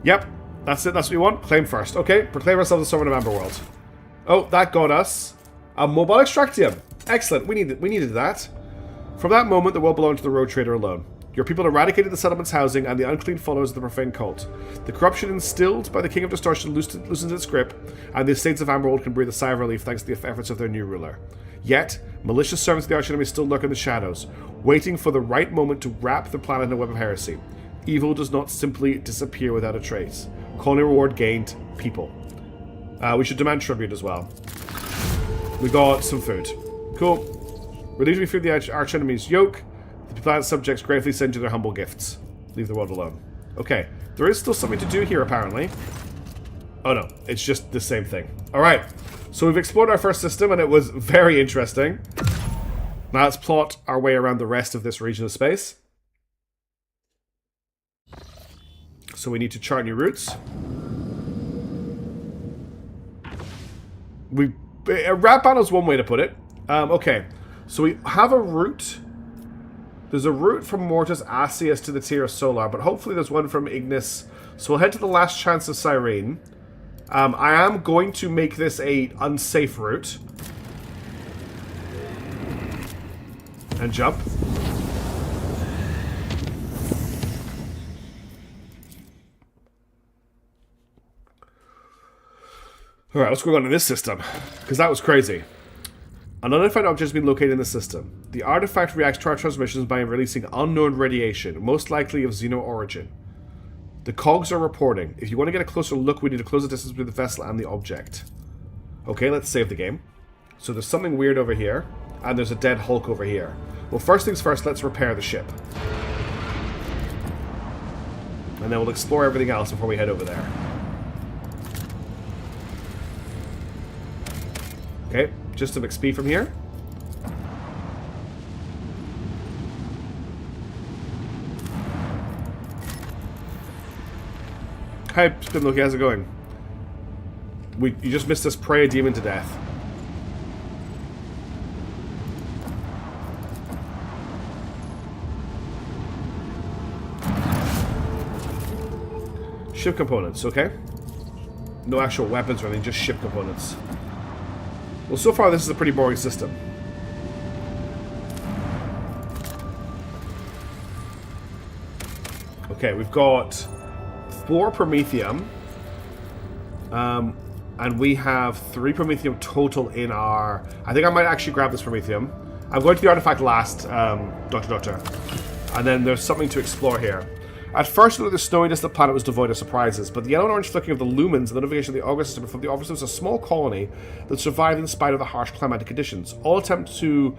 Yep, that's it. That's what we want. Claim first. Okay, proclaim ourselves the sovereign of Amberworld. Oh, that got us a mobile extractium. Excellent. We needed that. From that moment, the world belonged to the rogue trader alone. Your people eradicated the settlement's housing and the unclean followers of the profane cult. The corruption instilled by the King of Distortion loosens its grip, and the estates of Amberworld can breathe a sigh of relief thanks to the efforts of their new ruler. Yet, malicious servants of the archenemy still lurk in the shadows, waiting for the right moment to wrap the planet in a web of heresy. Evil does not simply disappear without a trace. Colony reward gained, people. We should demand tribute as well. We got some food. Cool. Relieved me through the archenemy's yoke. The planet's subjects gratefully send you their humble gifts. Leave the world alone. Okay. There is still something to do here, apparently. Oh no, it's just the same thing. Alright. So we've explored our first system, and it was very interesting. Now let's plot our way around the rest of this region of space. So we need to chart new routes. A rap battle is one way to put it. Okay, so we have a route. There's a route from Mortis Asius to the Tier Solar, but hopefully there's one from Ignis. So we'll head to the Last Chance of Cyrene. I am going to make this a unsafe route. And jump. Alright, what's going on in this system? Because that was crazy. An unidentified object has been located in the system. The artifact reacts to our transmissions by releasing unknown radiation, most likely of Xeno origin. The cogs are reporting. If you want to get a closer look, we need to close the distance between the vessel and the object. Okay, let's save the game. So there's something weird over here, and there's a dead Hulk over here. Well, first things first, let's repair the ship. And then we'll explore everything else before we head over there. Okay, just some XP from here. Hi, Spinloki, how's it going? You just missed us pray a demon to death. Ship components, okay? No actual weapons or anything, just ship components. Well, so far this is a pretty boring system. Okay, we've got 4 Promethium. And we have 3 Promethium total in our... I think I might actually grab this Promethium. I'm going to the artifact last, Doctor. And then there's something to explore here. At first, the snowy distant planet was devoid of surprises, but the yellow and orange flicking of the lumens and the notification of the auger system from the officers was a small colony that survived in spite of the harsh climatic conditions. All attempts to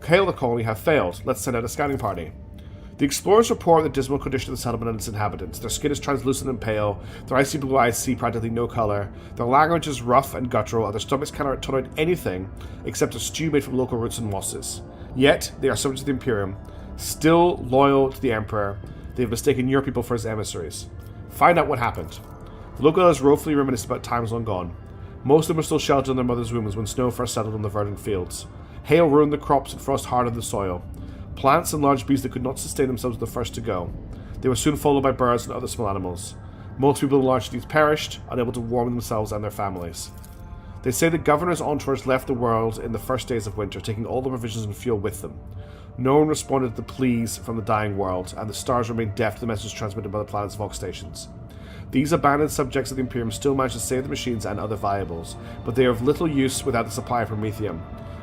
hail the colony have failed. Let's send out a scouting party. The explorers report the dismal condition of the settlement and its inhabitants. Their skin is translucent and pale, their icy blue eyes see practically no colour, their language is rough and guttural, and their stomachs cannot tolerate anything except a stew made from local roots and mosses. Yet, they are subject to the Imperium, still loyal to the Emperor. They have mistaken your people for his emissaries. Find out what happened. The local elders woefully reminisce about times long gone. Most of them were still sheltered in their mother's wombs when snow first settled on the verdant fields. Hail ruined the crops and frost hardened the soil. Plants and large beasts that could not sustain themselves were the first to go. They were soon followed by birds and other small animals. Most people in large cities perished, unable to warm themselves and their families. They say the governor's entourage left the world in the first days of winter, taking all the provisions and fuel with them. No one responded to the pleas from the dying world, and the stars remained deaf to the messages transmitted by the planet's Vox stations. These abandoned subjects of the Imperium still manage to save the machines and other viables, but they are of little use without the supply of Promethium.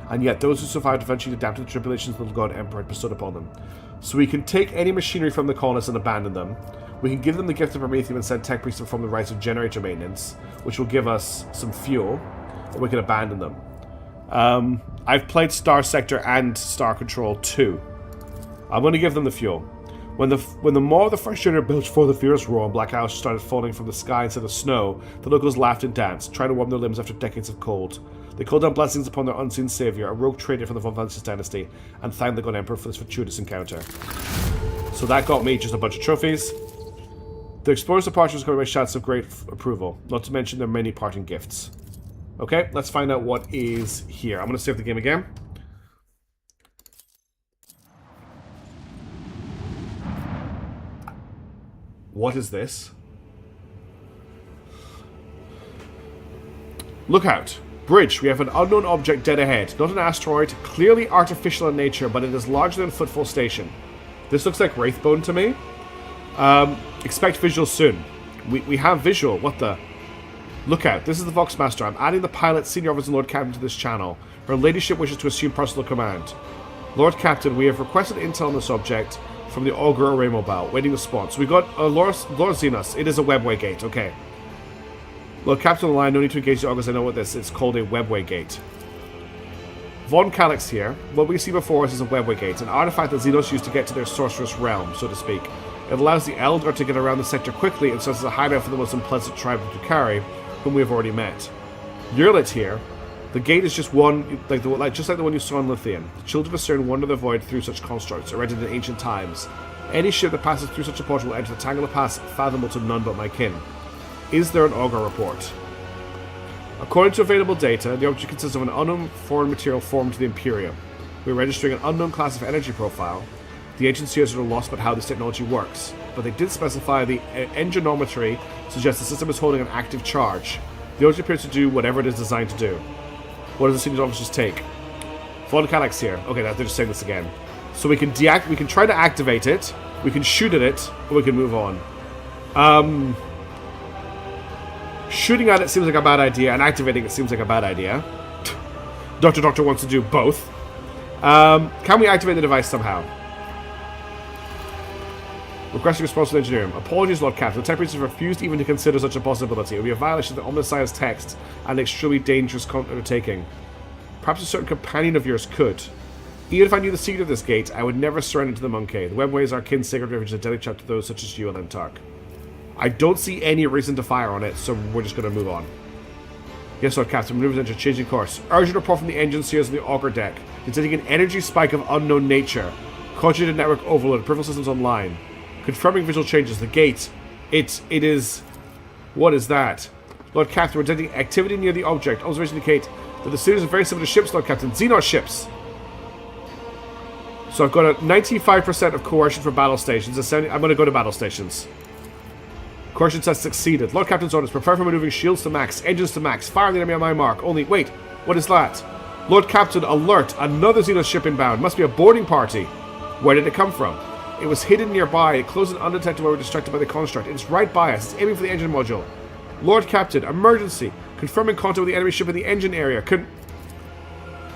And yet those who survived eventually adapted to the tribulations the little god Emperor had bestowed upon them. So we can take any machinery from the colonists and abandon them. We can give them the gift of Promethium and send tech priests to perform the rites of generator maintenance, which will give us some fuel, or we can abandon them. I've played Star Sector and Star Control 2. I'm going to give them the fuel. When the maw of the first generator belched forth the fierce roar and black ash started falling from the sky instead of snow, the locals laughed and danced, trying to warm their limbs after decades of cold. They called down blessings upon their unseen savior, a rogue trader from the Von Valentius dynasty, and thanked the god Emperor for this fortuitous encounter. So that got me just a bunch of trophies. The explorer's departure was going by shouts of great approval, not to mention their many parting gifts. Okay, let's find out what is here. I'm going to save the game again. What is this? Look out. Bridge, we have an unknown object dead ahead. Not an asteroid, clearly artificial in nature, but it is larger than Footfall Station. This looks like Wraithbone to me. Expect visual soon. We have visual. What the... Look out, this is the Voxmaster. I'm adding the pilot, senior officer, and Lord Captain to this channel. Her ladyship wishes to assume personal command. Lord Captain, we have requested intel on this object from the Augur Array Mobile, waiting response. We got Lord Xenos. It is a webway gate, okay. Lord Captain of the line, no need to engage the Augurs, I know what this is. It's called a webway gate. Von Calyx here. What we see before us is a webway gate, an artifact that Xenos used to get to their sorceress realm, so to speak. It allows the Eldar to get around the sector quickly and serves as a hideout for the most unpleasant tribe of Drukhari, whom we have already met. Yurlit here. The gate is just one, just like the one you saw in Lithian. The children of Cern wander the void through such constructs, erected in ancient times. Any ship that passes through such a portal will enter the Tangela Pass, fathomable to none but my kin. Is there an augur report? According to available data, the object consists of an unknown foreign material formed to the Imperium. We're registering an unknown class of energy profile. The ancient seers are lost about how this technology works, but they did specify the engineometry suggests the system is holding an active charge. The object appears to do whatever it is designed to do. What does the senior officers take? Von Kallax here. Okay, they're just saying this again. So we can we can try to activate it, we can shoot at it, or we can move on. Shooting at it seems like a bad idea, and activating it seems like a bad idea. Doctor wants to do both. Can we activate the device somehow? Requesting response from engineering. Apologies, Lord Captain. The Temperatures refused even to consider such a possibility. It would be a violation of the Omniscience text and an extremely dangerous undertaking. Perhaps a certain companion of yours could. Even if I knew the secret of this gate, I would never surrender to the Monkey. The webway is our kin's sacred refuge, a deadly trap to those such as you and Entark. I don't see any reason to fire on it, so we're just going to move on. Yes, Lord Captain. Maneuvers enter changing course. Urgent report from the engine seers on the auger deck. Detecting an energy spike of unknown nature. Conjugated network overload. Peripheral systems online. Confirming visual changes. The gate. It is... What is that? Lord Captain, we're detecting activity near the object. Observations indicate that the series are very similar to ships, Lord Captain. Xenos ships. So I've got a 95% of coercion for battle stations. I'm going to go to battle stations. Coercion test succeeded. Lord Captain's orders. Prepare for maneuvering shields to max. Engines to max. Fire the enemy on my mark. Only... Wait. What is that? Lord Captain, alert. Another Xenos ship inbound. Must be a boarding party. Where did it come from? It was hidden nearby. It closed and undetected while we were distracted by the construct. It's right by us. It's aiming for the engine module. Lord Captain, emergency. Confirming contact with the enemy ship in the engine area.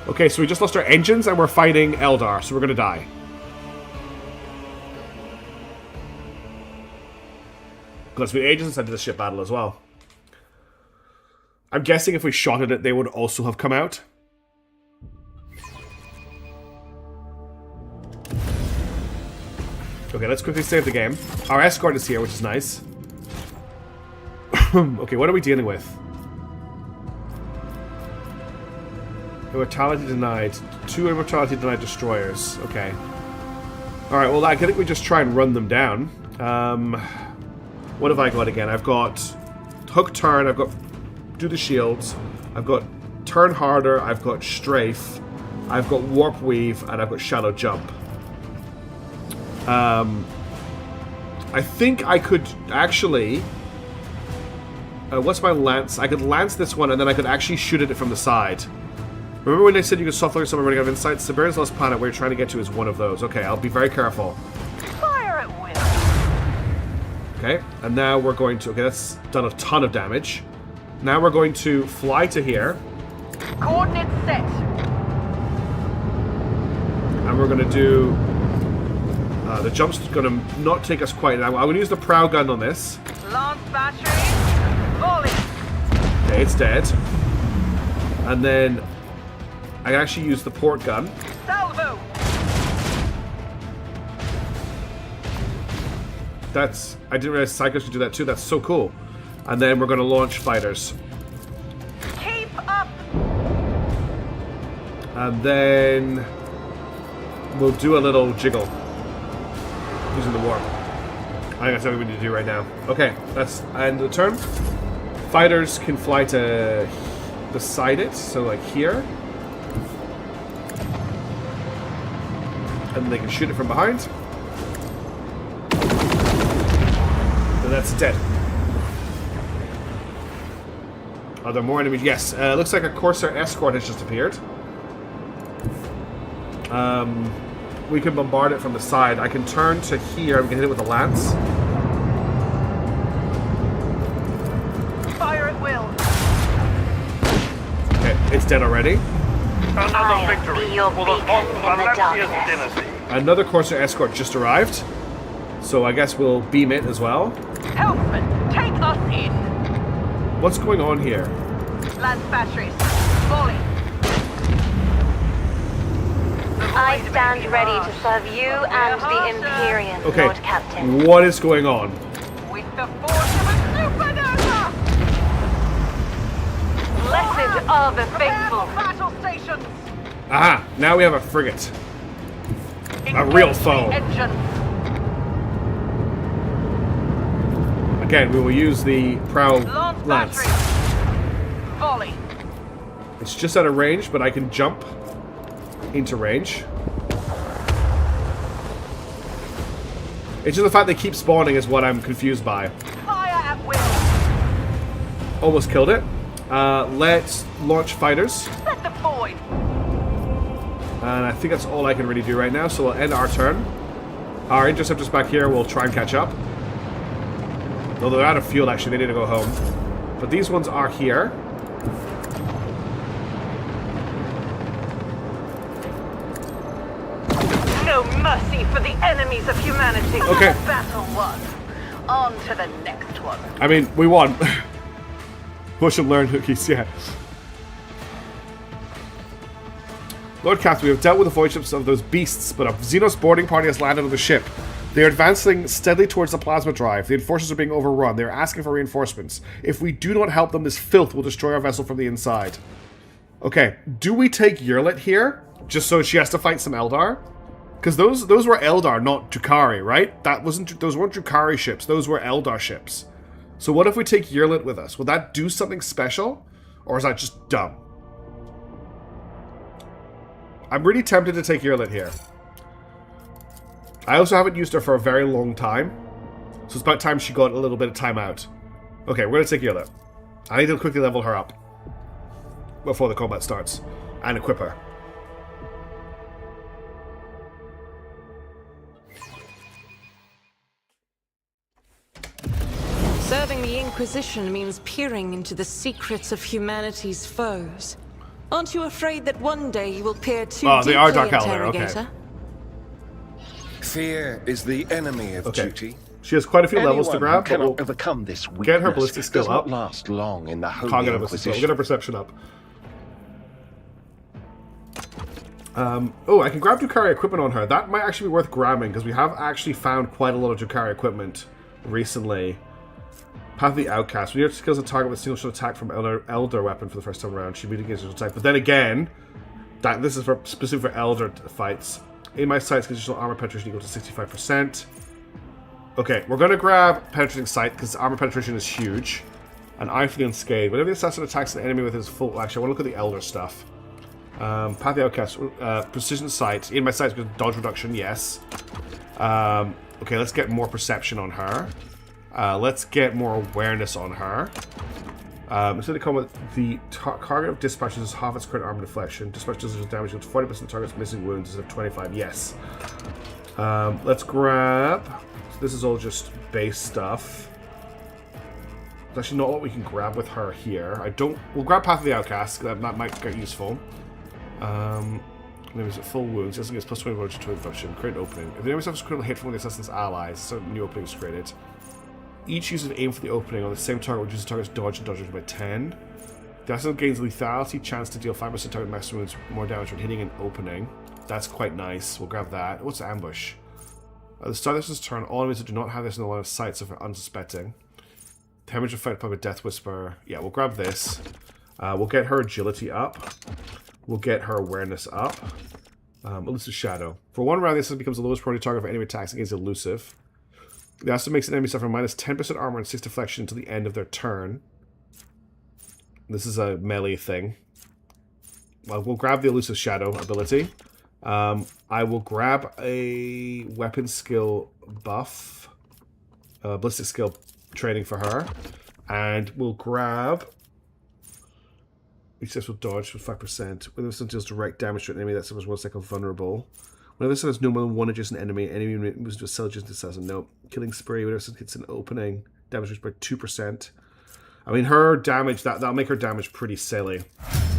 Okay, so we just lost our engines and we're fighting Eldar, so we're gonna die. Let's be agents inside this ship battle as well. I'm guessing if we shot at it, they would also have come out. Okay, let's quickly save the game. Our escort is here, which is nice. Okay, what are we dealing with? Immortality denied. 2 immortality denied destroyers. Okay. Alright, well, I think we just try and run them down. What have I got again? I've got hook turn, I've got do the shields, I've got turn harder, I've got strafe, I've got warp weave, and I've got shallow jump. I think I could actually... what's my lance? I could lance this one, and then I could actually shoot at it from the side. Remember when I said you could soft lock someone running out of insight? Siberia's Lost Planet, where you're trying to get to, is one of those. Okay, I'll be very careful. Fire at will. Okay, and now we're going to... Okay, that's done a ton of damage. Now we're going to fly to here. Coordinates set. And we're going to do... the jump's going to not take us quite... I'm going to use the prow gun on this. Lance battery. Volley. Okay, it's dead. And then I actually use the port gun. Salvo. That's... I didn't realize Psychos could do that too. That's so cool. And then we're going to launch fighters. Keep up. And then we'll do a little jiggle using the warp. I think that's what we need to do right now. Okay, that's end of the turn. Fighters can fly to beside it, so like here. And they can shoot it from behind. And that's dead. Are there more enemies? Yes. Looks like a Corsair escort has just appeared. We can bombard it from the side. I can turn to here and we can hit it with a lance. Fire at will. Okay, it's dead already. Another victory for the Valaxius dynasty. Another Corsair escort just arrived. So I guess we'll beam it as well. Helpman, take us in. What's going on here? Lance batteries. Volley. The I stand ready to serve you and the Imperium, Okay, Lord Captain. what is going on? With the force of a supernova! Blessed are the Prepare faithful. for battle stations! Aha, now we have a frigate. A real foe. Engine. Again, we will use the prow Launch lance. battery. Volley. It's just out of range, but I can jump into range. It's just the fact they keep spawning is what I'm confused by. Fire at will. Almost killed it. Let's launch fighters. Set the void. And I think that's all I can really do right now, so we'll end our turn. Our interceptors back here will try and catch up. Although they're out of fuel, actually, they need to go home. But these ones are here. No mercy for the enemies of humanity. Okay. Battle won. On to the next one. I mean, we won. Push and learn hookies, yeah. Lord Captain, we have dealt with the void ships of those beasts, but a Xenos boarding party has landed on the ship. They are advancing steadily towards the plasma drive. The enforcers are being overrun. They are asking for reinforcements. If we do not help them, this filth will destroy our vessel from the inside. Okay, do we take Yurlit here? Just so she has to fight some Eldar? Because those were Eldar, not Drukhari, right? Those weren't Drukhari ships. Those were Eldar ships. So what if we take Yurlit with us? Will that do something special? Or is that just dumb? I'm really tempted to take Yurlit here. I also haven't used her for a very long time. So it's about time she got a little bit of time out. Okay, we're going to take Yurlit. I need to quickly level her up before the combat starts. And equip her. Serving the Inquisition means peering into the secrets of humanity's foes. Aren't you afraid that one day you will peer too deeply, they are Dark Elder, Interrogator? okay. Fear is the enemy of duty. She has quite a few levels to grab, but cannot we'll overcome this weakness. get her ballistic skill does not up. last long in the Holy Can't get her ballistic skill. Inquisition. We'll get her perception up. Oh, I can grab Drukhari equipment on her. That might actually be worth grabbing, because we have actually found quite a lot of Drukhari equipment recently. Path of the Outcast. When your skills a target with a single shot attack from Elder weapon for the first time around, she immediately gains an attack. But then again, this is for specific for Elder fights. In my sights, conditional armor penetration equal to 65%. Okay, we're going to grab Penetrating Sight, because armor penetration is huge. And Eye for the Unscathed. Whenever the assassin attacks an enemy with his full... Actually, I want to look at the Elder stuff. Path of the Outcast. Precision Sight. In my sights, dodge reduction, yes. Okay, let's get more perception on her. Let's get more awareness on her. Instead of combat, the target of dispatch is half its current armor deflection. Dispatch does damage with 40% of the target's missing wounds instead of 25. Yes. Let's grab... This is all just base stuff. It's actually not what we can grab with her here. We'll grab Path of the Outcast. That might get useful. Maybe it's at full wounds. This gets plus 20 damage to infection. Create an opening. If the enemy suffers a critical hit from one of the assassin's allies, so new opening is created. Each user aim for the opening on the same target reduces the target's dodge and dodge by 10. The assassin gains lethality, chance to deal 5% target maximum wounds, more damage when hitting an opening. That's quite nice. We'll grab that. What's ambush? At the start of this turn, all enemies that do not have this in the line of sight suffer unsuspecting. Damage affected by a Death Whisper. Yeah, we'll grab this. We'll get her agility up. We'll get her awareness up. Elusive Shadow. For one round, this becomes the lowest priority target for enemy attacks against Elusive. It also makes an enemy suffer minus 10% armor and 6 deflection until the end of their turn. This is a melee thing. Well, we'll grab the Elusive Shadow ability. I will grab a weapon skill buff. Ballistic skill training for her. And we'll grab... Each will dodge with 5%. Whenever this deals direct damage to an enemy that suffers 1 second vulnerable. Whenever this has no more than one adjacent enemy moves to a cell adjacent assassin. No. Killing spree, whenever this hits an opening, damage reduced by 2%. I mean, her damage, that'll make her damage pretty silly.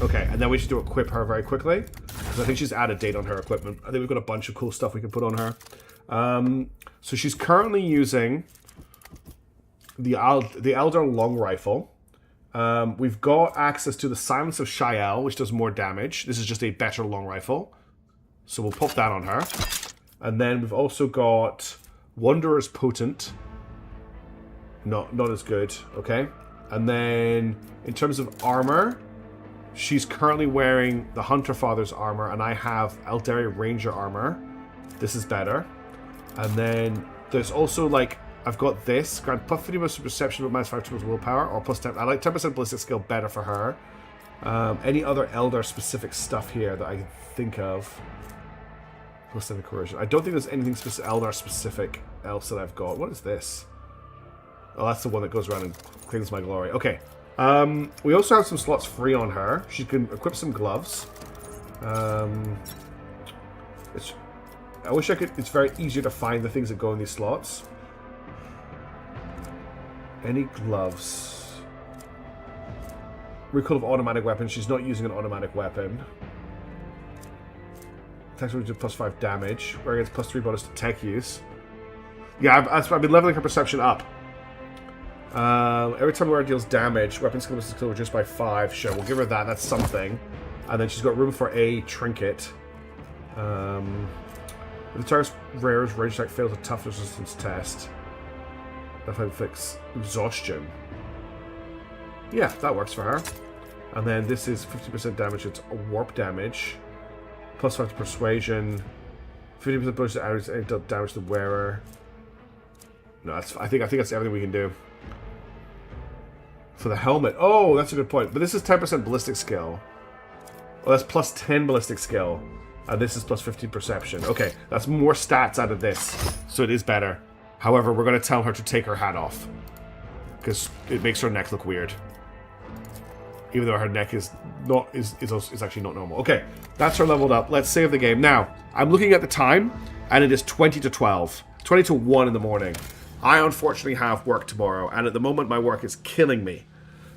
Okay, and then we should do equip her very quickly. Because I think she's out of date on her equipment. I think we've got a bunch of cool stuff we can put on her. So she's currently using the Elder Long Rifle. We've got access to the Silence of Shael, which does more damage. This is just a better long rifle. So we'll pop that on her. And then we've also got Wanderer's Potent. Not as good, okay. And then in terms of armor, she's currently wearing the Hunter Father's armor, and I have Eldaria Ranger armor. This is better. And then there's also like, I've got this. Grant plus 50% perception with minus 5 towards willpower, or plus 10. I like 10% ballistic skill better for her. Any other Eldar specific stuff here that I can think of? Plus 7 coercion. I don't think there's anything Eldar specific else that I've got. What is this? Oh, that's the one that goes around and claims my glory. Okay. We also have some slots free on her. She can equip some gloves. I wish I could... It's very easier to find the things that go in these slots. Any gloves? Recoil of automatic weapon. She's not using an automatic weapon. Attack roll plus 5 damage. Where against plus 3 bonus to tech use. Yeah, I've been leveling her perception up. Every time the wearer deals damage, weapon skill is reduced by 5. Sure, we'll give her that. That's something. And then she's got room for a trinket. If the target's rare's range attack fails a tough resistance test, that inflicts exhaustion. Yeah, that works for her. And then this is 50% damage. It's a warp damage. Plus 5 to persuasion. 50% bonus to damage the wearer. No, that's. I think that's everything we can do. For the helmet. Oh, that's a good point. But this is 10% ballistic skill. Oh, that's plus 10 ballistic skill. And this is plus 15 perception. Okay, that's more stats out of this. So it is better. However, we're going to tell her to take her hat off. Because it makes her neck look weird. Even though her neck is actually not normal. Okay, that's her leveled up. Let's save the game. Now, I'm looking at the time, and it is 20 to 12. 20 to 1 in the morning. I unfortunately have work tomorrow, and at the moment my work is killing me.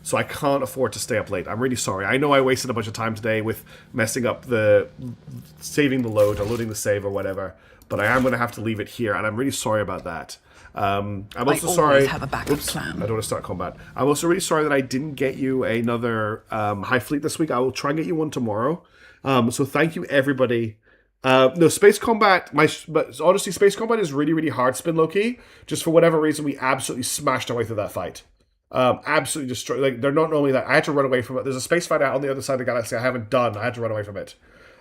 So I can't afford to stay up late. I'm really sorry. I know I wasted a bunch of time today with messing up saving the load or loading the save or whatever, but I am going to have to leave it here, and I'm really sorry about that. I'm also sorry. Have a backup plan. I don't want to start combat. I'm also really sorry that I didn't get you another High Fleet this week. I will try and get you one tomorrow. So thank you, everybody. No, Space Combat, but honestly, Space Combat is really, really hard spin low-key. Just for whatever reason, we absolutely smashed our way through that fight. Absolutely destroyed. Like, they're not normally that. I had to run away from it. There's a space fight out on the other side of the galaxy I haven't done. I had to run away from it.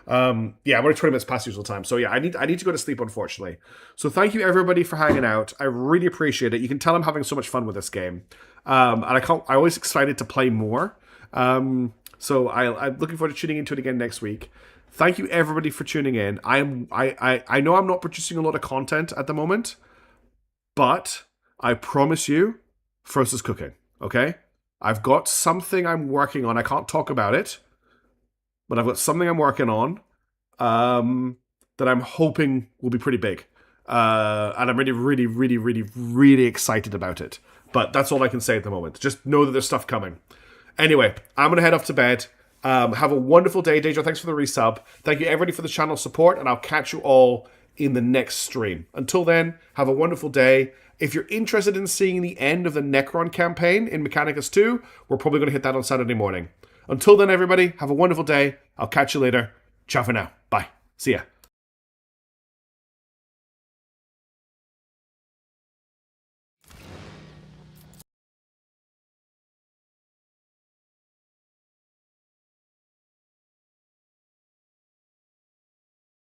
Yeah, I'm only 20 minutes past usual time. So yeah, I need to go to sleep, unfortunately. So thank you, everybody, for hanging out. I really appreciate it. You can tell I'm having so much fun with this game. And I'm always excited to play more. So I'm looking forward to tuning into it again next week. Thank you, everybody, for tuning in. I know I'm not producing a lot of content at the moment, but I promise you, Frost is cooking, okay? I've got something I'm working on. I can't talk about it, but I've got something I'm working on that I'm hoping will be pretty big. And I'm really, really, really, really, really excited about it. But that's all I can say at the moment. Just know that there's stuff coming. Anyway, I'm going to head off to bed. Have a wonderful day, Deja. Thanks for the resub. Thank you, everybody, for the channel support, and I'll catch you all in the next stream. Until then, have a wonderful day. If you're interested in seeing the end of the Necron campaign in Mechanicus 2, we're probably going to hit that on Saturday morning. Until then, everybody, have a wonderful day. I'll catch you later. Ciao for now. Bye. See ya.